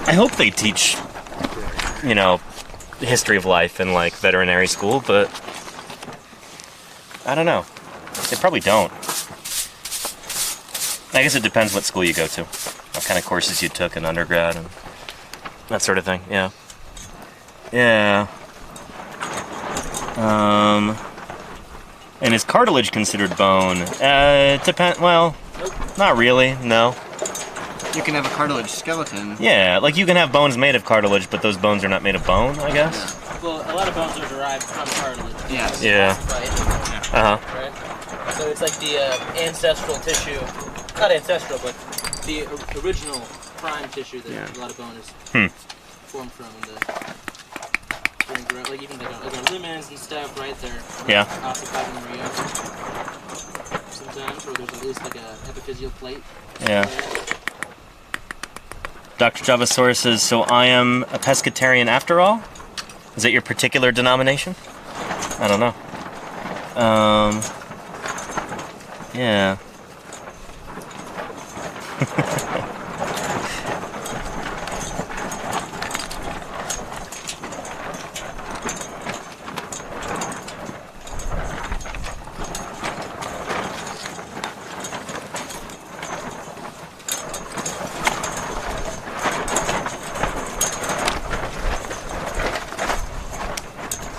B: I hope they teach, you know, the history of life in like veterinary school, but I don't know. They probably don't. I guess it depends what school you go to, what kind of courses you took in undergrad and that sort of thing. Yeah. Yeah. And is cartilage considered bone? It depends. Well, not really. No.
C: You can have a cartilage skeleton.
B: Yeah, like you can have bones made of cartilage, but those bones are not made of bone, I guess.
E: Well, a lot of bones are derived from cartilage.
C: Yes.
B: Yeah.
E: Right.
B: Uh-huh.
E: Right. So it's like the ancestral tissue, not ancestral, but the original prime tissue that a lot of bone is formed from. Like even like our ligaments and stuff, right? They're ossified in the real. Sometimes, or there's at least like a epiphyseal plate.
B: Yeah. Dr. Javasaurus says, so I am a pescatarian after all? Is that your particular denomination? I don't know. Yeah.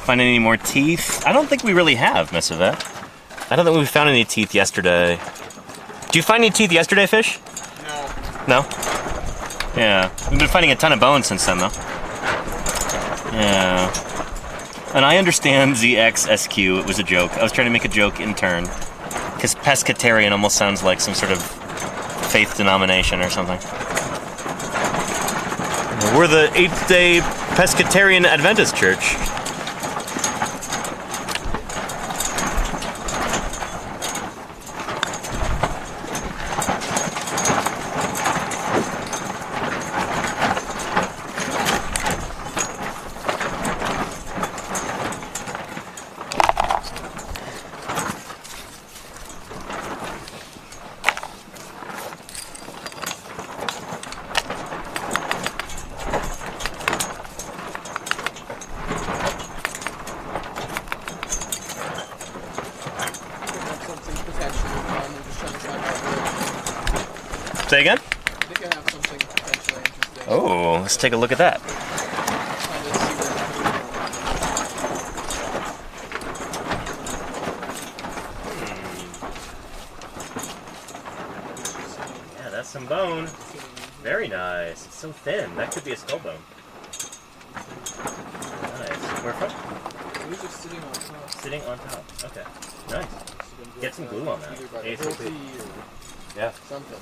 B: Find any more teeth? I don't think we really have, Miss Yvette. I don't think we found any teeth yesterday. Did you find any teeth yesterday, Fish?
C: No.
B: No? Yeah. We've been finding a ton of bones since then, though. Yeah. And I understand ZXSQ, it was a joke. I was trying to make a joke in turn. Because pescatarian almost sounds like some sort of faith denomination or something. We're the 8th-day Pescatarian Adventist Church. Say again?
F: I think I have something potentially interesting.
B: Oh, let's take a look at that. Yeah, that's some bone. Very nice. It's so thin. That could be a skull bone. Nice. Where from?
F: It was just sitting on top.
B: Sitting on top. Okay. Nice. Get some glue on that.
F: Either by the
B: ASAP.
F: guilty or
B: Yeah.
F: something.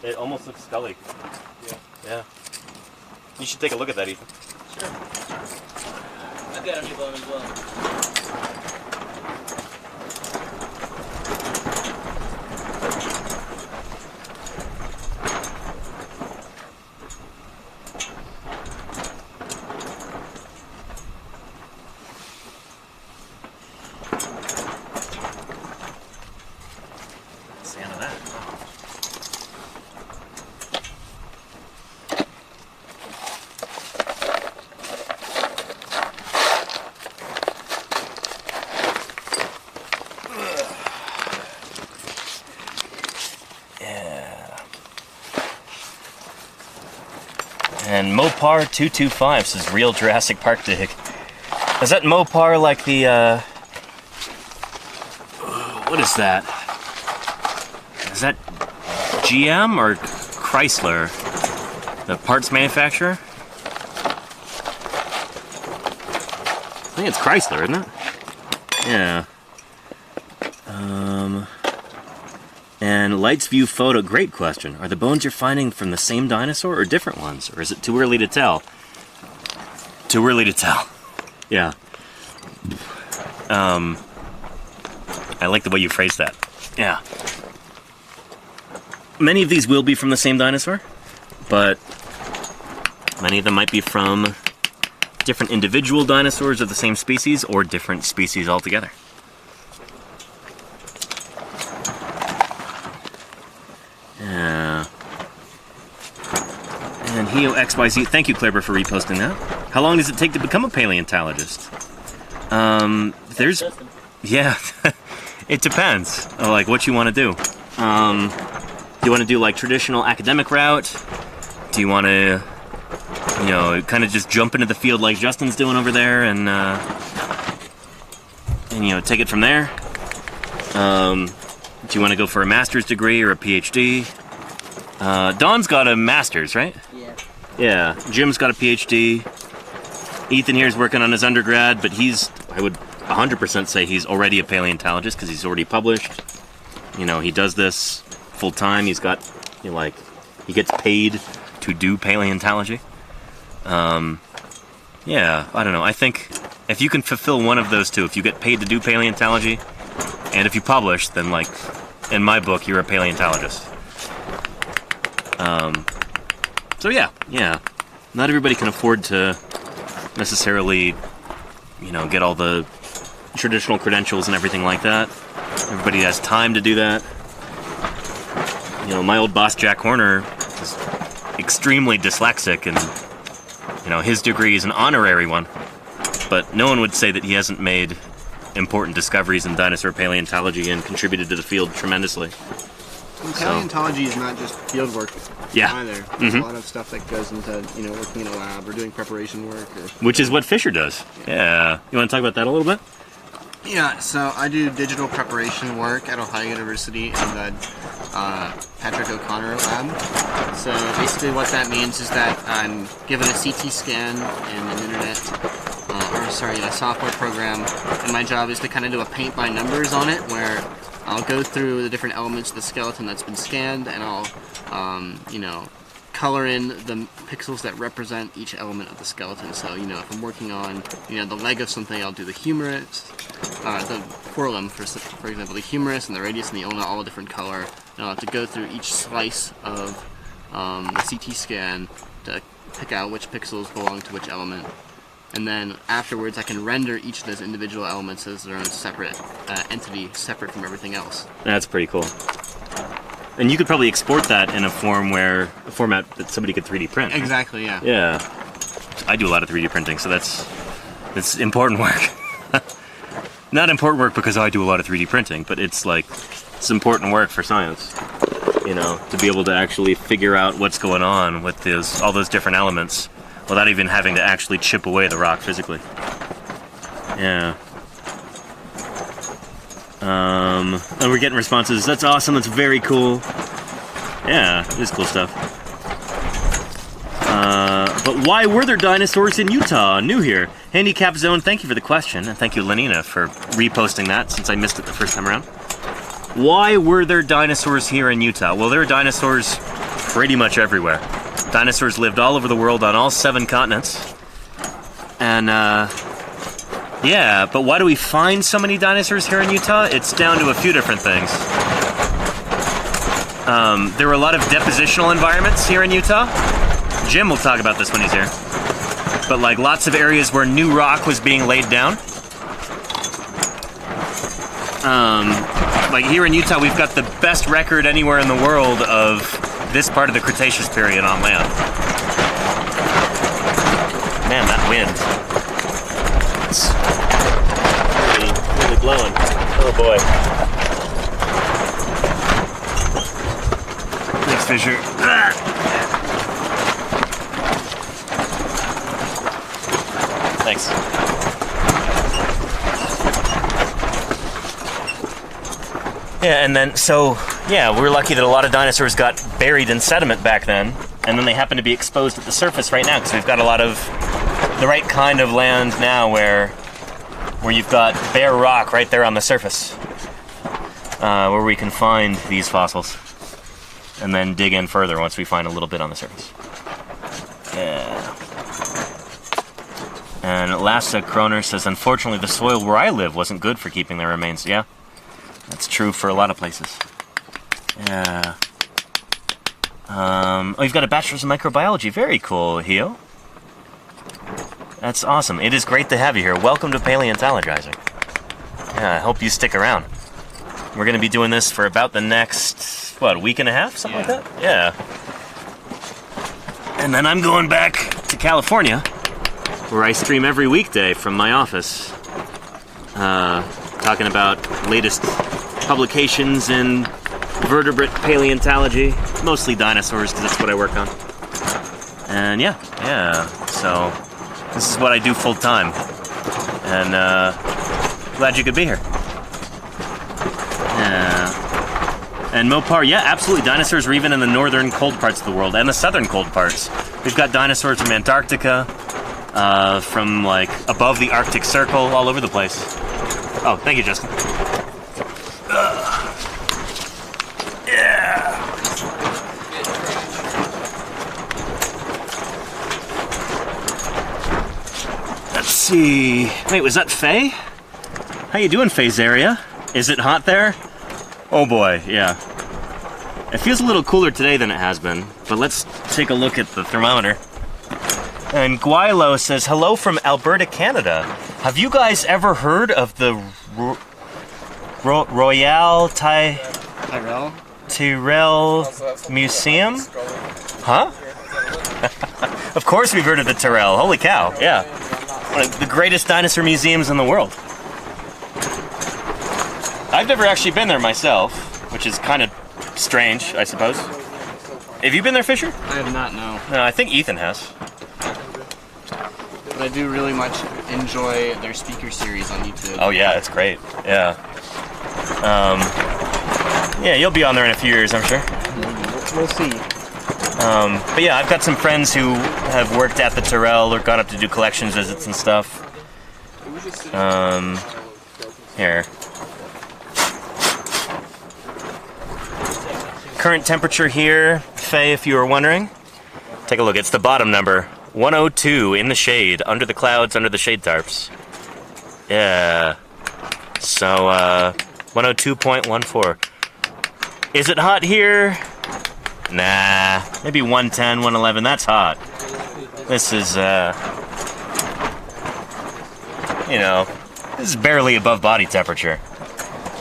B: It almost looks scully.
F: Yeah.
B: Yeah. You should take a look at that, Ethan.
E: Sure. I've got a new bone as well.
B: What's the end of that? And Mopar225 says real Jurassic Park dig. Is that Mopar like the, what is that? Is that GM or Chrysler? The parts manufacturer? I think it's Chrysler, isn't it? Yeah. And Lights View Photo, great question. Are the bones you're finding from the same dinosaur or different ones? Or is it too early to tell? Too early to tell. Yeah. I like the way you phrased that. Yeah. Many of these will be from the same dinosaur, but many of them might be from different individual dinosaurs of the same species or different species altogether. Heo XYZ. Thank you, Claire, for reposting that. How long does it take to become a paleontologist? There's... Yeah, it depends. Like, what you want to do. Do you want to do, like, traditional academic route? Do you want to, you know, kind of just jump into the field like Justin's doing over there and you know, take it from there? Do you want to go for a master's degree or a PhD? Don's got a master's, right?
C: Yeah.
B: Yeah. Jim's got a PhD. Ethan here's working on his undergrad, but he's, I would 100% say he's already a paleontologist because he's already published. You know, he does this full time. He's got, you know, like, he gets paid to do paleontology. Yeah, I don't know. I think if you can fulfill one of those two, if you get paid to do paleontology, and if you publish, then, like, in my book, you're a paleontologist. So yeah. Not everybody can afford to necessarily, you know, get all the traditional credentials and everything like that. Everybody has time to do that. You know, my old boss, Jack Horner, is extremely dyslexic, and, you know, his degree is an honorary one. But no one would say that he hasn't made important discoveries in dinosaur paleontology and contributed to the field tremendously.
C: And paleontology is not just field work either. There's a lot of stuff that goes into, you know, working in a lab or doing preparation work.
B: Which is what Fisher does. Yeah. You want to talk about that a little bit?
C: Yeah, so I do digital preparation work at Ohio University in the Patrick O'Connor lab. So basically what that means is that I'm given a CT scan and an internet, a software program, and my job is to kind of do a paint by numbers on it, where I'll go through the different elements of the skeleton that's been scanned, and I'll, you know, color in the pixels that represent each element of the skeleton. So, you know, if I'm working on, you know, the leg of something, I'll do the humerus, the forelimb, for example, the humerus and the radius and the ulna, all a different color. And I'll have to go through each slice of the CT scan to pick out which pixels belong to which element. And then afterwards, I can render each of those individual elements as their own separate entity, separate from everything else.
B: That's pretty cool. And you could probably export that in a format that somebody could 3D print.
C: Exactly, yeah.
B: Yeah. I do a lot of 3D printing, so it's important work. Not important work because I do a lot of 3D printing, but it's important work for science. You know, to be able to actually figure out what's going on with all those different elements without even having to actually chip away the rock physically. Yeah. And we're getting responses. That's awesome. That's very cool. Yeah, it is cool stuff. But why were there dinosaurs in Utah? New here. Handicap Zone, thank you for the question. And thank you, Lenina, for reposting that since I missed it the first time around. Why were there dinosaurs here in Utah? Well, there are dinosaurs pretty much everywhere. Dinosaurs lived all over the world on all 7 continents. And, yeah, but why do we find so many dinosaurs here in Utah? It's down to a few different things. There were a lot of depositional environments here in Utah. Jim will talk about this when he's here. But like lots of areas where new rock was being laid down. Like here in Utah, we've got the best record anywhere in the world of this part of the Cretaceous period on land. Man, that wind. It's really blowing. Oh boy. Thanks, Fisher. Thanks. Yeah, and then, so, yeah, we're lucky that a lot of dinosaurs got buried in sediment back then, and then they happen to be exposed at the surface right now, because we've got a lot of the right kind of land now where you've got bare rock right there on the surface, where we can find these fossils, and then dig in further once we find a little bit on the surface. Yeah. And Lassa Kroner says, unfortunately, the soil where I live wasn't good for keeping their remains. Yeah, that's true for a lot of places. Yeah. Oh, you've got a bachelor's in microbiology. Very cool, Hio. That's awesome. It is great to have you here. Welcome to Paleontologizing. Yeah, I hope you stick around. We're going to be doing this for about the next, what, week and a half? Something like that? Yeah. And then I'm going back to California, where I stream every weekday from my office, talking about latest publications in vertebrate paleontology, mostly dinosaurs, because that's what I work on. And yeah, so this is what I do full time. And glad you could be here. And Mopar, yeah, absolutely. Dinosaurs are even in the northern cold parts of the world and the southern cold parts. We've got dinosaurs from Antarctica, from like above the Arctic Circle, all over the place. Oh, thank you, Justin. Yeah. Let's see. Wait, was that Faye? How you doing, Faye's area? Is it hot there? Oh boy, yeah. It feels a little cooler today than it has been, but let's take a look at the thermometer. And Guilo says, hello from Alberta, Canada. Have you guys ever heard of the Royal Tyrrell Museum? Huh? Of course we've heard of the Tyrrell. Holy cow, yeah. One of the greatest dinosaur museums in the world. I've never actually been there myself, which is kind of strange, I suppose. Have you been there, Fisher?
C: I have not, no.
B: No, I think Ethan has.
C: But I do really much enjoy their speaker series on YouTube.
B: Oh yeah, it's great. Yeah. Yeah, you'll be on there in a few years, I'm sure.
C: We'll see.
B: But yeah, I've got some friends who have worked at the Tyrrell or gone up to do collections visits and stuff. Here. Current temperature here, Faye, if you were wondering. Take a look, it's the bottom number. 102 in the shade, under the clouds, under the shade tarps. Yeah. So, 102.14. Is it hot here? Nah. Maybe 110, 111, that's hot. This is, you know, this is barely above body temperature.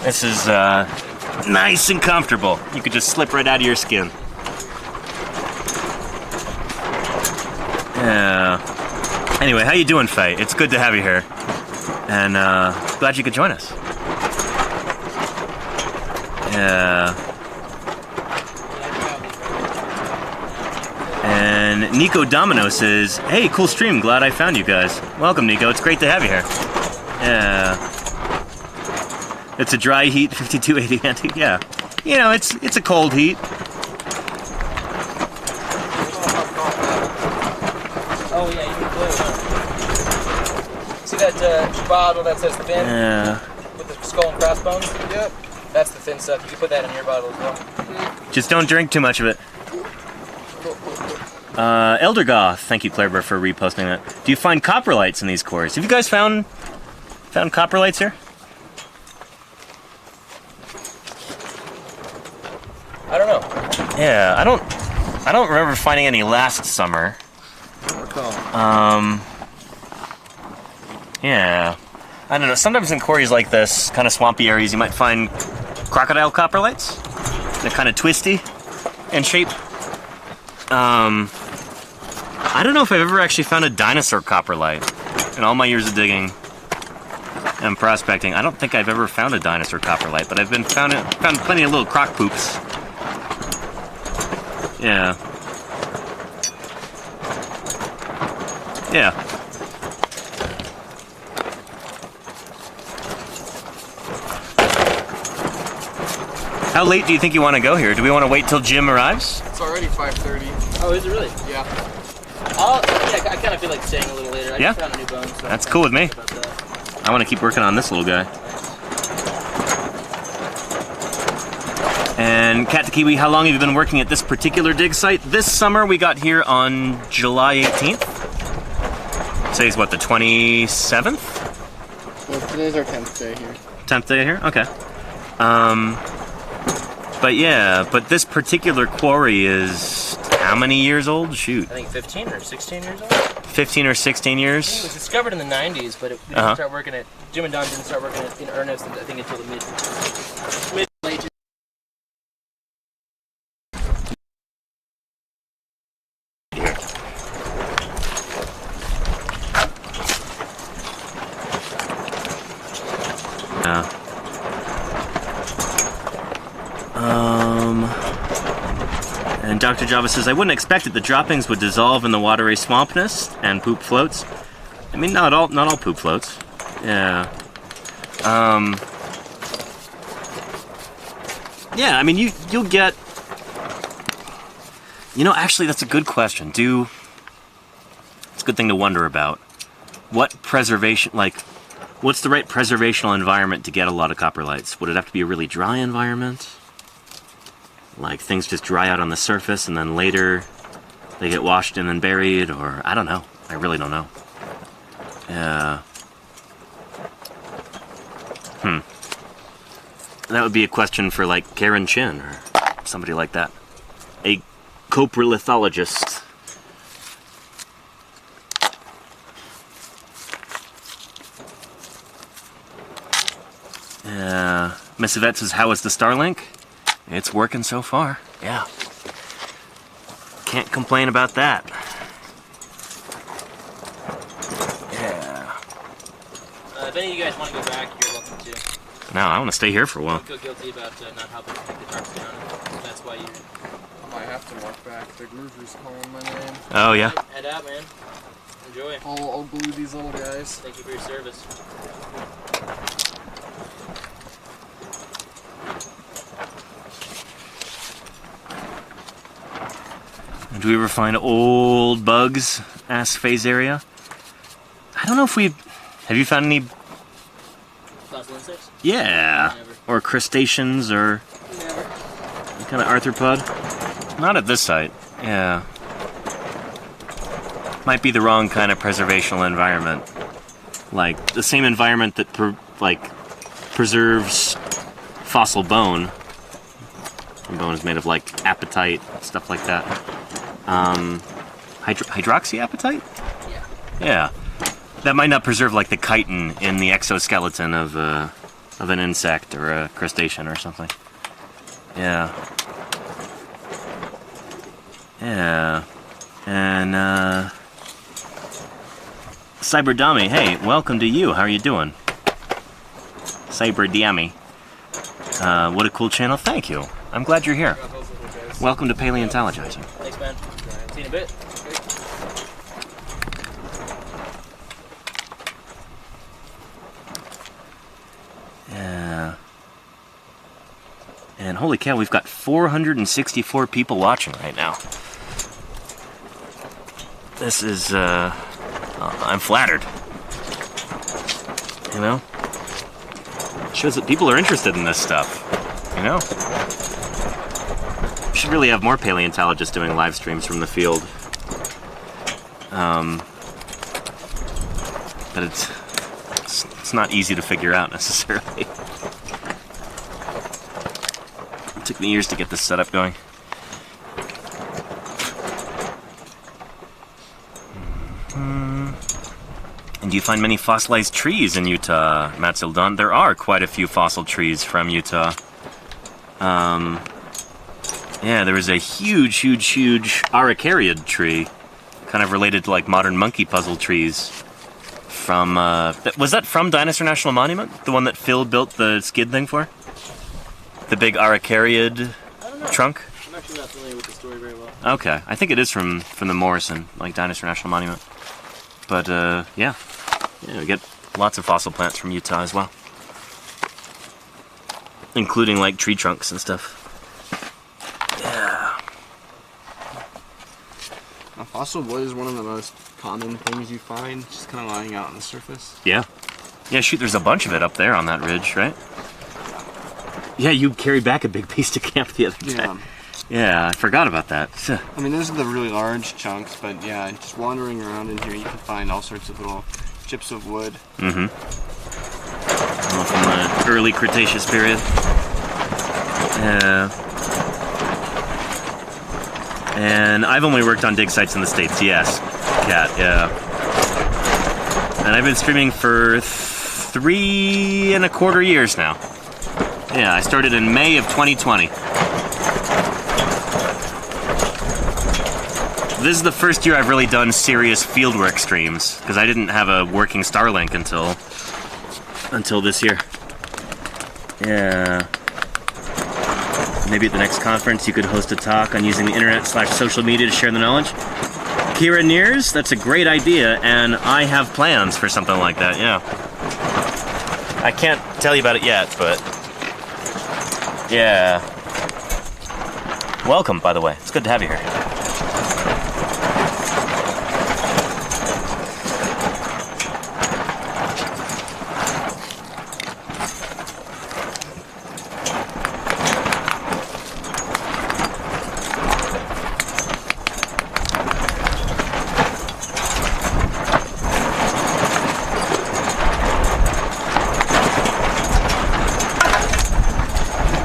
B: This is, nice and comfortable. You could just slip right out of your skin. Yeah. Anyway, how you doing, Faye? It's good to have you here. And, glad you could join us. Yeah. And Nico Domino says, hey, cool stream. Glad I found you guys. Welcome, Nico. It's great to have you here. Yeah. It's a dry heat, 5280 anti. Yeah. You know, it's a cold heat.
E: Oh yeah, you can blue. See that bottle that says thin?
B: Yeah.
E: With the skull and crossbones? Yep. That's the thin stuff. You can put that in your bottle as well.
B: Just don't drink too much of it. Elder Goth, thank you, Clairebear, for reposting that. Do you find coprolites in these cores? Have you guys found coprolites here?
E: I don't know.
B: Yeah, I don't remember finding any last summer. Yeah. I don't know, sometimes in quarries like this, kind of swampy areas, you might find crocodile coprolites. They're kind of twisty in shape. I don't know if I've ever actually found a dinosaur coprolite in all my years of digging and prospecting. I don't think I've ever found a dinosaur coprolite, but I've found plenty of little croc poops. Yeah. Yeah. How late do you think you want to go here? Do we want to wait till Jim arrives?
F: It's already 5:30.
E: Oh, is it really?
F: Yeah.
E: Yeah, I kind of feel like staying a little later. I
B: Yeah?
E: just found a new bone. So
B: That's cool with me.
E: about that.
B: I want to keep working on this little guy. And Cat to Kiwi, how long have you been working at this particular dig site? This summer we got here on July 18th. Today's what, the 27th?
C: Well, today's our 10th day here.
B: 10th day here? Okay. But yeah, but this particular quarry is how many years old? Shoot.
E: I think 15 or 16 years old.
B: 15 or 16
E: It
B: years?
E: was discovered in the 90s, but we didn't start working it. Jim and Don didn't start working it in earnest, I think, until the mid late.
B: Dr. Java says, I wouldn't expect it. The droppings would dissolve in the watery swampness and poop floats. I mean, not all poop floats. Yeah. Yeah, I mean, you'll get... You know, actually, that's a good question. It's a good thing to wonder about. What preservation, like, what's the right preservational environment to get a lot of coprolites? Would it have to be a really dry environment? Like, things just dry out on the surface and then later they get washed in and buried, or... I don't know. I really don't know. That would be a question for, like, Karen Chin or somebody like that. A coprolithologist. Miss Yvette says, how is the Starlink? It's working so far. Yeah. Can't complain about that. Yeah.
E: If any of you guys want to go back, you're welcome to.
B: No, I want to stay here for a while.
E: Don't feel guilty about not helping take the trucks down. That's why you...
F: I might have to walk back. The groover's calling my name.
B: Oh, yeah?
E: Head out, man. Enjoy.
F: I'll glue these little guys.
E: Thank you for your service.
B: Do we ever find old bugs? Ass phase area? I don't know if we've... Have you found any...
E: Fossil insects?
B: Yeah.
E: Never.
B: Or crustaceans or...
E: Never.
B: Any kind of arthropod? Not at this site. Yeah. Might be the wrong kind of preservational environment. Like, the same environment that, preserves fossil bone. And bone is made of, like, apatite, stuff like that. Hydroxyapatite?
E: Yeah.
B: Yeah. That might not preserve, like, the chitin in the exoskeleton of an insect or a crustacean or something. Yeah. Yeah. And, Cyberdami, hey, welcome to you. How are you doing? Cyberdami. What a cool channel. Thank you. I'm glad you're here. Welcome to Paleontologizing.
E: Thanks, man. See you in a bit.
B: Yeah. And holy cow, we've got 464 people watching right now. This is, I'm flattered. You know? Shows that people are interested in this stuff. You know? We should really have more paleontologists doing live streams from the field. But it's not easy to figure out necessarily. It took me years to get this setup going. And do you find many fossilized trees in Utah, Matsildon? There are quite a few fossil trees from Utah. Yeah, there was a huge araucariid tree, kind of related to like modern monkey puzzle trees. From was that from Dinosaur National Monument? The one that Phil built the skid thing for? The big araucariid trunk?
E: I'm actually not familiar with the story very well.
B: Okay, I think it is from the Morrison, like Dinosaur National Monument. But yeah, we get lots of fossil plants from Utah as well, including like tree trunks and stuff. Yeah.
C: A fossil wood is one of the most common things you find, just kind of lying out on the surface.
B: Yeah. Yeah, shoot, there's a bunch of it up there on that ridge, right? Yeah, you carried back a big piece to camp the other day.
C: Yeah.
B: Yeah, I forgot about that.
C: I mean, those are the really large chunks, but yeah, just wandering around in here, you can find all sorts of little chips of wood.
B: Mm-hmm. From the early Cretaceous period. Yeah. And I've only worked on dig sites in the States, yes. Cat, yeah. And I've been streaming for 3.25 years now. Yeah, I started in May of 2020. This is the first year I've really done serious fieldwork streams, because I didn't have a working Starlink until this year. Yeah. maybe at the next conference you could host a talk on using the internet/social media to share the knowledge. Kira Nears, that's a great idea, and I have plans for something like that, yeah. I can't tell you about it yet, but yeah. Welcome, by the way. It's good to have you here.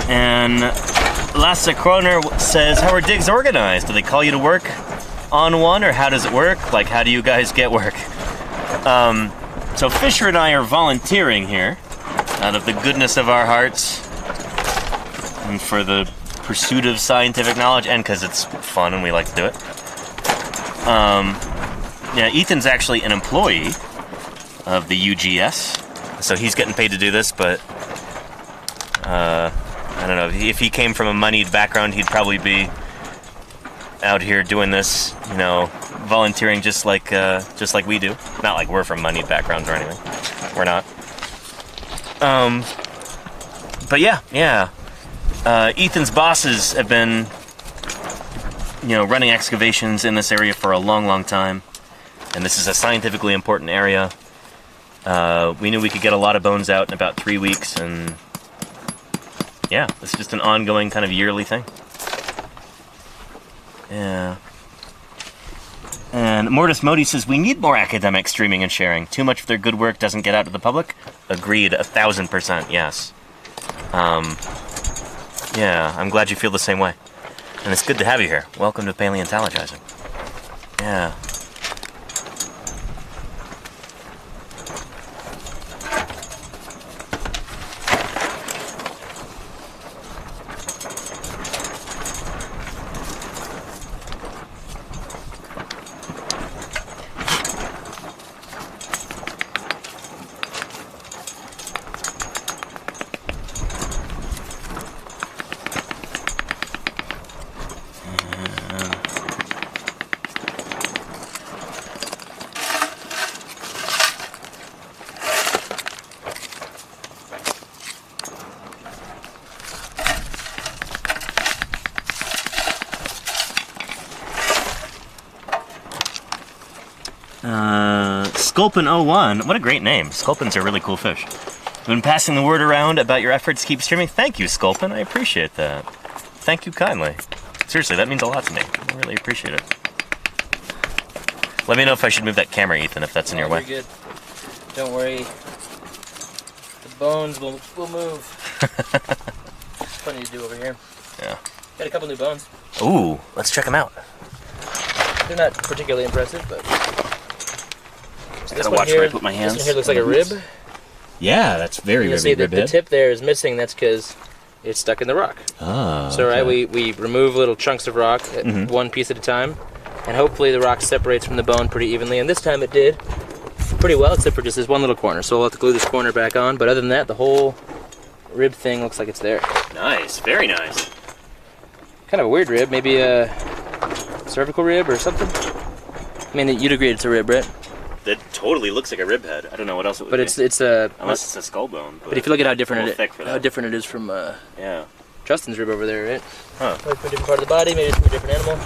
B: And Lasse Kroner says, how are digs organized? Do they call you to work on one, or how does it work? Like, how do you guys get work? So Fisher and I are volunteering here out of the goodness of our hearts and for the pursuit of scientific knowledge, and because it's fun and we like to do it. Yeah, Ethan's actually an employee of the UGS, so he's getting paid to do this, but I don't know, if he came from a moneyed background, he'd probably be out here doing this, you know, volunteering just like we do. Not like we're from moneyed backgrounds or anything. We're not. But yeah. Ethan's bosses have been, you know, running excavations in this area for a long time. And this is a scientifically important area. We knew we could get a lot of bones out in about 3 weeks, and yeah, it's just an ongoing kind of yearly thing. Yeah. And Mortis Modi says, we need more academics streaming and sharing. Too much of their good work doesn't get out to the public. Agreed, 1000%, yes. Yeah, I'm glad you feel the same way. And it's good to have you here. Welcome to Paleontologizing. Yeah. Sculpin01, what a great name. Sculpins are really cool fish. I've been passing the word around about your efforts to keep streaming. Thank you, Sculpin. I appreciate that. Thank you kindly. Seriously, that means a lot to me. I really appreciate it. Let me know if I should move that camera, Ethan, if that's in your way.
E: You're good. Don't worry. The bones will move. Plenty to do over here.
B: Yeah.
E: Got a couple new bones.
B: Ooh, let's check them out.
E: They're not particularly impressive, but
B: I gotta watch where I put my hands.
E: This one here looks like a rib.
B: Yeah, that's very
E: You
B: ribby.
E: see the tip there is missing. That's because it's stuck in the rock.
B: Oh.
E: So right, we remove little chunks of rock, one piece at a time, and hopefully the rock separates from the bone pretty evenly. And this time it did pretty well, except for just this one little corner. So we'll have to glue this corner back on. But other than that, the whole rib thing looks like it's there.
B: Nice, very nice.
E: Kind of a weird rib, maybe a cervical rib or something. I mean, you'd agree it's a rib, right?
B: That totally looks like a rib head. I don't know what else it would be.
E: But it's a
B: unless it's a skull bone.
E: But if you look at how different
B: it
E: is from
B: yeah.
E: Justin's rib over there, right?
B: Huh.
E: Maybe from a different part of the body, maybe it's from a different animal.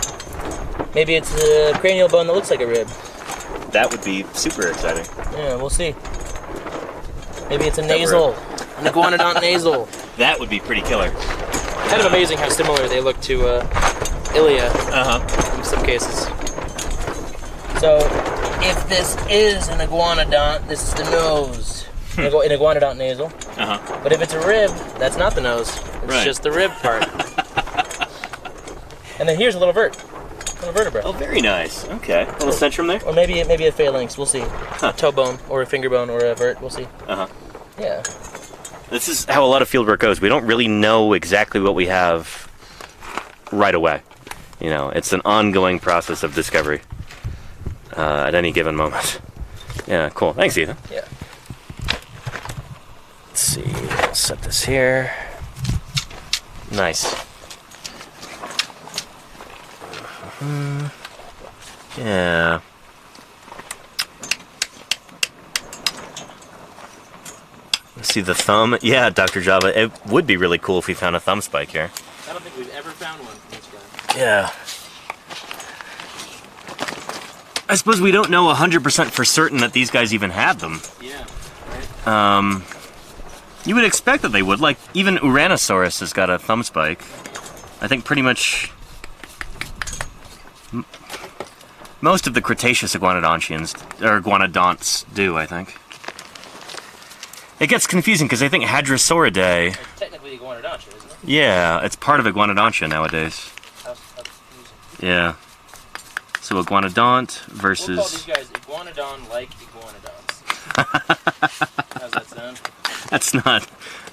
E: Maybe it's a cranial bone that looks like a rib.
B: That would be super exciting.
E: Yeah, we'll see. Maybe it's a nasal, an iguanodont nasal.
B: That would be pretty killer.
E: Kind of amazing how similar they look to Ilia in some cases. So, if this is an iguanodont, this is the nose. An iguanodont nasal. But if it's a rib, that's not the nose. It's just the rib part. And then here's a little vertebra.
B: Oh, very nice. Okay. A little centrum there?
E: Or maybe a phalanx, we'll see. A toe bone, or a finger bone, or a vert, we'll see. Yeah.
B: This is how a lot of fieldwork goes. We don't really know exactly what we have right away. You know, it's an ongoing process of discovery at any given moment. Yeah, cool. Thanks, Ethan.
E: Yeah.
B: Let's see. Let's set this here. Nice. Yeah. Let's see the thumb. Yeah, Dr. Java. It would be really cool if we found a thumb spike here.
E: I don't think we've ever found one from this guy.
B: Yeah. I suppose we don't know 100% for certain that these guys even had them.
E: Yeah.
B: You would expect that they would. Like, even Uranosaurus has got a thumb spike. I think pretty much most of the Cretaceous iguanodontians, or iguanodonts, do, I think. It gets confusing because I think Hadrosauridae...
E: It's technically iguanodontia, isn't it?
B: Yeah, it's part of Iguanodontia nowadays.
E: How confusing.
B: Yeah. So Iguanodont versus...
E: We'll call these guys iguanodon-like iguanodonts. How's that sound?
B: That's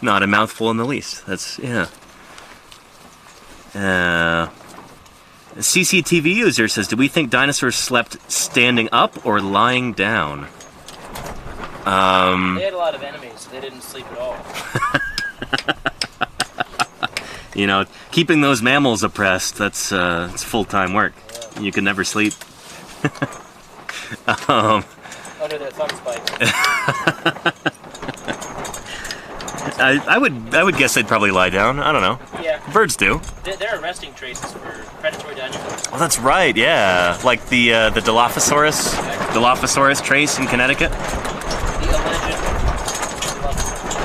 B: not a mouthful in the least. That's, yeah. A CCTV user says, do we think dinosaurs slept standing up or lying down?
E: They had a lot of enemies, so they didn't sleep at all.
B: You know, keeping those mammals oppressed, that's it's full-time work. Yeah. You can never sleep.
E: Under their thumb spike.
B: I would guess they'd probably lie down. I don't know.
E: Yeah.
B: Birds do.
E: There are resting traces for predatory dinosaurs.
B: Oh, that's right. Yeah, like the Dilophosaurus trace in Connecticut.
E: The alleged.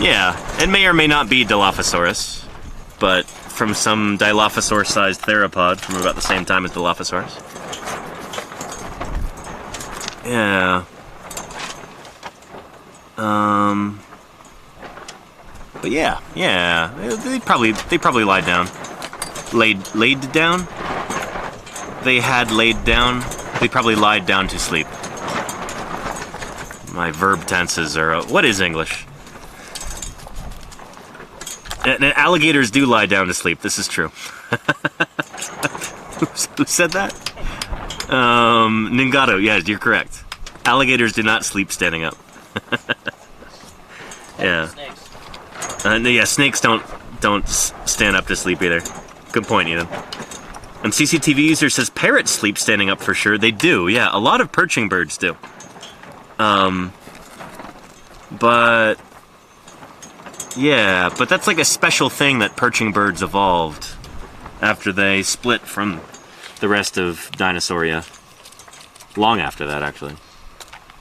B: Yeah, it may or may not be Dilophosaurus, but from some Dilophosaurus-sized theropod from about the same time as Dilophosaurus. Yeah. But yeah, they probably lied down. Laid down? They had laid down. They probably lied down to sleep. My verb tenses are... what is English? Alligators do lie down to sleep. This is true. Who said that? Ningato. Yeah, you're correct. Alligators do not sleep standing up. Yeah.
E: Snakes.
B: Yeah, snakes don't stand up to sleep either. Good point, Ethan. And CCTV user says parrots sleep standing up for sure. They do. Yeah, a lot of perching birds do. But yeah, but that's like a special thing that perching birds evolved after they split from the rest of Dinosauria. Long after that, actually.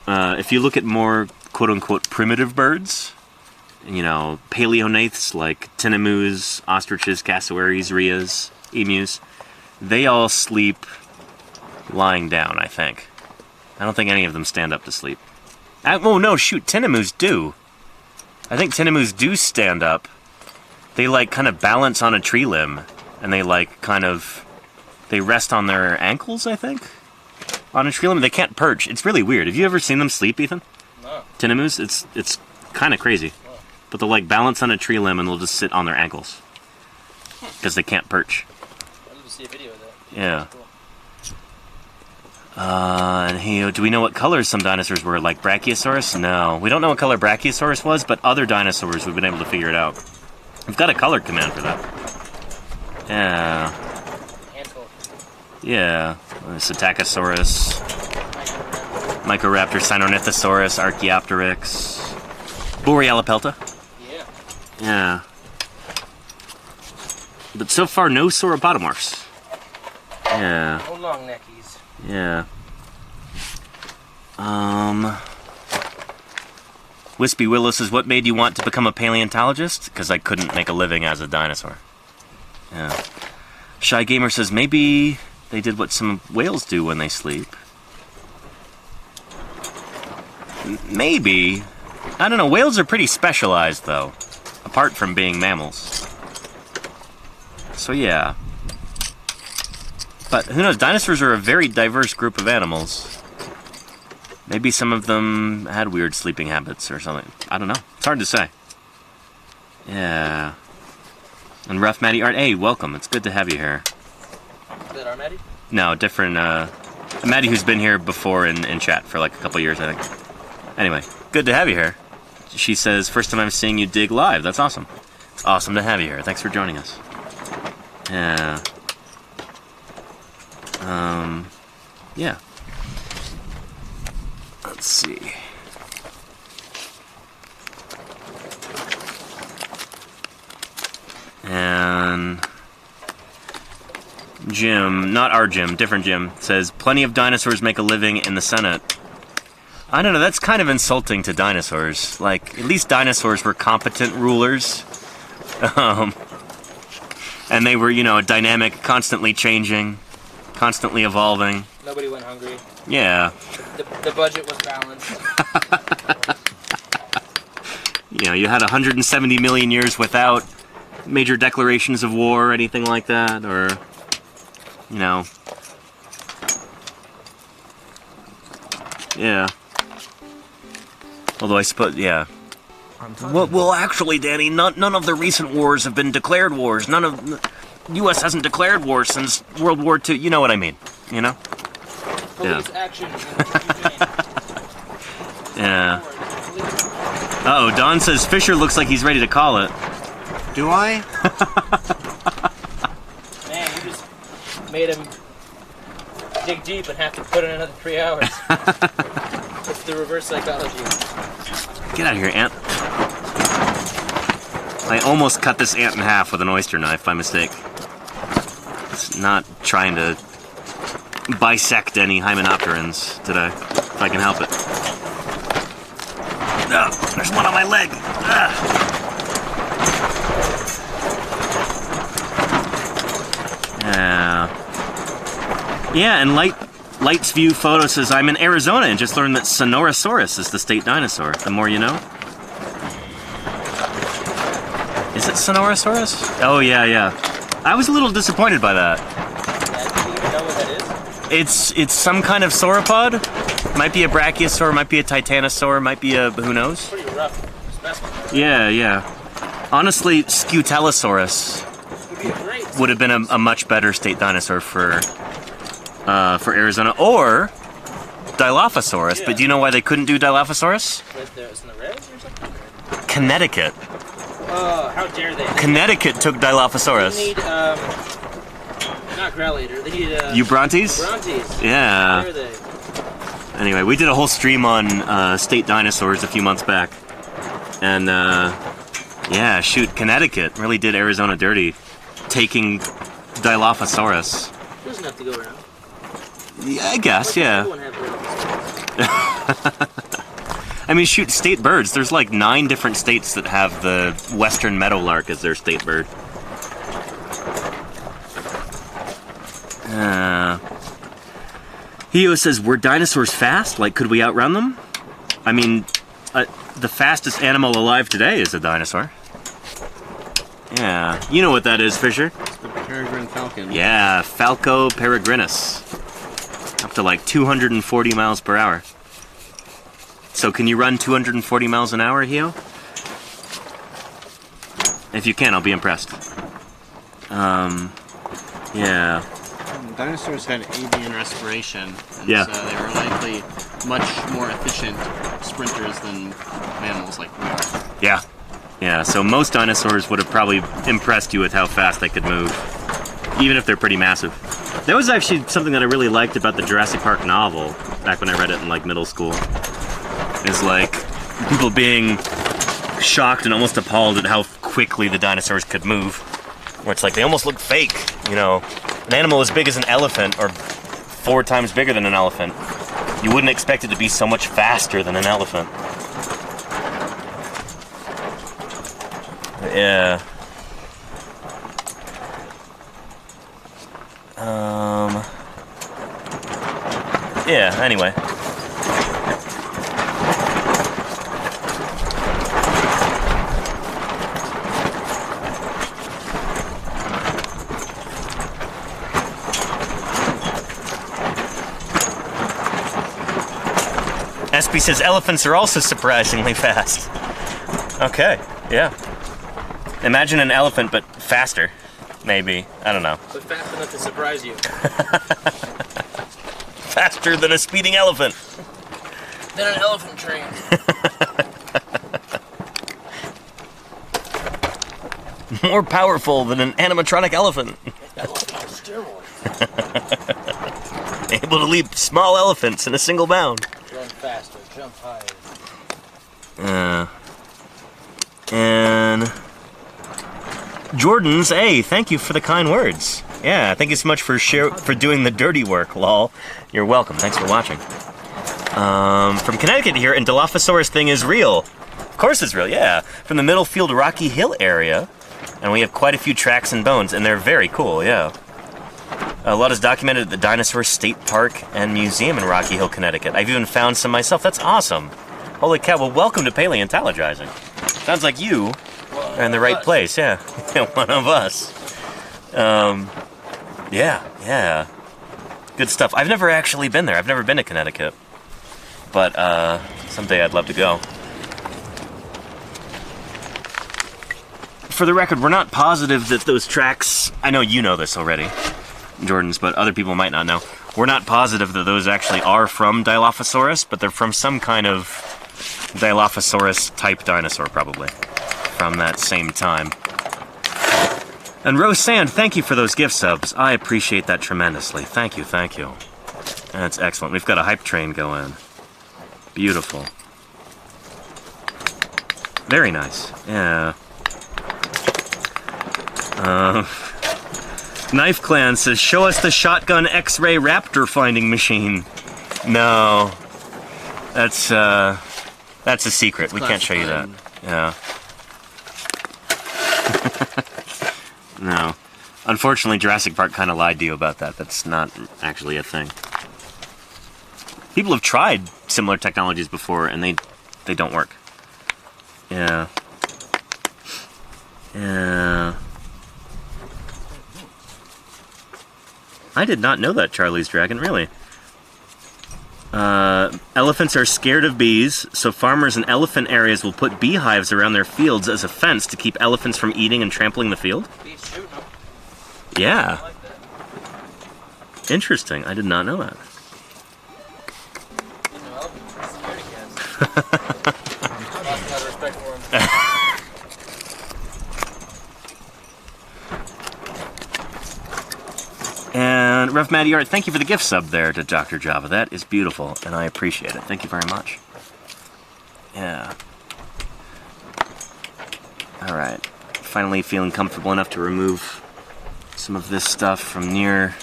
B: If you look at more quote-unquote primitive birds, you know, paleognaths like tinamous, ostriches, cassowaries, rheas, emus, they all sleep lying down, I think. I don't think any of them stand up to sleep. Oh no, shoot, tinamous do. I think tinamous do stand up. They like kind of balance on a tree limb, and they like kind of, they rest on their ankles, I think, on a tree limb. They can't perch. It's really weird. Have you ever seen them sleep, Ethan?
E: No.
B: Tinamous? It's kind of crazy. But they'll like balance on a tree limb and they'll just sit on their ankles because they can't perch.
E: I'd love to see a video of that.
B: Yeah.
E: Cool.
B: And hey, do we know what colors some dinosaurs were? Like Brachiosaurus? No. We don't know what color Brachiosaurus was, but other dinosaurs, we've been able to figure it out. We've got a color command for that. Yeah.
E: Handful.
B: Yeah. Psittacosaurus, Microraptor, Sinornithosaurus, Archaeopteryx, Borealopelta.
E: Yeah.
B: Yeah. But so far, no sauropodomorphs. Yeah.
E: No long neckies.
B: Yeah. Wispy Willow says, what made you want to become a paleontologist? Because I couldn't make a living as a dinosaur. Yeah. Shy Gamer says, maybe they did what some whales do when they sleep. Maybe. I don't know, whales are pretty specialized, though. Apart from being mammals. So yeah. But who knows, dinosaurs are a very diverse group of animals. Maybe some of them had weird sleeping habits or something. I don't know. It's hard to say. Yeah. And Rough Matty Art, hey, welcome. It's good to have you here.
E: Is that our Maddie?
B: No, different, Maddie who's been here before in chat for like a couple years, I think. Anyway, good to have you here. She says, first time I'm seeing you dig live. That's awesome. It's awesome to have you here. Thanks for joining us. Yeah. Yeah. Let's see. And Jim, not our Jim, different Jim, says, plenty of dinosaurs make a living in the Senate. I don't know, that's kind of insulting to dinosaurs. Like, at least dinosaurs were competent rulers. And they were, you know, dynamic, constantly changing, constantly evolving.
E: Nobody went hungry.
B: Yeah.
E: The budget was balanced.
B: You know, you had 170 million years without major declarations of war or anything like that, or, you know. Yeah. Although I suppose, yeah. Well, actually, Danny, none of the recent wars have been declared wars. None of the U.S. hasn't declared war since World War II. You know what I mean? You know?
E: Police action.
B: Yeah. Uh-oh, Don says Fisher looks like he's ready to call it.
C: Do I?
E: Man, you just made him dig deep and have to put in another 3 hours. It's the reverse psychology.
B: Get out of here, ant. I almost cut this ant in half with an oyster knife by mistake. It's not trying to bisect any hymenopterans today, if I can help it. No, there's one on my leg. Yeah, and Light's View Photo says, I'm in Arizona and just learned that Sonorosaurus is the state dinosaur. The more you know. Is it Sonorosaurus? Oh, yeah. I was a little disappointed by that.
E: Do you even know what that is?
B: It's some kind of sauropod. Might be a brachiosaur, might be a titanosaur, might be a, who knows?
E: Pretty rough specimen.
B: Yeah. Honestly, Scutellosaurus would have been a much better state dinosaur for Arizona, or Dilophosaurus.
E: Yeah.
B: But do you know why they couldn't do Dilophosaurus?
E: It's in the reds or something?
B: Connecticut.
E: Oh, how dare they?
B: Connecticut took Dilophosaurus.
E: They need, not Growlither, they need,
B: Eubrontes?
E: Brontes.
B: Yeah.
E: How dare they?
B: Anyway, we did a whole stream on state dinosaurs a few months back. And, yeah, shoot, Connecticut really did Arizona dirty, taking Dilophosaurus.
E: There's enough to go around.
B: Yeah, I guess, yeah.
E: Everyone have Brontes.
B: I mean, shoot, state birds. There's like 9 different states that have the western meadowlark as their state bird. Hio says, were dinosaurs fast? Like, could we outrun them? I mean, the fastest animal alive today is a dinosaur. Yeah. You know what that is, Fisher?
C: It's the peregrine falcon.
B: Yeah, Falco peregrinus. Up to like 240 miles per hour. So can you run 240 miles an hour, Hio? If you can, I'll be impressed. Yeah.
C: Dinosaurs had avian respiration, and
B: Yeah.
C: so they were likely much more efficient sprinters than mammals like we are.
B: Yeah, so most dinosaurs would have probably impressed you with how fast they could move, even if they're pretty massive. That was actually something that I really liked about the Jurassic Park novel, back when I read it in like middle school. Is like people being shocked and almost appalled at how quickly the dinosaurs could move. Where it's like they almost look fake, you know. An animal as big as an elephant, or 4 times bigger than an elephant, you wouldn't expect it to be so much faster than an elephant. Yeah. Yeah, anyway. Espy says elephants are also surprisingly fast. Okay, yeah. Imagine an elephant, but faster. Maybe. I don't know.
E: But fast enough to surprise you.
B: Faster than a speeding elephant.
E: Then an elephant train.
B: More powerful than an animatronic elephant.
E: Elephant on steroids.
B: able to leap small elephants in a single bound.
E: Run faster, jump higher.
B: And Jordan's, hey, thank you for the kind words. Yeah, thank you so much for doing the dirty work, lol. You're welcome. Thanks for watching. From Connecticut here, and Dilophosaurus thing is real. Of course it's real, yeah. From the Middlefield Rocky Hill area, and we have quite a few tracks and bones, and they're very cool, yeah. A lot is documented at the Dinosaur State Park and Museum in Rocky Hill, Connecticut. I've even found some myself. That's awesome. Holy cow, well, welcome to Paleontologizing. Sounds like you are in the right place, yeah. One of us. Yeah. Good stuff. I've never actually been there. I've never been to Connecticut. But, someday I'd love to go. For the record, we're not positive that those tracks... I know you know this already, Jordans, but other people might not know. We're not positive that those actually are from Dilophosaurus, but they're from some kind of Dilophosaurus-type dinosaur, probably. From that same time. And Rose Sand, thank you for those gift subs. I appreciate that tremendously. Thank you, thank you. That's excellent. We've got a hype train going. Beautiful. Very nice. Yeah. Knife Clan says, show us the shotgun X-ray raptor finding machine. No. That's a secret. We can't show you that. Yeah. No. Unfortunately, Jurassic Park kind of lied to you about that. That's not actually a thing. People have tried similar technologies before, and they don't work. Yeah. Yeah. I did not know that, Charlie's Dragon, really. Elephants are scared of bees, so farmers in elephant areas will put beehives around their fields as a fence to keep elephants from eating and trampling the field?
E: Bees shooting them.
B: Yeah.
E: I like that.
B: Interesting. I did not know that.
E: Didn't know elephants were security cats. Lost a lot of respect for them.
B: And Rev Matty Art, thank you for the gift sub there to Dr. Java. That is beautiful, and I appreciate it. Thank you very much. Yeah. Alright. Finally feeling comfortable enough to remove some of this stuff from near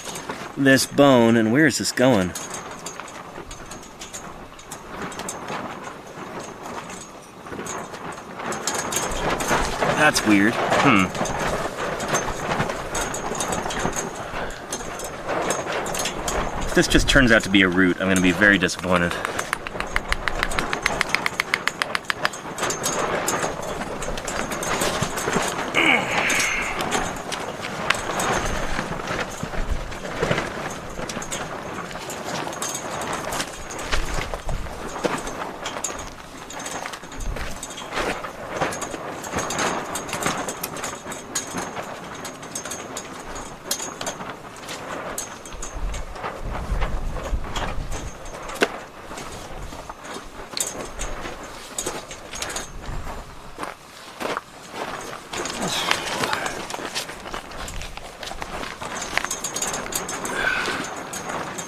B: this bone. And where is this going? That's weird. If this just turns out to be a root, I'm going to be very disappointed.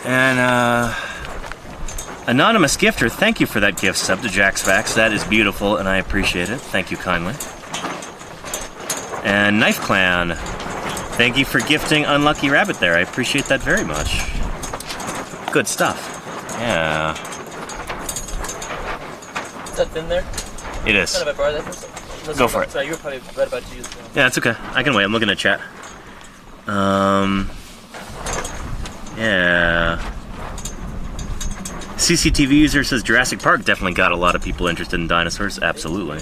B: And, Anonymous Gifter, thank you for that gift sub to Jack's Facts. That is beautiful, and I appreciate it. Thank you kindly. And Knife Clan, thank you for gifting Unlucky Rabbit there. I appreciate that very much. Good stuff. Yeah.
E: Is that thin there?
B: It is.
E: Kind of a bar there for a second.
B: Go for it.
E: Sorry, you were probably right about to use it.
B: Yeah, it's okay. I can wait. I'm looking at chat. Yeah. CCTV user says Jurassic Park definitely got a lot of people interested in dinosaurs. Absolutely.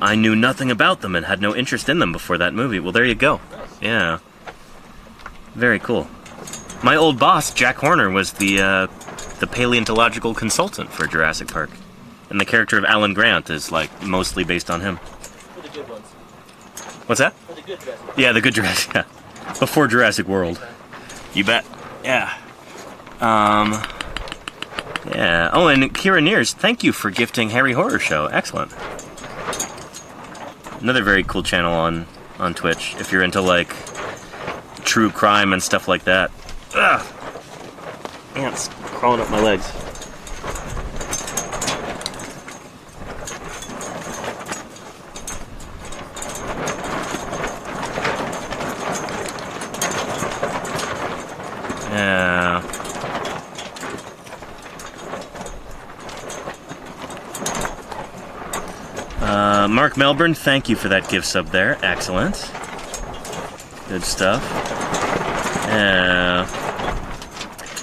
B: I knew nothing about them and had no interest in them before that movie. Well, there you go. Yeah. Very cool. My old boss, Jack Horner, was the paleontological consultant for Jurassic Park. And the character of Alan Grant is, like, mostly based on him.
E: For the good ones.
B: What's that?
E: For the good Jurassic.
B: Yeah, the good Jurassic. Yeah. Before Jurassic World. You bet. Yeah. Yeah. Oh, and Kira Nears, thank you for gifting Harry Horror Show. Excellent. Another very cool channel on Twitch, if you're into, like, true crime and stuff like that. Ugh. ants crawling up my legs. Yeah. Mark Melbourne, thank you for that gift sub there. Excellent. Good stuff.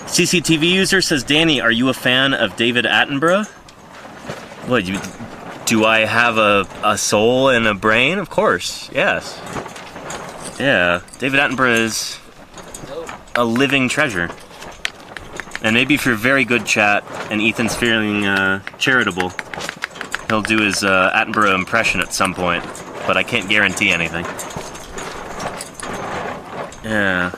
B: CCTV user says, Danny, are you a fan of David Attenborough? What, do I have a soul and a brain? Of course, yes. Yeah, David Attenborough is a living treasure. And maybe if you're very good chat and Ethan's feeling charitable, he'll do his Attenborough impression at some point, but I can't guarantee anything. Yeah.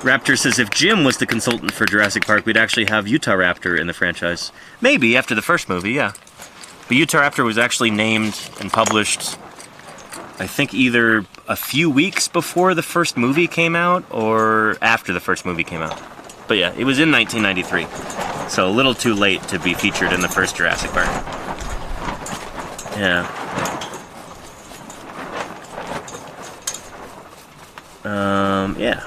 B: Raptor says, if Jim was the consultant for Jurassic Park, we'd actually have Utahraptor in the franchise. Maybe, after the first movie, yeah. But Utahraptor was actually named and published, I think, either a few weeks before the first movie came out, or after the first movie came out. But yeah, it was in 1993. So a little too late to be featured in the first Jurassic Park. Yeah. Yeah.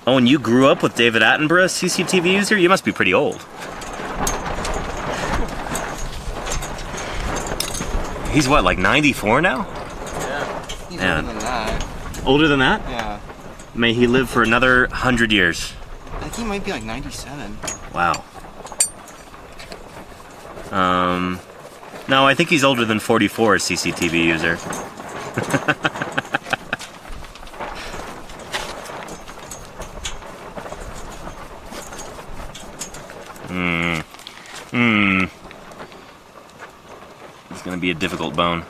B: Oh, and you grew up with David Attenborough, CCTV user? You must be pretty old. He's what, like 94 now?
C: Yeah. He's
B: Yeah.
C: older than that.
B: Older than that?
C: Yeah.
B: May he live for another 100 years.
C: I think he might be like 97.
B: Wow. No, I think he's older than 44, CCTV user. It's gonna be a difficult bone.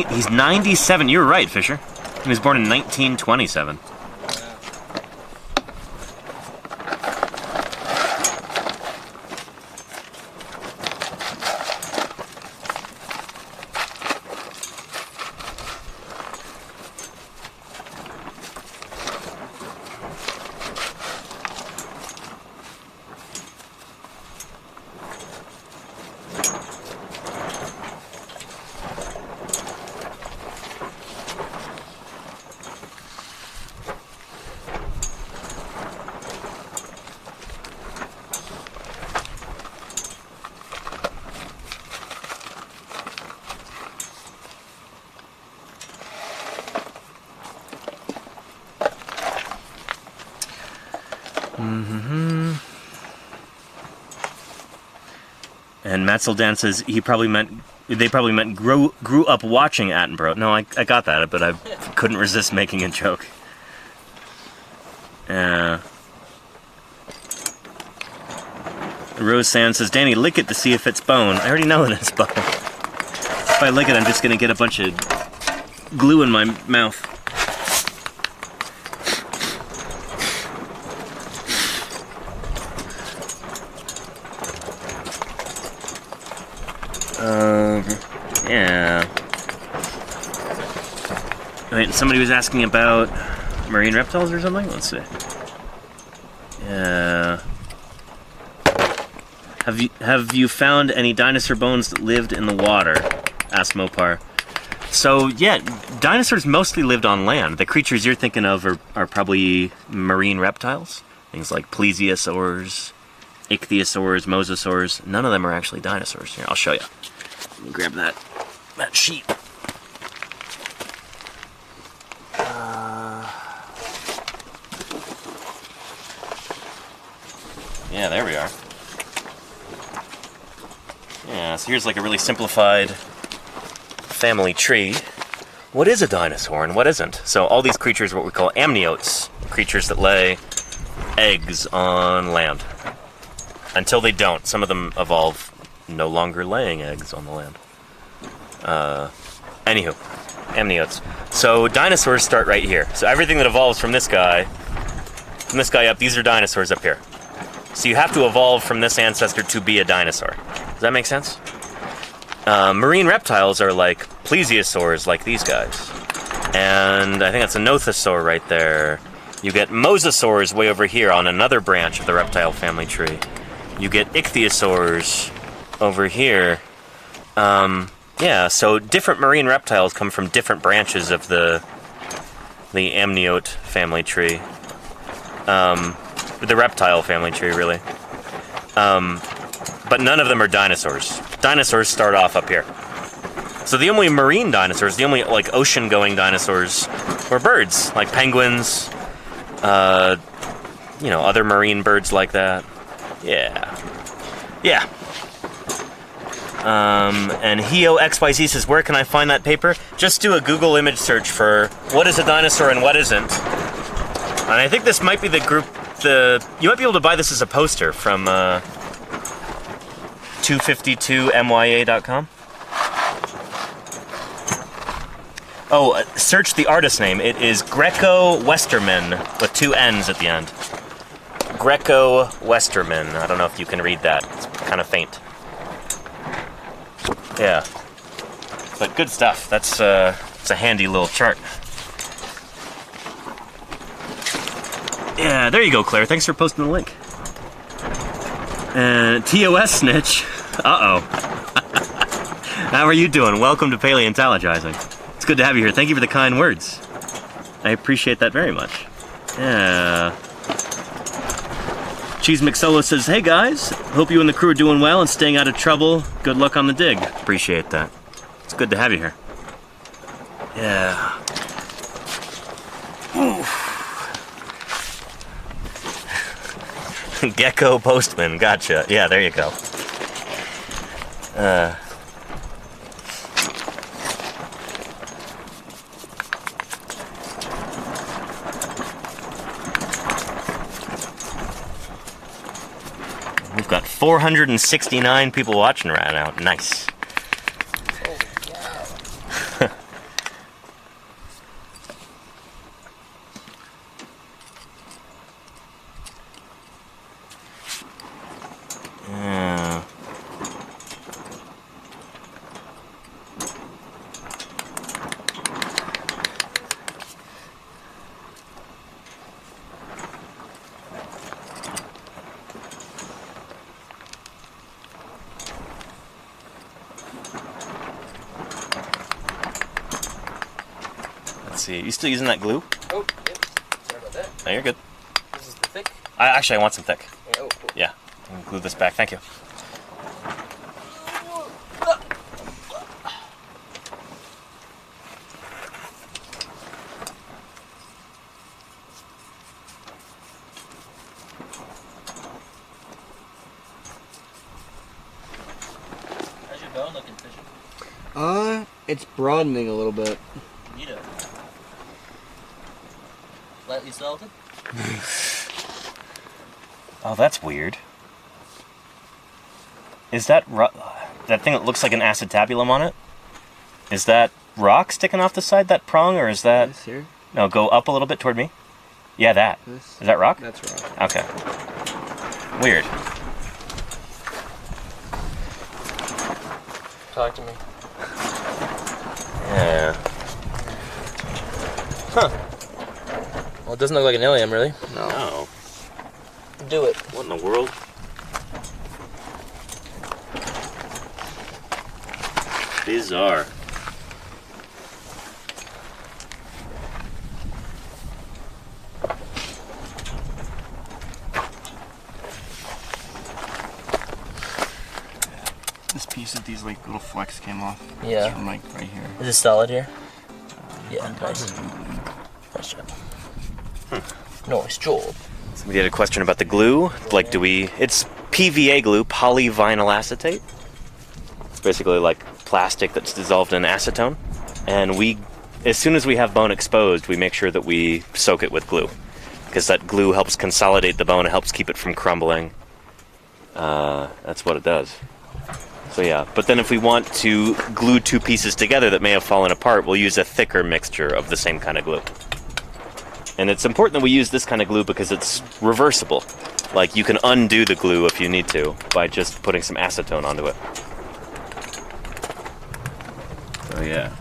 B: He's 97. You're right, Fisher. He was born in 1927. And Matzeldan says they probably meant grew up watching Attenborough. No, I got that, but I couldn't resist making a joke. Rose Sand says, Danny, lick it to see if it's bone. I already know that it's bone. If I lick it, I'm just gonna get a bunch of glue in my mouth. Yeah. Wait, somebody was asking about marine reptiles or something? Let's see. Yeah. Have you found any dinosaur bones that lived in the water? Asked Mopar. So, yeah, dinosaurs mostly lived on land. The creatures you're thinking of are probably marine reptiles. Things like plesiosaurs, ichthyosaurs, mosasaurs. None of them are actually dinosaurs. Here, I'll show you. Let me grab that sheet. Yeah, there we are. Yeah, so here's like a really simplified family tree. What is a dinosaur and what isn't? So all these creatures are what we call amniotes, creatures that lay eggs on land. Until they don't. Some of them evolve no longer laying eggs on the land. Anywho, amniotes. So dinosaurs start right here. So everything that evolves from this guy up, these are dinosaurs up here. So you have to evolve from this ancestor to be a dinosaur. Does that make sense? Marine reptiles are like plesiosaurs, like these guys. And I think that's a nothosaur right there. You get mosasaurs way over here on another branch of the reptile family tree. You get ichthyosaurs over here. Yeah, so different marine reptiles come from different branches of the amniote family tree. The reptile family tree, really. But none of them are dinosaurs. Dinosaurs start off up here. So the only marine dinosaurs, the only like ocean-going dinosaurs, were birds, like penguins, you know, other marine birds like that. Yeah. Yeah. And Hio XYZ says, where can I find that paper? Just do a Google image search for what is a dinosaur and what isn't. And I think this might be the group, you might be able to buy this as a poster from 252mya.com. Oh, search the artist name. It is Greco Westerman with 2 N's at the end. Greco Westerman. I don't know if you can read that. It's kind of faint. Yeah. But good stuff. That's it's a handy little chart. Yeah, there you go, Claire. Thanks for posting the link. TOS Snitch. Uh-oh. How are you doing? Welcome to Paleontologizing. It's good to have you here. Thank you for the kind words. I appreciate that very much. Yeah. Cheese McSolo says, hey guys, hope you and the crew are doing well and staying out of trouble. Good luck on the dig. Appreciate that. It's good to have you here. Yeah. Gecko Postman, gotcha. Yeah, there you go. We've got 469 people watching right now. Nice. Yeah. Let's see. You still using that glue?
E: Oh, yep. Sorry about that.
B: No, you're good.
E: This is the thick.
B: Actually, I want some thick.
E: Oh, cool.
B: Yeah. I'll glue this back. Thank you.
D: How's your bone looking, Fisher?
C: It's broadening a little bit.
D: Neato. Slightly salted?
B: Oh, that's weird. Is that that thing that looks like an acetabulum on it? Is that rock sticking off the side, that prong, or is that...
C: This here?
B: No, go up a little bit toward me. Yeah, that.
C: This?
B: Is that rock?
C: That's rock.
B: Okay. Weird.
E: Talk to me.
B: Yeah.
E: Huh. Well, it doesn't look like an ilium, really.
B: No.
E: Do it.
B: What in the world? Bizarre.
C: This piece of these like little flecks came off.
E: Yeah.
C: It's from like right here.
E: Is this solid here? Yeah, nice. Nice job. Nice job.
B: Somebody had a question about the glue. Like, it's PVA glue, polyvinyl acetate. It's basically like plastic that's dissolved in acetone. And as soon as we have bone exposed, we make sure that we soak it with glue. Because that glue helps consolidate the bone, it helps keep it from crumbling. That's what it does. So yeah, but then if we want to glue 2 pieces together that may have fallen apart, we'll use a thicker mixture of the same kind of glue. And it's important that we use this kind of glue because it's reversible. Like, you can undo the glue if you need to by just putting some acetone onto it. Oh yeah.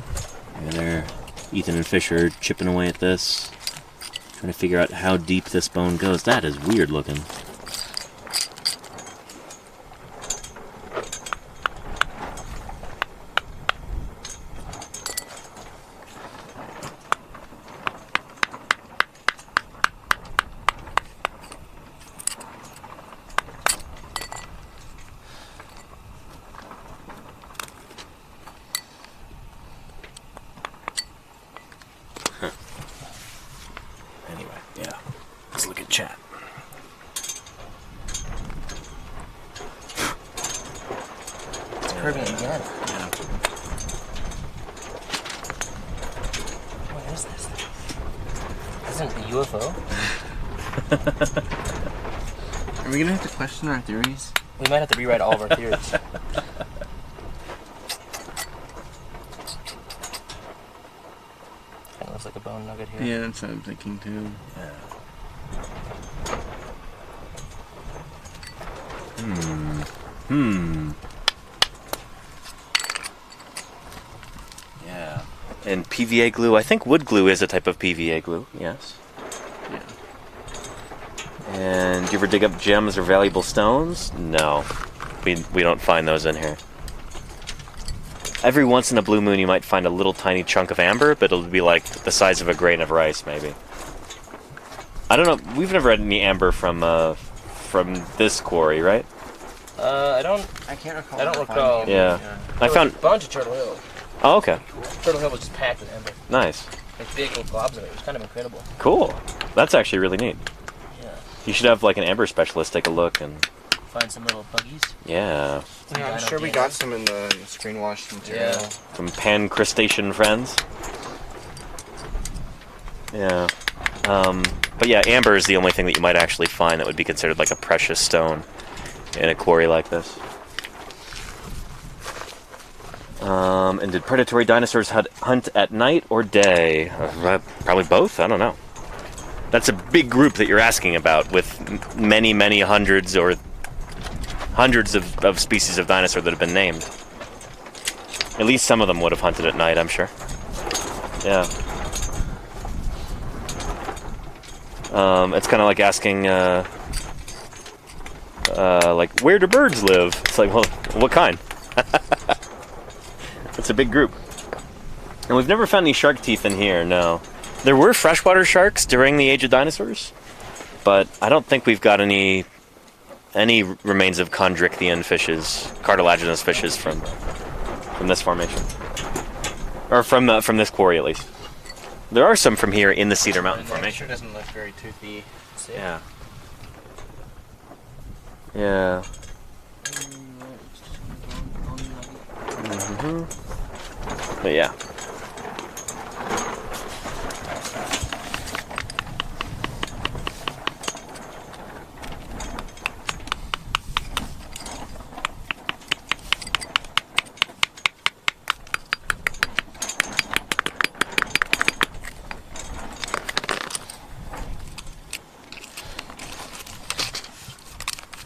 B: Yeah, there. Ethan and Fisher chipping away at this, trying to figure out how deep this bone goes. That is weird looking. Anyway, yeah. Let's look at chat.
E: It's curving again.
B: Yeah.
E: What is this? Isn't it a UFO?
C: Are we gonna have to question our theories?
E: We might have to rewrite all of our theories. Kind of looks like a bone nugget here.
C: Yeah, that's what I'm thinking too.
B: Yeah. Yeah. And PVA glue, I think wood glue is a type of PVA glue, yes.
C: Yeah.
B: And do you ever dig up gems or valuable stones? No. We don't find those in here. Every once in a blue moon you might find a little tiny chunk of amber, but it'll be like the size of a grain of rice, maybe. I don't know, we've never had any amber from this quarry, right?
C: I can't recall.
E: I don't recall.
B: Yeah. I found...
E: a bunch of Turtle Hill.
B: Oh, okay.
E: Turtle Hill was just packed with amber.
B: Nice.
E: Like big little globs of it. It was kind of incredible.
B: Cool. That's actually really neat.
E: Yeah.
B: You should have like an amber specialist take a look and...
E: Find some little buggies.
B: Yeah.
F: Yeah, I'm sure we got some in the screen washed material.
E: Yeah.
B: Some pan-crustacean friends. Yeah. But yeah, amber is the only thing that you might actually find that would be considered like a precious stone in a quarry like this. And did predatory dinosaurs hunt at night or day? Probably both, I don't know. That's a big group that you're asking about with many, many hundreds or hundreds of species of dinosaur that have been named. At least some of them would have hunted at night, I'm sure. Yeah. It's kind of like asking, like, where do birds live? It's like, well, what kind? It's a big group. And we've never found any shark teeth in here, no. There were freshwater sharks during the age of dinosaurs, but I don't think we've got any remains of chondrichthyan fishes, cartilaginous fishes from this formation. Or from this quarry, at least. There are some from here in the Cedar Mountain formation.
C: It doesn't look very toothy.
B: Yeah. Yeah. But yeah.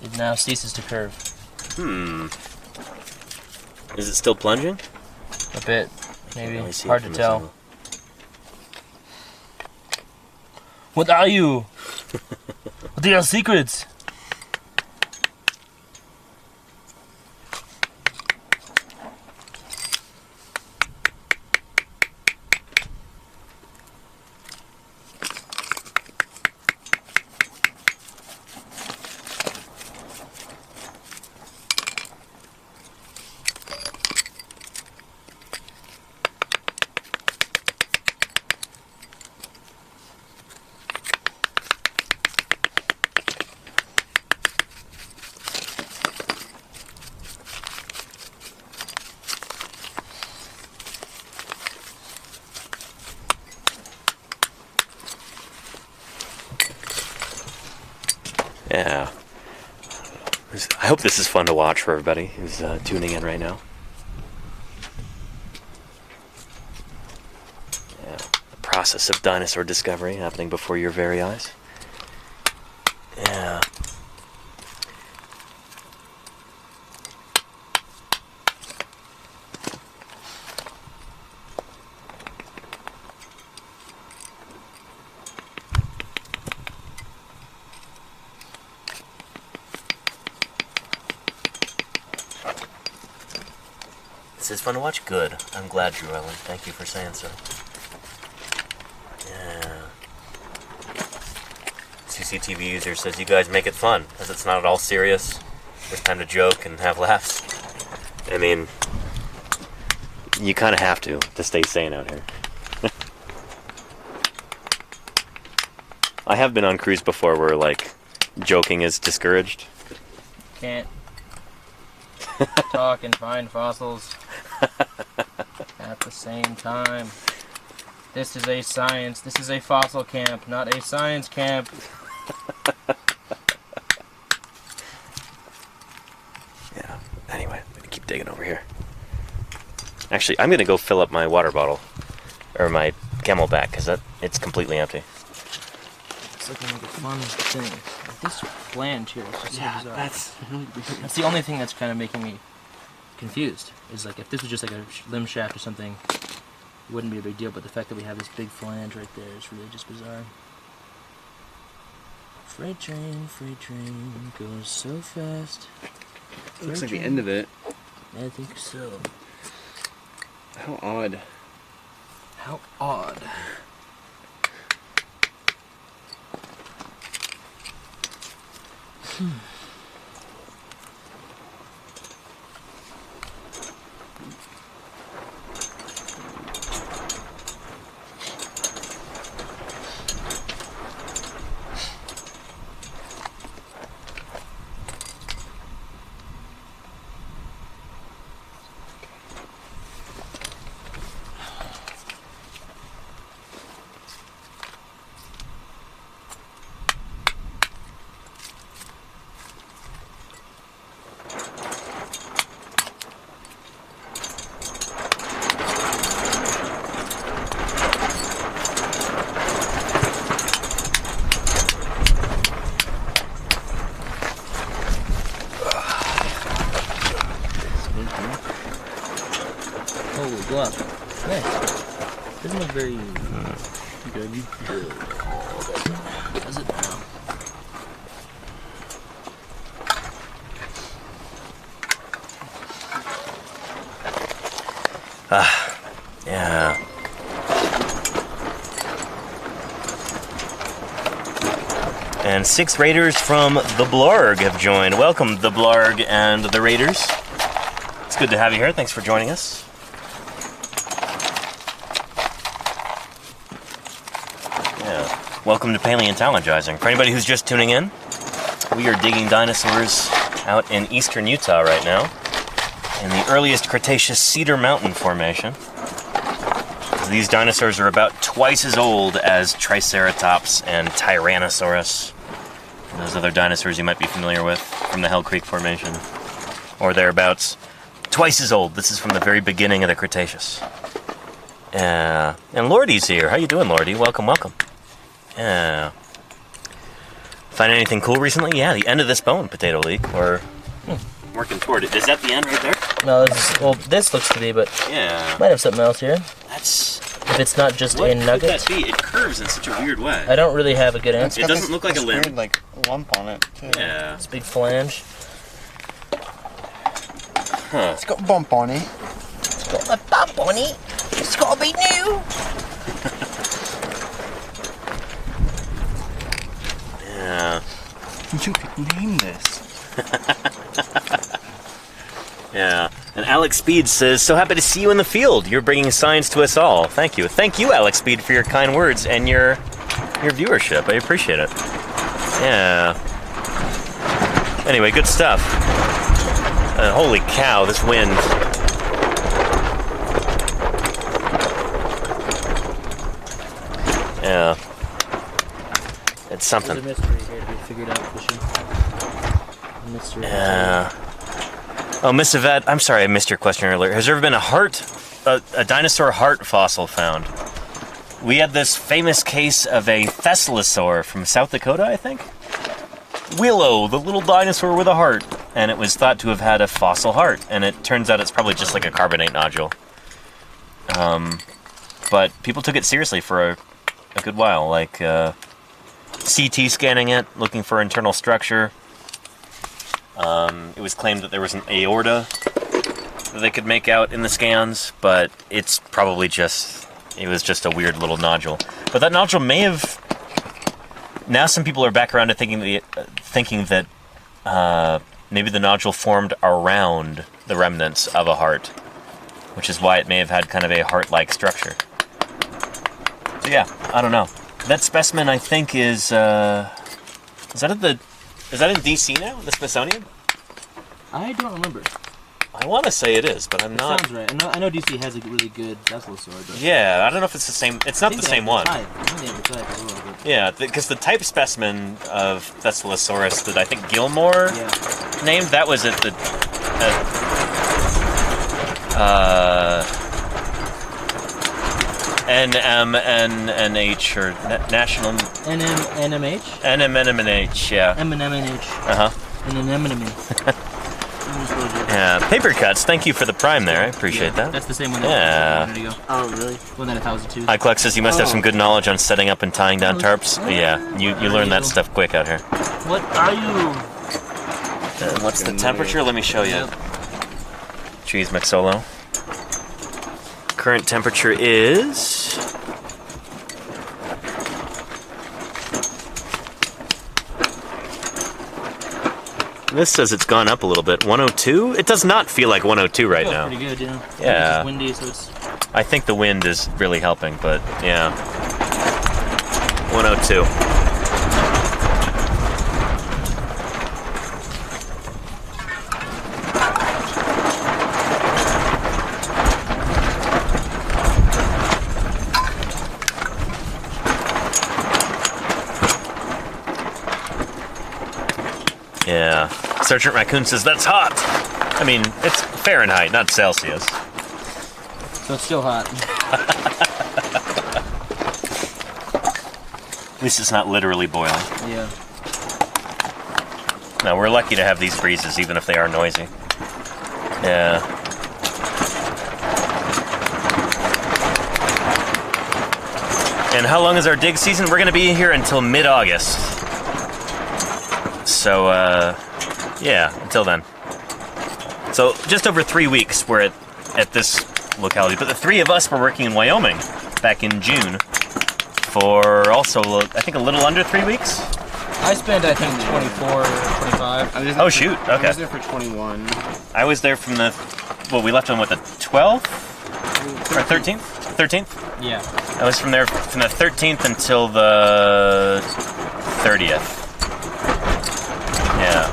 E: It now ceases to curve.
B: Is it still plunging?
E: A bit, maybe.
B: Really see it
E: Hard to
B: from this
E: tell.
B: angle.
E: What are you? What are your secrets?
B: Yeah. I hope this is fun to watch for everybody who's tuning in right now. Yeah. The process of dinosaur discovery happening before your very eyes. Yeah. This is fun to watch? Good. I'm glad, Drew Ellen. Thank you for saying so. Yeah. CCTV user says, you guys make it fun, as it's not at all serious. There's time to joke and have laughs. I mean, you kind of have to stay sane out here. I have been on cruise before where, like, joking is discouraged.
E: Can't talk and find fossils at the same time. This is a science. This is a fossil camp, not a science camp.
B: Yeah. Anyway, I'm gonna keep digging over here. Actually, I'm gonna go fill up my water bottle or my Camelback because it's completely empty.
E: It's looking like a fun thing. Like this flange here is just so bizarre.
C: That's
E: That's the only thing that's kind of making me confused. Is like if this was just like a limb shaft or something, it wouldn't be a big deal. But the fact that we have this big flange right there is really just bizarre. Freight train goes so fast.
C: looks like the end of it.
E: I think so.
C: How odd.
E: How odd. Holy glove. Nice. Doesn't look very good. Does it now?
B: Yeah. And 6 raiders from the Blarg have joined. Welcome, the Blarg and the Raiders. It's good to have you here. Thanks for joining us. Yeah. Welcome to Paleontologizing. For anybody who's just tuning in, we are digging dinosaurs out in eastern Utah right now, in the earliest Cretaceous Cedar Mountain formation. These dinosaurs are about twice as old as Triceratops and Tyrannosaurus. And those other dinosaurs you might be familiar with from the Hell Creek Formation. Or thereabouts. Twice as old. This is from the very beginning of the Cretaceous. And Lordy's here. How you doing, Lordy? Welcome, welcome. Yeah. Find anything cool recently? Yeah, the end of this bone, Potato Leak. We're working toward it. Is that the end right there?
E: No, this is, well, this looks to be, but
B: Yeah.
E: might have something else here.
B: That's...
E: If it's not just
B: What
E: a
B: could
E: nugget.
B: that be? It curves in such a weird way.
E: I don't really have a good answer.
B: It doesn't look like a limb.
C: Weird, like lump on it too.
B: Yeah.
E: It's a big flange.
B: Huh.
C: It's got a bump on it.
E: It's got a bump on it. It's got to be new.
B: Yeah.
C: You could name this.
B: Yeah. And Alex Speed says, so happy to see you in the field. You're bringing science to us all. Thank you. Thank you, Alex Speed, for your kind words and your viewership. I appreciate it. Yeah. Anyway, good stuff. Holy cow, this wind. Yeah. It's something.
E: There's a mystery here to be figured out, Fishing. Mystery.
B: Yeah. Oh, Miss Yvette, I'm sorry I missed your question earlier. Has there ever been a dinosaur heart fossil found? We had this famous case of a Thessaliosaur from South Dakota, I think? Willow, the little dinosaur with a heart. And it was thought to have had a fossil heart. And it turns out it's probably just like a carbonate nodule. But people took it seriously for a good while. Like CT scanning it, looking for internal structure. It was claimed that there was an aorta that they could make out in the scans, but it's probably it was just a weird little nodule. But that nodule may have... Now some people are back around to thinking that maybe the nodule formed around the remnants of a heart, which is why it may have had kind of a heart-like structure. So yeah, I don't know. That specimen, I think, is that in DC now, the Smithsonian?
E: I don't remember.
B: I want to say it is, but I'm not.
E: Sounds right. I know DC has a really good Desilosaur, but
B: Yeah, I don't know if it's the same. It's not the same one.
E: I think they have the type as well, but
B: Yeah, because the type specimen of Thescelosaurus that I think Gilmore named, that was at the NMNH or National
E: NMNH?
B: NMNH, yeah.
E: MNMNH. And an anemone.
B: Yeah, paper cuts. Thank you for the prime there. I appreciate that.
E: That's the same one.
B: Yeah.
E: There you go.
C: Oh, really?
E: One that 1,002.
B: iCluck says you must have some good knowledge on setting up and tying down tarps. Yeah, you learn that stuff quick out here.
E: What are you?
B: What's the temperature? Let me show you. Cheese Mixolo. Current temperature is... This says it's gone up a little bit. 102? It does not feel like 102 right now.
E: Pretty good, yeah.
B: Yeah.
E: It's windy, so it's...
B: I think the wind is really helping, but yeah. 102. Yeah. Sergeant Raccoon says, that's hot! I mean, it's Fahrenheit, not Celsius.
E: So it's still hot.
B: At least it's not literally boiling.
E: Yeah.
B: No, we're lucky to have these breezes, even if they are noisy. Yeah. And how long is our dig season? We're going to be here until mid-August. So, yeah, until then. So, just over 3 weeks we're at this locality. But the three of us were working in Wyoming back in June for also, I think, a little under 3 weeks.
E: I spent, I think, 24, 25.
B: Oh, shoot. Okay.
C: I was there for 21.
B: I was there from the... Well, we left on, what, the 12th? Or 13th? 13th?
E: Yeah.
B: I was from there from the 13th until the 30th. Yeah.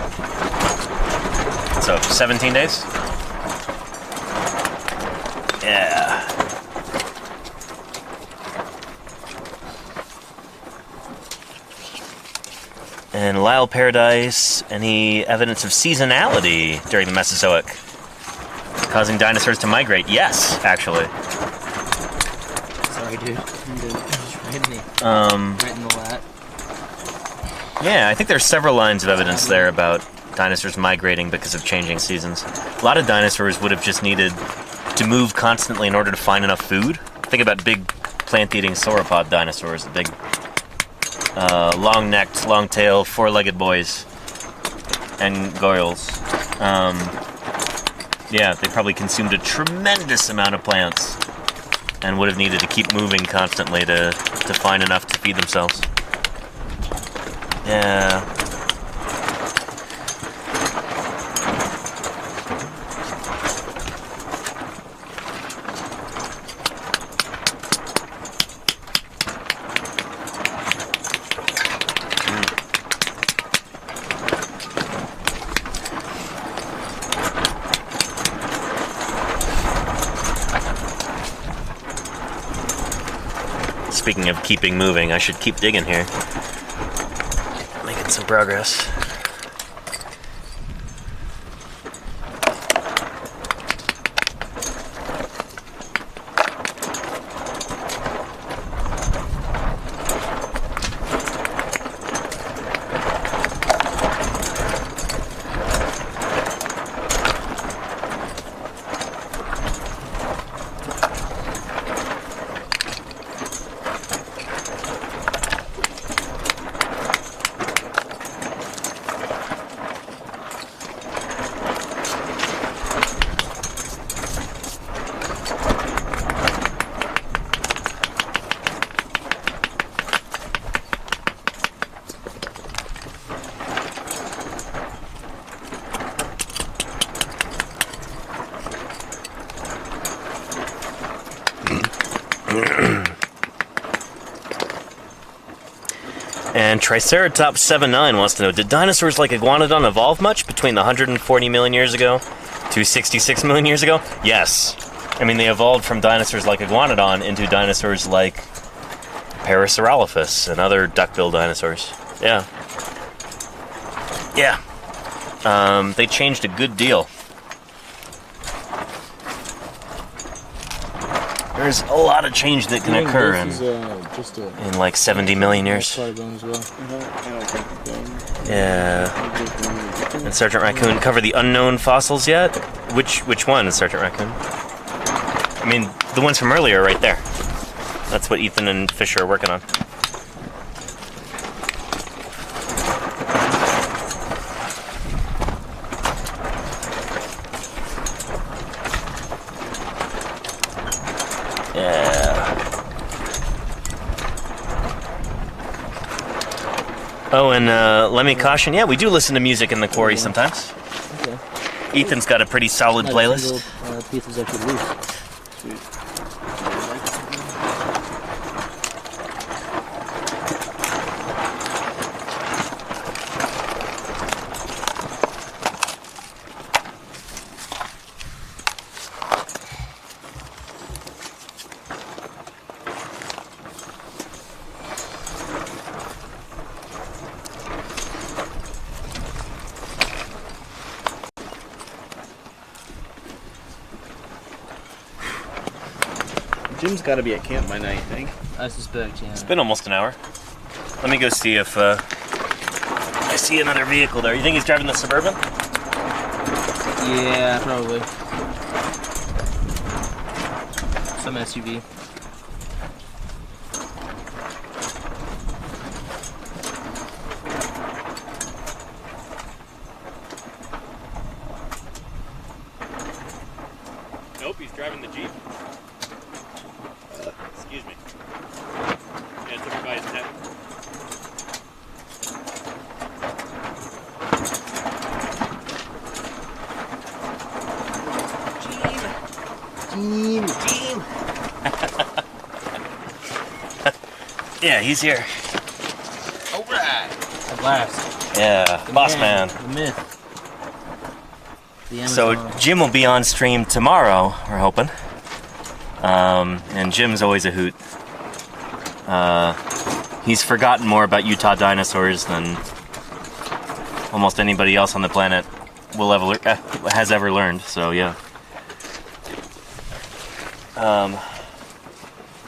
B: So, 17 days? Yeah. And Lyle Paradise, any evidence of seasonality during the Mesozoic? Causing dinosaurs to migrate? Yes, actually.
E: Sorry, dude. Right in the lat.
B: Yeah, I think there's several lines of evidence there about dinosaurs migrating because of changing seasons. A lot of dinosaurs would have just needed to move constantly in order to find enough food. Think about big plant-eating sauropod dinosaurs, the big long-necked, long-tailed, four-legged boys and goyles. Yeah, they probably consumed a tremendous amount of plants and would have needed to keep moving constantly to find enough to feed themselves. Yeah. Speaking of keeping moving, I should keep digging here. Making some progress. And Triceratops79 wants to know, did dinosaurs like Iguanodon evolve much between the 140 million years ago to 66 million years ago? Yes. I mean, they evolved from dinosaurs like Iguanodon into dinosaurs like Parasaurolophus and other duck-billed dinosaurs. Yeah. Yeah. They changed a good deal. There's a lot of change that can occur in like 70 million years. Yeah. And Sergeant Raccoon, cover the unknown fossils yet? Which one is Sergeant Raccoon? I mean, the ones from earlier are right there. That's what Ethan and Fisher are working on. Oh, and let me caution, yeah, we do listen to music in the quarry sometimes.
E: Okay.
B: Ethan's got a pretty solid playlist.
E: Pieces I could lose.
C: Sweet. Jim's got to be at camp by now, you think?
E: I suspect, yeah.
B: It's been almost an hour. Let me go see if I see another vehicle there. You think he's driving the Suburban?
E: Yeah, probably. Some SUV.
B: Nope, he's driving the Jeep. Excuse me. Yeah, it's over by his tent. Team. Yeah, he's here.
E: Alright! At last.
B: Yeah,
E: The
B: boss man.
E: The myth. The
B: So
E: Amazon.
B: Jim will be on stream tomorrow, we're hoping. And Jim's always a hoot. He's forgotten more about Utah dinosaurs than almost anybody else on the planet has ever learned. So yeah.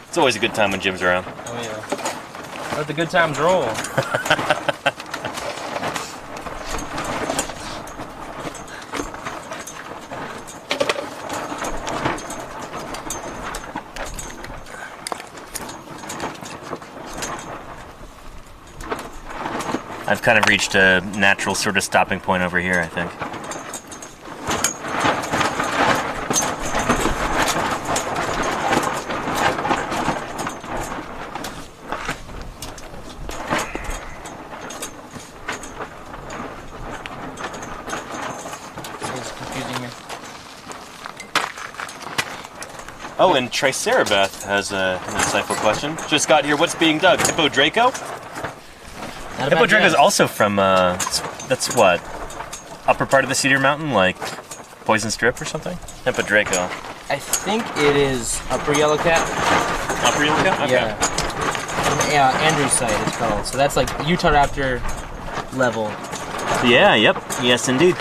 B: It's always a good time when Jim's around.
E: Oh yeah. Let the good times roll.
B: I've kind of reached a natural sort of stopping point over here, I think.
E: It's confusing me.
B: Oh, and Tricerabeth has an insightful question. Just got here. What's being dug? Hippodraco?
E: Not a bad
B: Hippodraco is
E: guess.
B: also from, that's what? Upper part of the Cedar Mountain, like Poison Strip or something? Hippodraco.
E: I think it is Upper Yellow Cat.
B: Upper Yellow Cat? Okay.
E: Yeah. Andrew's site it's called. So that's like Utah Raptor level.
B: Yeah, yep. Yes, indeed.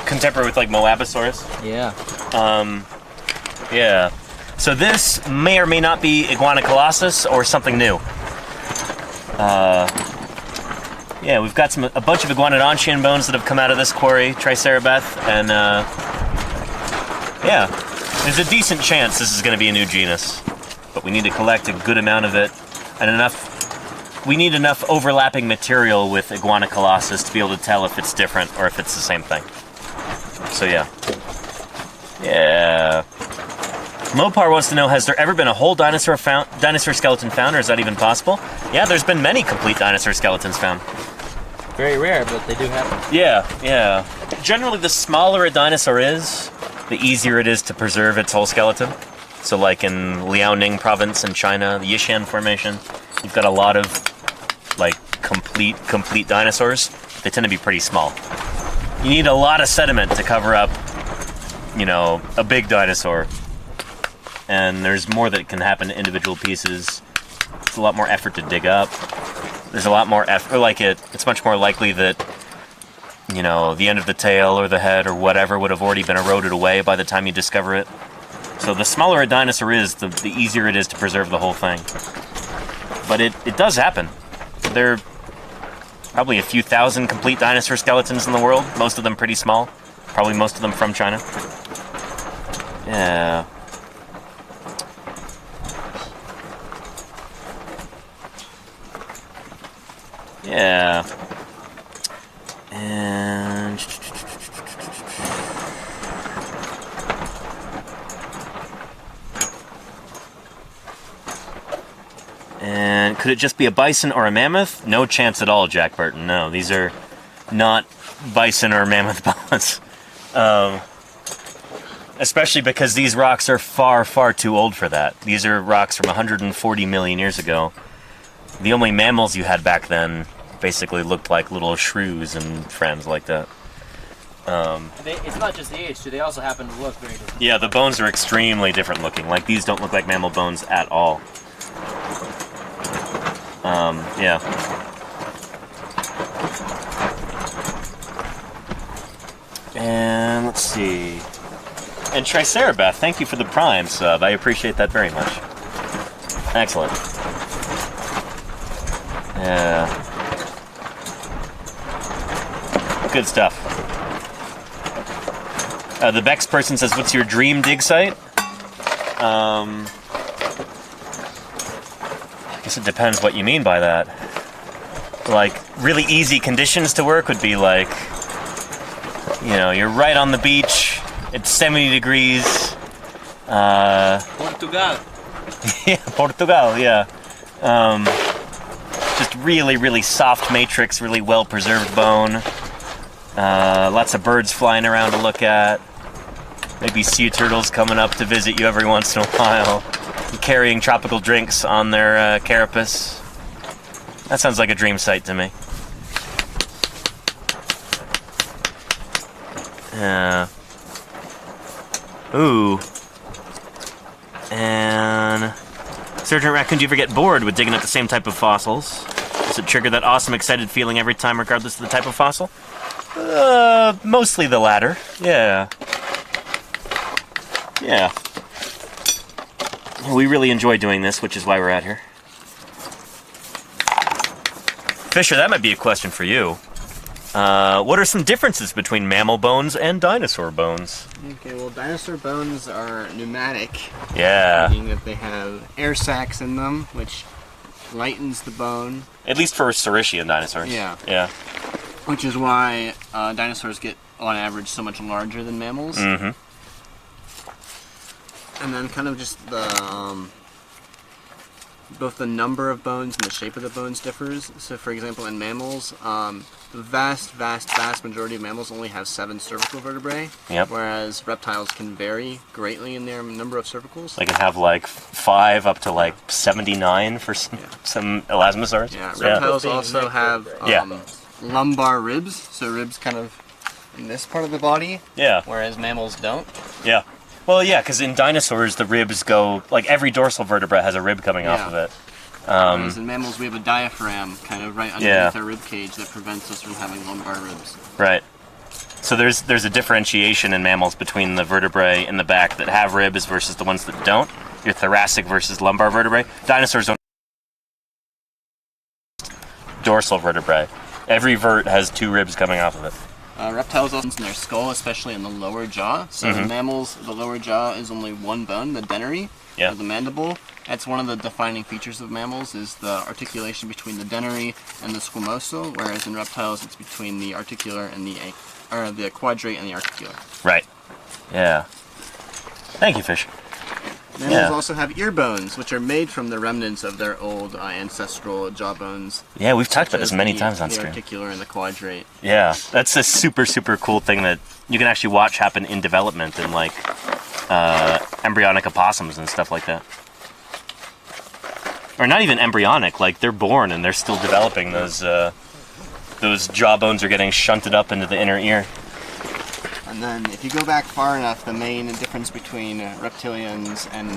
B: Contemporary with like Moabosaurus.
E: Yeah.
B: Yeah. So this may or may not be Iguana colossus or something new. Yeah, we've got a bunch of Iguanodontian bones that have come out of this quarry, Tricerabeth, and yeah, there's a decent chance this is going to be a new genus, but we need to collect a good amount of it, and we need enough overlapping material with Iguana colossus to be able to tell if it's different or if it's the same thing. So yeah. Yeah. Mopar wants to know, has there ever been a whole dinosaur skeleton found, or is that even possible? Yeah, there's been many complete dinosaur skeletons found.
E: Very rare, but they do happen.
B: Yeah. Generally, the smaller a dinosaur is, the easier it is to preserve its whole skeleton. So like in Liaoning province in China, the Yishan Formation, you've got a lot of like complete dinosaurs. They tend to be pretty small. You need a lot of sediment to cover up, you know, a big dinosaur. And there's more that can happen to individual pieces. It's a lot more effort to dig up. There's a lot more effort, like it's much more likely that, you know, the end of the tail or the head or whatever would have already been eroded away by the time you discover it. So the smaller a dinosaur is, the easier it is to preserve the whole thing. But it does happen. There are probably a few thousand complete dinosaur skeletons in the world, most of them pretty small. Probably most of them from China. Yeah. Yeah. And could it just be a bison or a mammoth? No chance at all, Jack Burton. No, these are not bison or mammoth bones. Especially because these rocks are far, far too old for that. These are rocks from 140 million years ago. The only mammals you had back then basically looked like little shrews and friends like that.
E: It's not just the age, too. They also happen to look very different.
B: Yeah, the bones are extremely different looking. Like, these don't look like mammal bones at all. Yeah. And let's see. And Tricerabeth, thank you for the Prime sub. I appreciate that very much. Excellent. Yeah. Good stuff. The Bex person says, what's your dream dig site? I guess it depends what you mean by that. Like, really easy conditions to work would be like, you know, you're right on the beach, it's 70 degrees.
D: Portugal.
B: Yeah, Portugal, yeah. Just really, really soft matrix, really well-preserved bone. Lots of birds flying around to look at. Maybe sea turtles coming up to visit you every once in a while. Carrying tropical drinks on their carapace. That sounds like a dream site to me. Ooh. And Sergeant Raccoon, do you ever get bored with digging up the same type of fossils? Does it trigger that awesome, excited feeling every time, regardless of the type of fossil? Mostly the latter. Yeah. Yeah. We really enjoy doing this, which is why we're out here. Fisher, that might be a question for you. What are some differences between mammal bones and dinosaur bones?
C: Okay, well, dinosaur bones are pneumatic.
B: Yeah.
C: Meaning that they have air sacs in them, which lightens the bone.
B: At least for Saurischian dinosaurs.
C: Yeah.
B: Yeah.
C: Which is why dinosaurs get, on average, so much larger than mammals.
B: Mm-hmm.
C: And then kind of just the both the number of bones and the shape of the bones differs. So for example, in mammals, the vast majority of mammals only have 7 cervical vertebrae.
B: Yep.
C: Whereas reptiles can vary greatly in their number of cervicals.
B: They can have like 5 up to like 79 for some elasmosaurs.
C: Yeah, reptiles also have lumbar ribs, so ribs kind of in this part of the body.
B: Yeah.
C: Whereas mammals don't.
B: Yeah. Well, yeah, because in dinosaurs, the ribs go, like every dorsal vertebra has a rib coming off of it.
C: Whereas in mammals, we have a diaphragm kind of right underneath our rib cage that prevents us from having lumbar ribs.
B: Right. So there's a differentiation in mammals between the vertebrae in the back that have ribs versus the ones that don't. Your thoracic versus lumbar vertebrae. Dinosaurs don't dorsal vertebrae. Every vert has 2 ribs coming off of it.
C: Reptiles also in their skull, especially in the lower jaw. So in mammals, the lower jaw is only one bone, the dentary, or the mandible. That's one of the defining features of mammals, is the articulation between the dentary and the squamosal, whereas in reptiles it's between the articular and the quadrate and the articular.
B: Right. Yeah. Thank you, Fish.
C: Mammals also have ear bones, which are made from the remnants of their old ancestral jaw bones.
B: Yeah, we've talked about this many times on
C: stream. The
B: stream.
C: articular and the quadrate.
B: Yeah, that's a super, super cool thing that you can actually watch happen in development in like embryonic opossums and stuff like that. Or not even embryonic, like they're born and they're still developing. Those jawbones are getting shunted up into the inner ear.
C: And then if you go back far enough, the main difference between reptilians and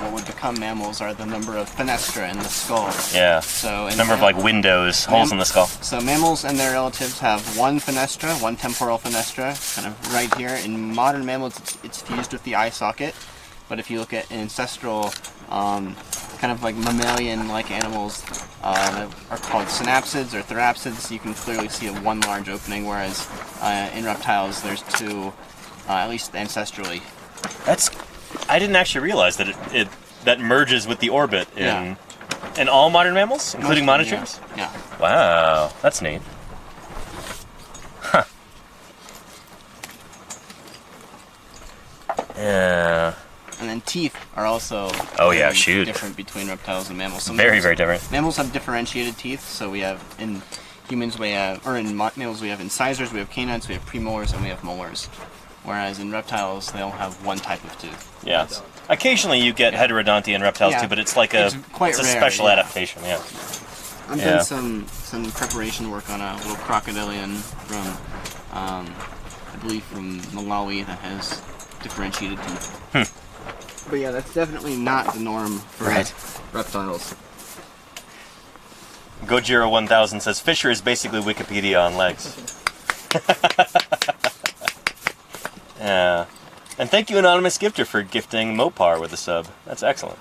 C: what would become mammals are the number of fenestra in the skull.
B: Yeah.
C: So
B: number of like windows, holes in the skull.
C: So mammals and their relatives have one fenestra, one temporal fenestra, kind of right here. In modern mammals, it's fused with the eye socket. But if you look at ancestral, kind of like mammalian-like animals that are called synapsids or therapsids, you can clearly see one large opening, whereas in reptiles there's two, at least ancestrally.
B: I didn't actually realize that it that merges with the orbit in all modern mammals, including monotremes?
C: Yeah.
B: Wow, that's neat. Huh. Yeah.
C: And then teeth are also
B: different
C: between reptiles and mammals. So
B: very different.
C: Mammals have differentiated teeth, so we have in humans mammals we have incisors, we have canines, we have premolars, and we have molars. Whereas in reptiles, they all have one type of tooth.
B: Yeah. Occasionally you get heterodontia in reptiles too, but it's like it's
C: quite
B: a
C: rare,
B: special adaptation. Yeah.
C: I've done some preparation work on a little crocodilian from I believe from Malawi that has differentiated teeth. But yeah, that's definitely not the norm for reptiles.
B: Gojira 1000 says Fisher is basically Wikipedia on legs. Yeah. And thank you, Anonymous Gifter, for gifting Mopar with a sub. That's excellent.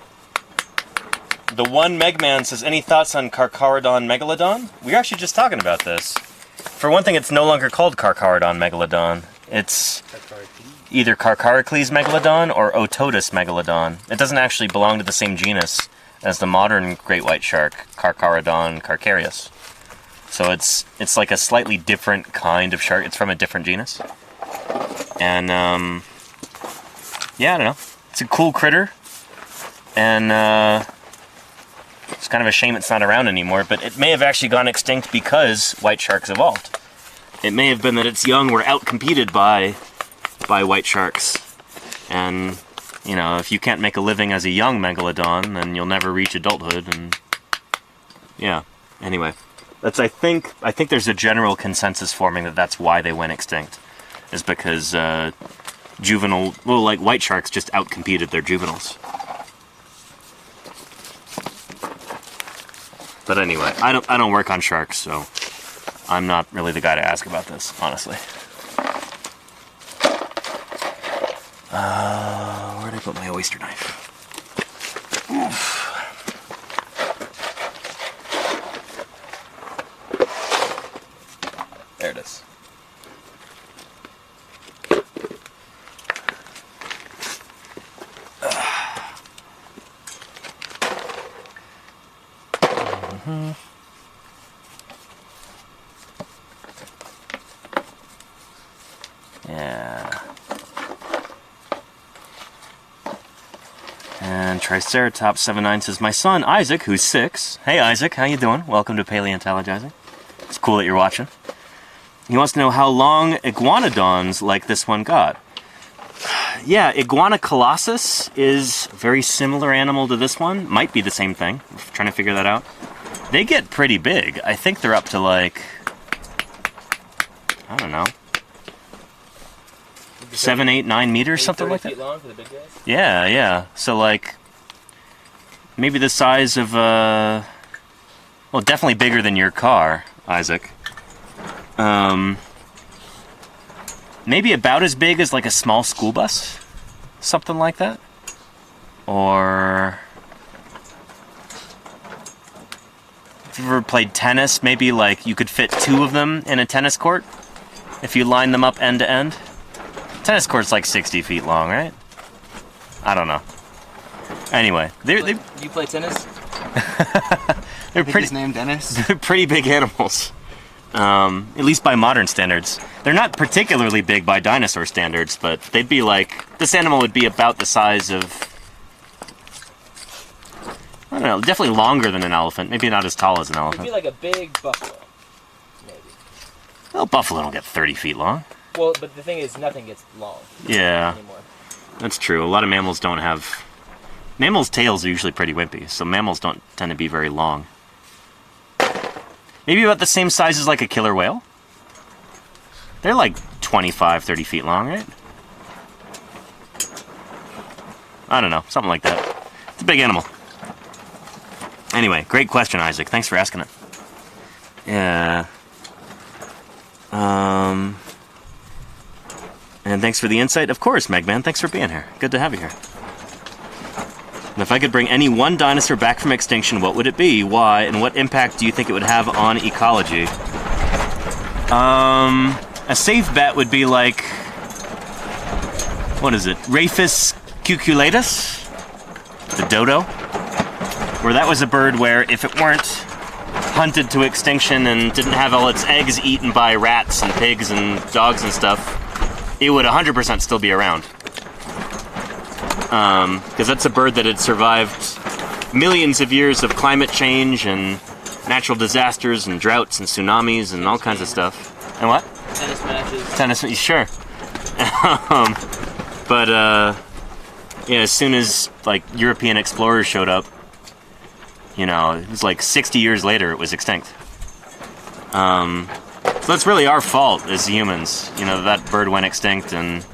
B: The One Megman says, any thoughts on Carcharodon Megalodon? We were actually just talking about this. For one thing, it's no longer called Carcharodon Megalodon. It's either Carcharocles Megalodon or Otodus Megalodon. It doesn't actually belong to the same genus as the modern great white shark, Carcharodon carcharias. So it's like a slightly different kind of shark. It's from a different genus. And, yeah, I don't know. It's a cool critter. And, it's kind of a shame it's not around anymore, but it may have actually gone extinct because white sharks evolved. It may have been that its young were outcompeted by white sharks. And, you know, if you can't make a living as a young megalodon, then you'll never reach adulthood, and yeah. Anyway, I think there's a general consensus forming that that's why they went extinct. Is because white sharks just outcompeted their juveniles. But anyway, I don't work on sharks, so I'm not really the guy to ask about this, honestly. Where'd I put my oyster knife? Oof. There it is. Yeah. And Triceratops79 says, my son Isaac, who's 6. Hey Isaac, how you doing? Welcome to Paleontologizing. It's cool that you're watching. He wants to know how long iguanodons like this one got. Yeah, Iguana colossus is a very similar animal to this one. Might be the same thing. We're trying to figure that out. They get pretty big. I think they're up to like, I don't know, 7, 8, 9 meters, something like that.
E: 8 feet long for the big guys?
B: Yeah. So like, maybe the size of, well, definitely bigger than your car, Isaac. Maybe about as big as like a small school bus, something like that. Or if you've ever played tennis, maybe like you could fit 2 of them in a tennis court if you line them up end to end. Tennis court's like 60 feet long, right? I don't know. Anyway,
E: You play tennis?
C: They're pretty. His name Dennis.
B: They're pretty big animals. At least by modern standards. They're not particularly big by dinosaur standards, but they'd be like, this animal would be about the size of, I don't know, definitely longer than an elephant. Maybe not as tall as an elephant.
E: It'd be like a big buffalo, maybe.
B: Well, buffalo don't get 30 feet long.
E: Well, but the thing is, nothing gets long.
B: Yeah.
E: Anymore.
B: that's true. A lot of mammals don't have... Mammals' tails are usually pretty wimpy, so mammals don't tend to be very long. Maybe about the same size as like a killer whale? They're like 25, 30 feet long, right? I don't know, something like that. It's a big animal. Anyway, great question, Isaac. Thanks for asking it. Yeah. And thanks for the insight. Of course, Megman. Thanks for being here. Good to have you here. And if I could bring any one dinosaur back from extinction, what would it be? Why? And what impact do you think it would have on ecology? A safe bet would be like... What is it? Rhaphis cuculatus? The dodo? Where that was a bird where if it weren't hunted to extinction and didn't have all its eggs eaten by rats and pigs and dogs and stuff, it would 100% still be around. Because that's a bird that had survived millions of years of climate change and natural disasters and droughts and tsunamis and all kinds of stuff. And what?
E: Tennis matches.
B: Tennis, sure. But yeah, as soon as like European explorers showed up, you know, it was like 60 years later it was extinct. So that's really our fault as humans. You know, that bird went extinct, and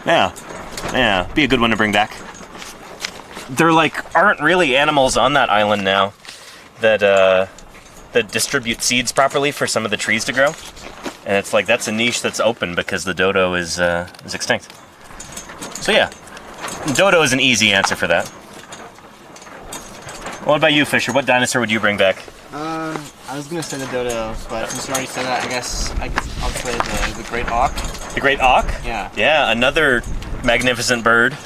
B: yeah, be a good one to bring back. There like aren't really animals on that island now that that distribute seeds properly for some of the trees to grow, and it's like that's a niche that's open because the dodo is extinct. So yeah, dodo is an easy answer for that. What about you, Fisher? What dinosaur would you bring back?
C: I was gonna say the dodo, but since you already said that, I guess I'll say the great auk.
B: The great auk?
C: Yeah.
B: Yeah, another magnificent bird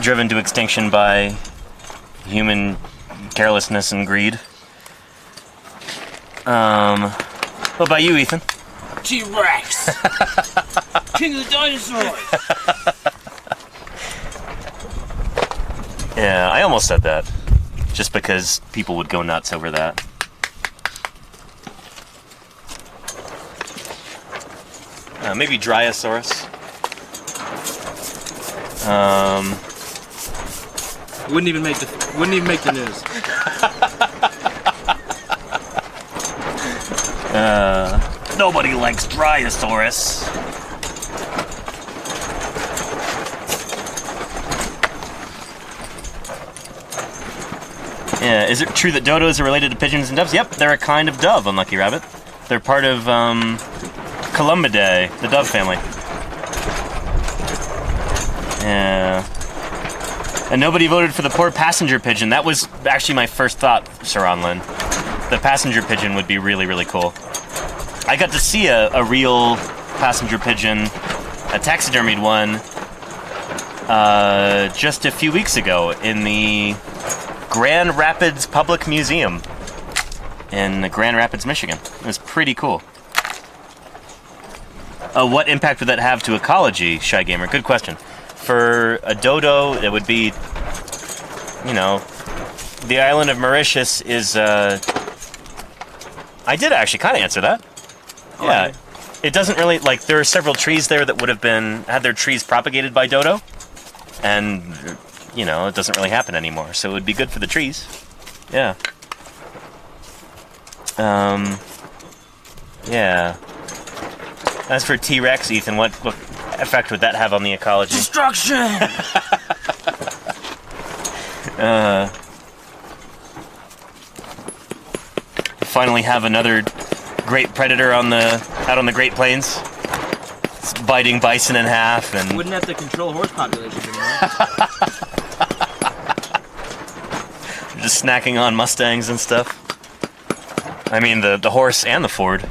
B: driven to extinction by human carelessness and greed. What about you, Ethan?
E: T-Rex! King of the dinosaurs!
B: Yeah, I almost said that. Just because people would go nuts over that. Maybe Dryosaurus.
E: Wouldn't even make the news.
B: Nobody likes Dryosaurus. Yeah, is it true that dodos are related to pigeons and doves? Yep, they're a kind of dove, Unlucky Rabbit. They're part of Columbidae, the dove family. Yeah. And nobody voted for the poor passenger pigeon. That was actually my first thought, Sir Onlin. The passenger pigeon would be really, really cool. I got to see a real passenger pigeon, a taxidermied one, just a few weeks ago in the Grand Rapids Public Museum in Grand Rapids, Michigan. It was pretty cool. What impact would that have to ecology, Shy Gamer? Good question. For a dodo, it would be, you know, the island of Mauritius is, I did actually kind of answer that.
E: Oh,
B: Yeah.
E: okay.
B: It doesn't really, like, there are several trees there that would have had their trees propagated by dodo, and, you know, it doesn't really happen anymore, so it would be good for the trees. Yeah. Yeah. As for T-Rex, Ethan, what effect would that have on the ecology?
E: Destruction!
B: Finally have another great predator out on the Great Plains. It's biting bison in half and...
E: Wouldn't have to control horse populations anymore.
B: just snacking on Mustangs and stuff. I mean, the horse and the Ford.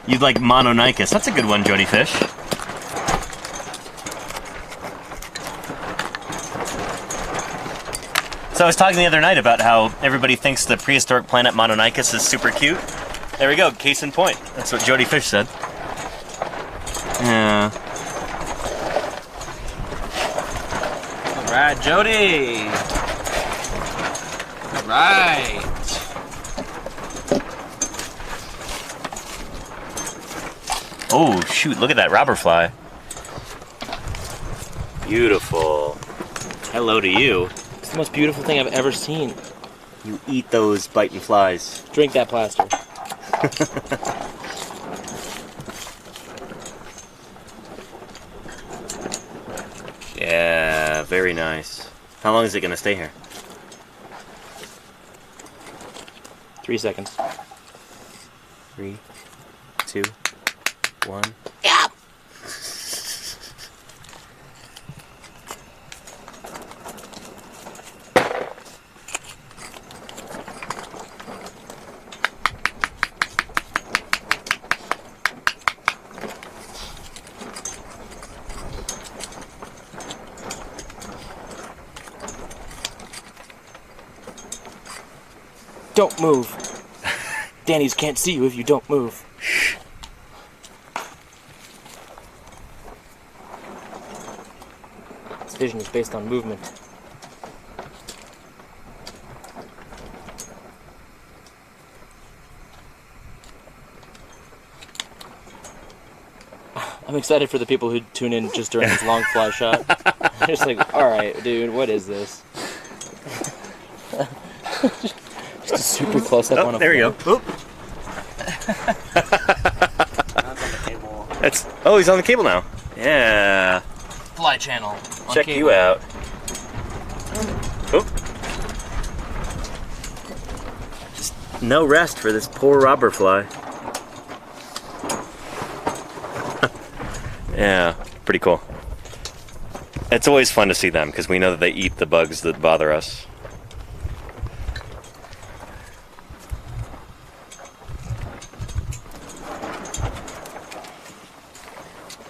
B: You'd like Mononychus. That's a good one, Jody Fish. So I was talking the other night about how everybody thinks the prehistoric planet Mononychus is super cute. There we go, case in point. That's what Jody Fish said. Yeah.
E: Alright, Jody! Alright.
B: Oh, shoot, look at that robber fly. Beautiful. Hello to you.
E: It's the most beautiful thing I've ever seen.
B: You eat those biting flies.
E: Drink that plaster.
B: Yeah, very nice. How long is it going to stay here?
E: 3 seconds.
B: 3, 2, 1.
E: Don't move. Danny's can't see you if you don't move. This vision is based on movement. I'm excited for the people who tune in just during this long fly shot. They're just like, alright, dude, what is this? Just a super close up on a
B: There
E: fly.
B: you go. Oop. That's, oh, he's on the cable now. Yeah.
E: Fly channel. on
B: Check
E: cable.
B: you out. Oh. Just no rest for this poor robber fly. Yeah, pretty cool. It's always fun to see them because we know that they eat the bugs that bother us.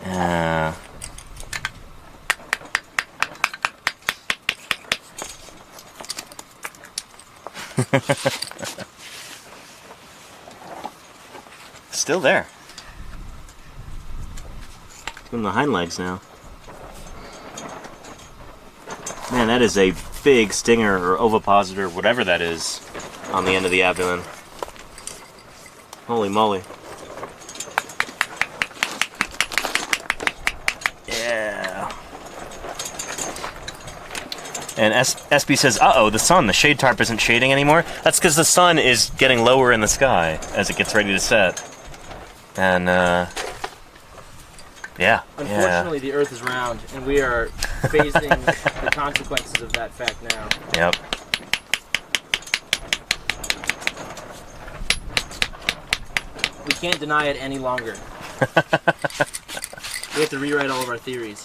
B: Yeah. Still there. From the hind legs now. Man, that is a big stinger or ovipositor, whatever that is, on the end of the abdomen. Holy moly. Yeah. And SB says, uh-oh, the sun, the shade tarp isn't shading anymore. That's because the sun is getting lower in the sky as it gets ready to set. And, yeah.
E: Unfortunately, the Earth is round, and we are facing the consequences of that fact now.
B: Yep.
E: We can't deny it any longer. We have to rewrite all of our theories.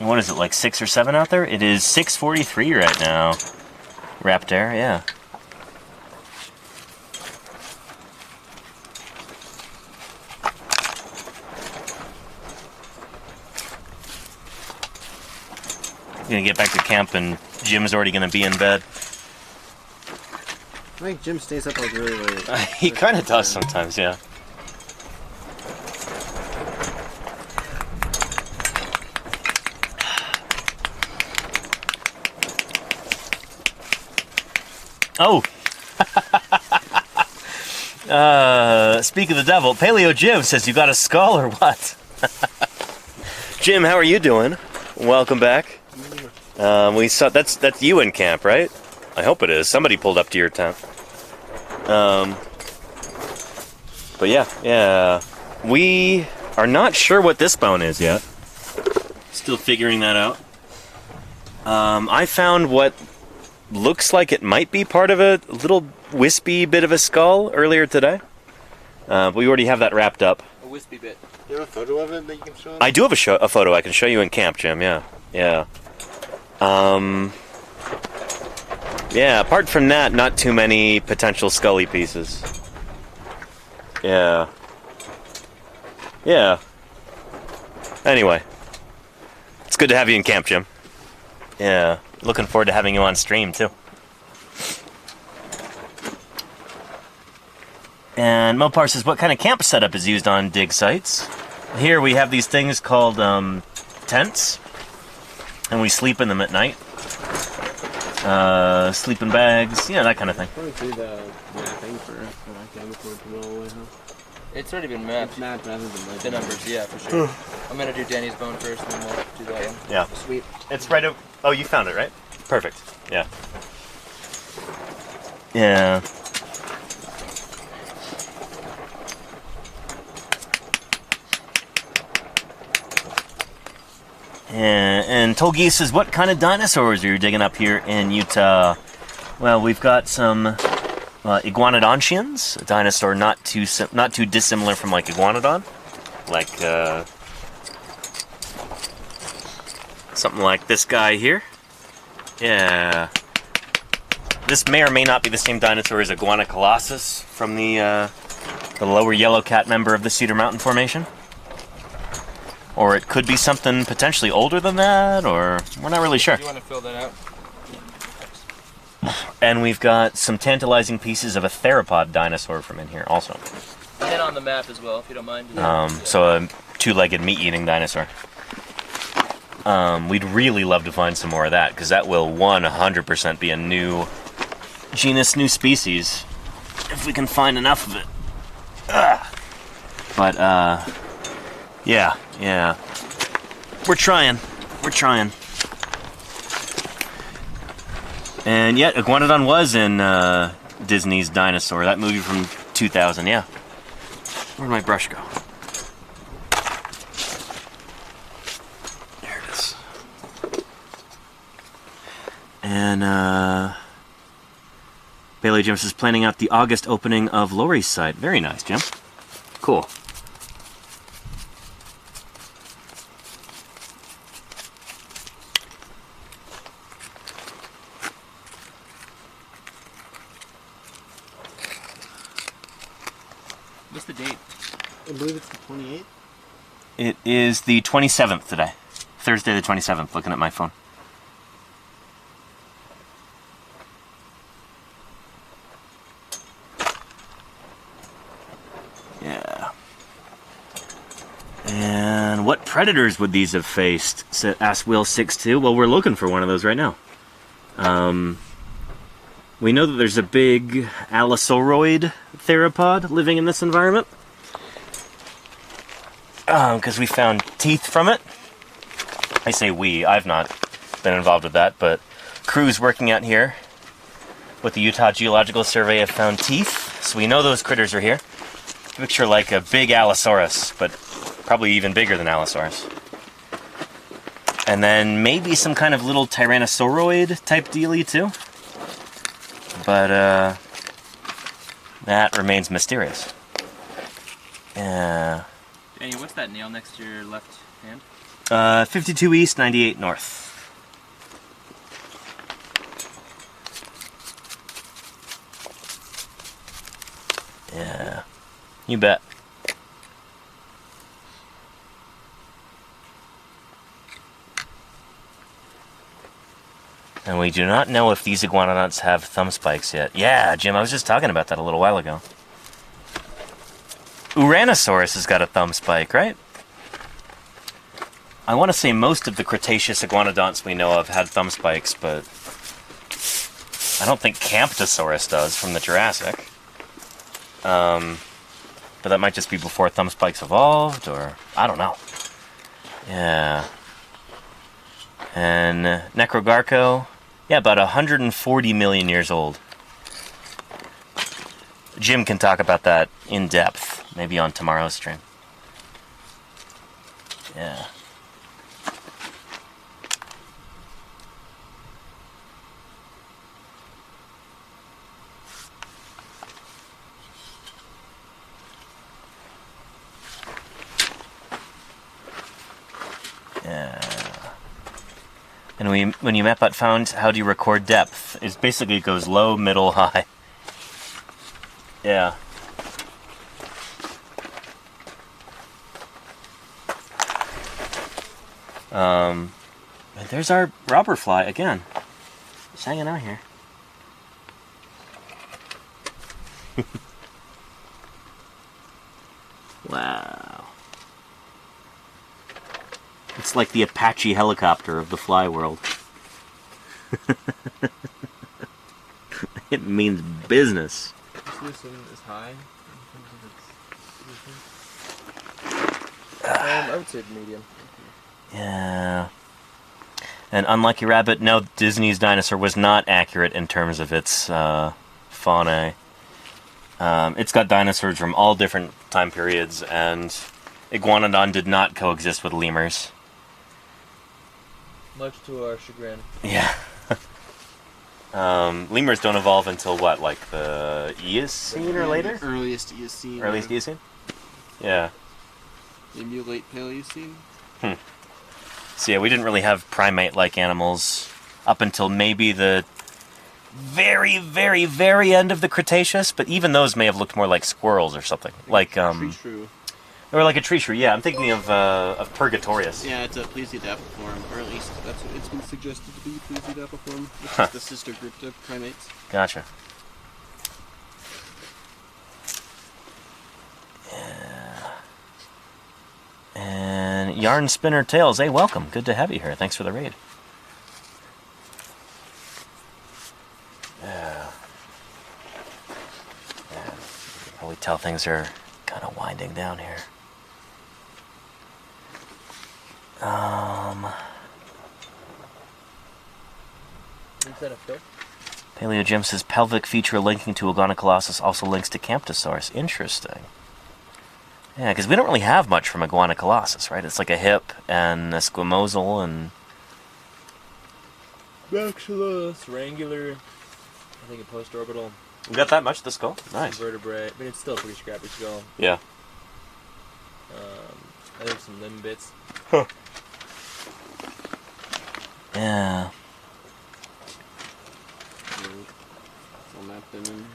B: What is it, like 6 or 7 out there? It is 6:43 right now. Wrapped air, yeah. I'm gonna get back to camp and Jim's already gonna be in bed.
C: I think Jim stays up like really late.
B: He kind of does sometimes, yeah. Oh! Speak of the devil, Paleo Jim says you got a skull or what? Jim, how are you doing? Welcome back. We saw that's you in camp, right? I hope it is. Somebody pulled up to your tent. But yeah. We are not sure what this bone is yet. Still figuring that out. I found what looks like it might be part of a little wispy bit of a skull earlier today. We already have that wrapped up.
E: A wispy bit.
C: You have a photo of it that you can show us?
B: I do have a photo I can show you in camp, Jim. Yeah. Yeah, apart from that, not too many potential scully pieces. Yeah. Anyway. It's good to have you in camp, Jim. Yeah, looking forward to having you on stream too. And Mopar says, what kind of camp setup is used on dig sites? Here we have these things called tents, and we sleep in them at night. Sleeping bags, that kind of thing.
C: Let me see the mapping for that I can before to go away, huh?
E: It's already been mapped.
C: It's mapped rather than
E: The numbers, yeah, for sure. I'm gonna do Danny's bone first, and then we'll do that one.
B: Yeah.
E: Sweet.
B: It's right over... Oh, you found it, right? Perfect. Yeah. Yeah. And Tolgi says, what kind of dinosaurs are you digging up here in Utah? Well, we've got some iguanodontians, a dinosaur not too dissimilar from like iguanodon, like something like this guy here. Yeah, this may or may not be the same dinosaur as Iguana colossus from the lower yellow cat member of the Cedar Mountain Formation. Or it could be something potentially older than that, or we're not really sure.
E: Do you want to fill that out?
B: And we've got some tantalizing pieces of a theropod dinosaur from in here also.
E: And on the map as well, if you don't mind.
B: So a two-legged meat-eating dinosaur. We'd really love to find some more of that, because that will 100% be a new genus, new species, if we can find enough of it. But, yeah. We're trying. And yet, Iguanodon was in Disney's Dinosaur, that movie from 2000, yeah. Where'd my brush go? There it is. And, Bailey Jim is planning out the August opening of Lori's site. Very nice, Jim. Cool.
E: What's the date?
C: I believe it's the 28th.
B: It is the 27th today. Thursday the 27th, looking at my phone. Yeah. And what predators would these have faced? Asked Will62. Well, we're looking for one of those right now. We know that there's a big Allosauriod theropod living in this environment. Because we found teeth from it. I say we, I've not been involved with that, but crews working out here with the Utah Geological Survey have found teeth, so we know those critters are here. Picture like a big Allosaurus, but probably even bigger than Allosaurus. And then maybe some kind of little Tyrannosauroid type dealie too. But that remains mysterious. Yeah.
E: Danny, what's that nail next to your left hand?
B: 52 east, 98 north. Yeah, you bet. And we do not know if these iguanodonts have thumb spikes yet. Yeah, Jim, I was just talking about that a little while ago. Uranosaurus has got a thumb spike, right? I want to say most of the Cretaceous iguanodonts we know of had thumb spikes, but I don't think Camptosaurus does from the Jurassic. But that might just be before thumb spikes evolved, or I don't know. Yeah. And Necrogarco, yeah, about 140 million years old. Jim can talk about that in depth, maybe on tomorrow's stream. Yeah. And when you map out found, how do you record depth? It basically goes low, middle, high. Yeah. And there's our robber fly again. Just hanging out here. Wow. It's like the Apache helicopter of the fly world. It means business.
F: This one is high in terms of its I would say medium.
B: Yeah. And unlucky rabbit, no, Disney's dinosaur was not accurate in terms of its faunae. It's got dinosaurs from all different time periods, and Iguanodon did not coexist with lemurs.
F: Much to our chagrin.
B: Yeah. Lemurs don't evolve until what, like the Eocene or later?
C: Earliest Eocene.
B: Earliest Eocene? Yeah.
C: Maybe late Paleocene.
B: So yeah, we didn't really have primate-like animals up until maybe the very, very, very end of the Cretaceous, but even those may have looked more like squirrels or something. Like,
C: Tree shrew.
B: or like a tree shrew, yeah. I'm thinking of Purgatorius.
C: Yeah, it's a Plesiadapiform, or at least that's what it's been suggested to be, Plesiadapiform, which
B: Huh.
C: is the sister group to primates.
B: Gotcha. Yeah. And Yarn Spinner Tales, hey, welcome. Good to have you here. Thanks for the raid. Yeah. Yeah. You can probably tell things are kind of winding down here.
F: Is that a fish?
B: Paleo Jim says pelvic feature linking to Iguanocolossus also links to Camptosaurus. Interesting. Yeah, because we don't really have much from Iguanocolossus, right? It's like a hip and a squamosal and...
F: Maxillus, Wrangler, I think a postorbital
B: We got that much of the skull? Nice.
F: vertebrae, but it's still a pretty scrappy skull.
B: Yeah.
F: I think some limb bits.
B: Yeah.
C: I'll map them in.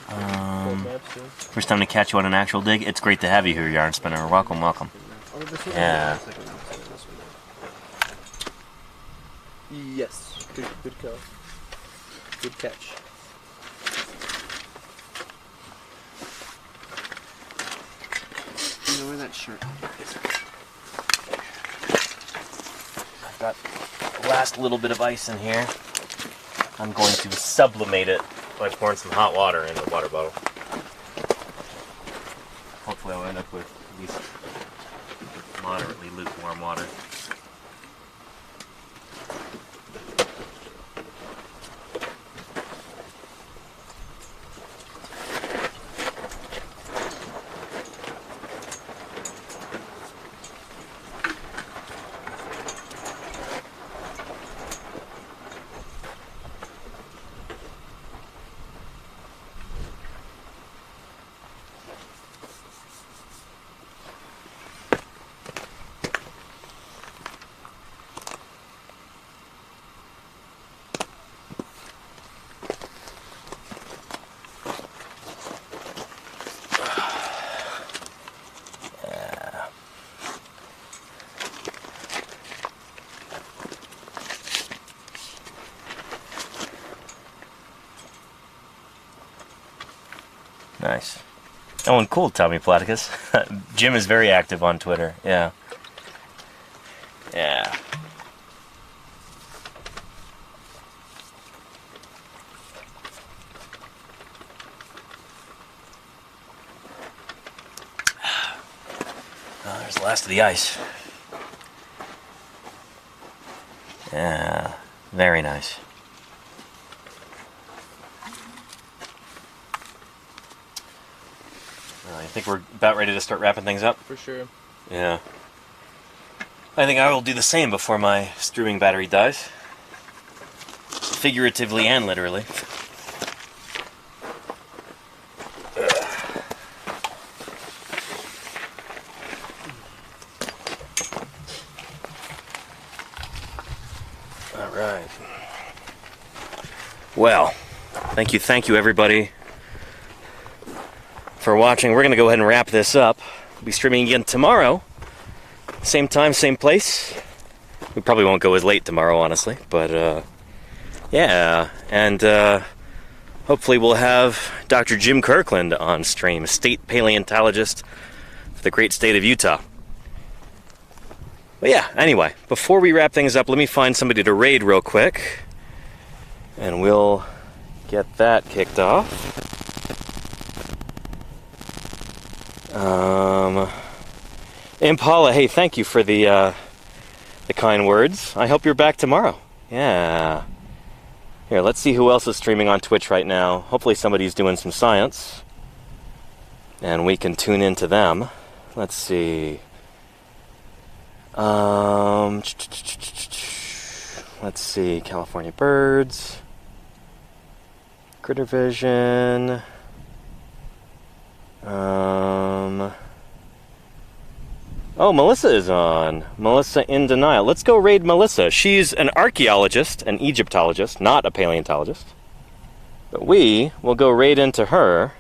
F: Full maps too.
B: First time to catch you on an actual dig. It's great to have you here, Yarn Spinner. Welcome, welcome.
C: Oh, this one?
B: Yeah.
C: Second map, so this one.
F: Yes, good call. Good catch.
C: You know where that shirt is?
B: I've got the last little bit of ice in here. I'm going to sublimate it by pouring some hot water in a water bottle. Hopefully I'll end up with at least moderately lukewarm water. Nice. Oh, and cool, Tommy Platicus. Jim is very active on Twitter. Yeah. Yeah. Oh, there's the last of the ice. Yeah. Very nice. I think we're about ready to start wrapping things up.
F: For sure.
B: Yeah. I think I will do the same before my streaming battery dies. Figuratively and literally. All right. Well, thank you everybody for watching. We're going to go ahead and wrap this up. We'll be streaming again tomorrow. Same time, same place. We probably won't go as late tomorrow, honestly, but yeah, and hopefully we'll have Dr. Jim Kirkland on stream, state paleontologist for the great state of Utah. But yeah, anyway, before we wrap things up, let me find somebody to raid real quick, and we'll get that kicked off. Impala, hey, thank you for the kind words. I hope you're back tomorrow. Yeah. Here, let's see who else is streaming on Twitch right now. Hopefully somebody's doing some science, and we can tune into them. Let's see. Let's see. California Birds, Critter Vision. Oh, Melissa is on. Melissa in denial. Let's go raid Melissa. She's an archaeologist, an Egyptologist, not a paleontologist. But we will go raid into her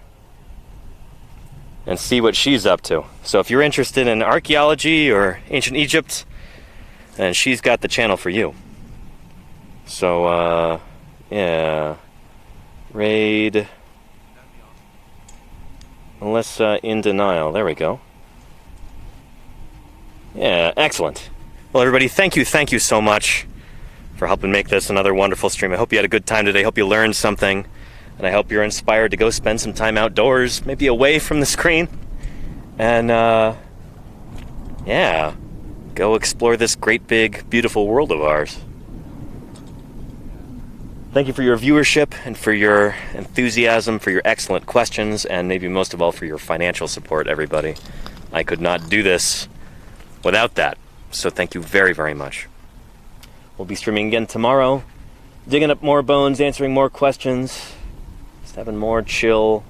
B: and see what she's up to. So if you're interested in archaeology or ancient Egypt, then she's got the channel for you. So, yeah. Raid Melissa in denial. There we go. Yeah, excellent. Well, everybody, thank you so much for helping make this another wonderful stream. I hope you had a good time today. I hope you learned something. And I hope you're inspired to go spend some time outdoors, maybe away from the screen. And, yeah, go explore this great, big, beautiful world of ours. Thank you for your viewership and for your enthusiasm, for your excellent questions, and maybe most of all for your financial support, everybody. I could not do this without that. So thank you very, very much. We'll be streaming again tomorrow, digging up more bones, answering more questions, just having more chill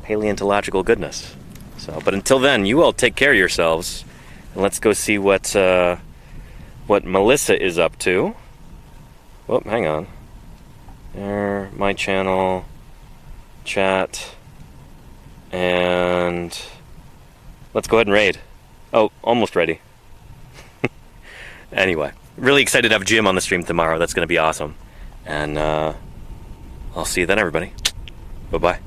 B: paleontological goodness. So, but until then, you all take care of yourselves, and let's go see what Melissa is up to. Whoop, hang on. There, my channel, chat, and let's go ahead and raid. Oh, almost ready. Anyway, really excited to have Jim on the stream tomorrow. That's going to be awesome. And I'll see you then, everybody. Bye-bye.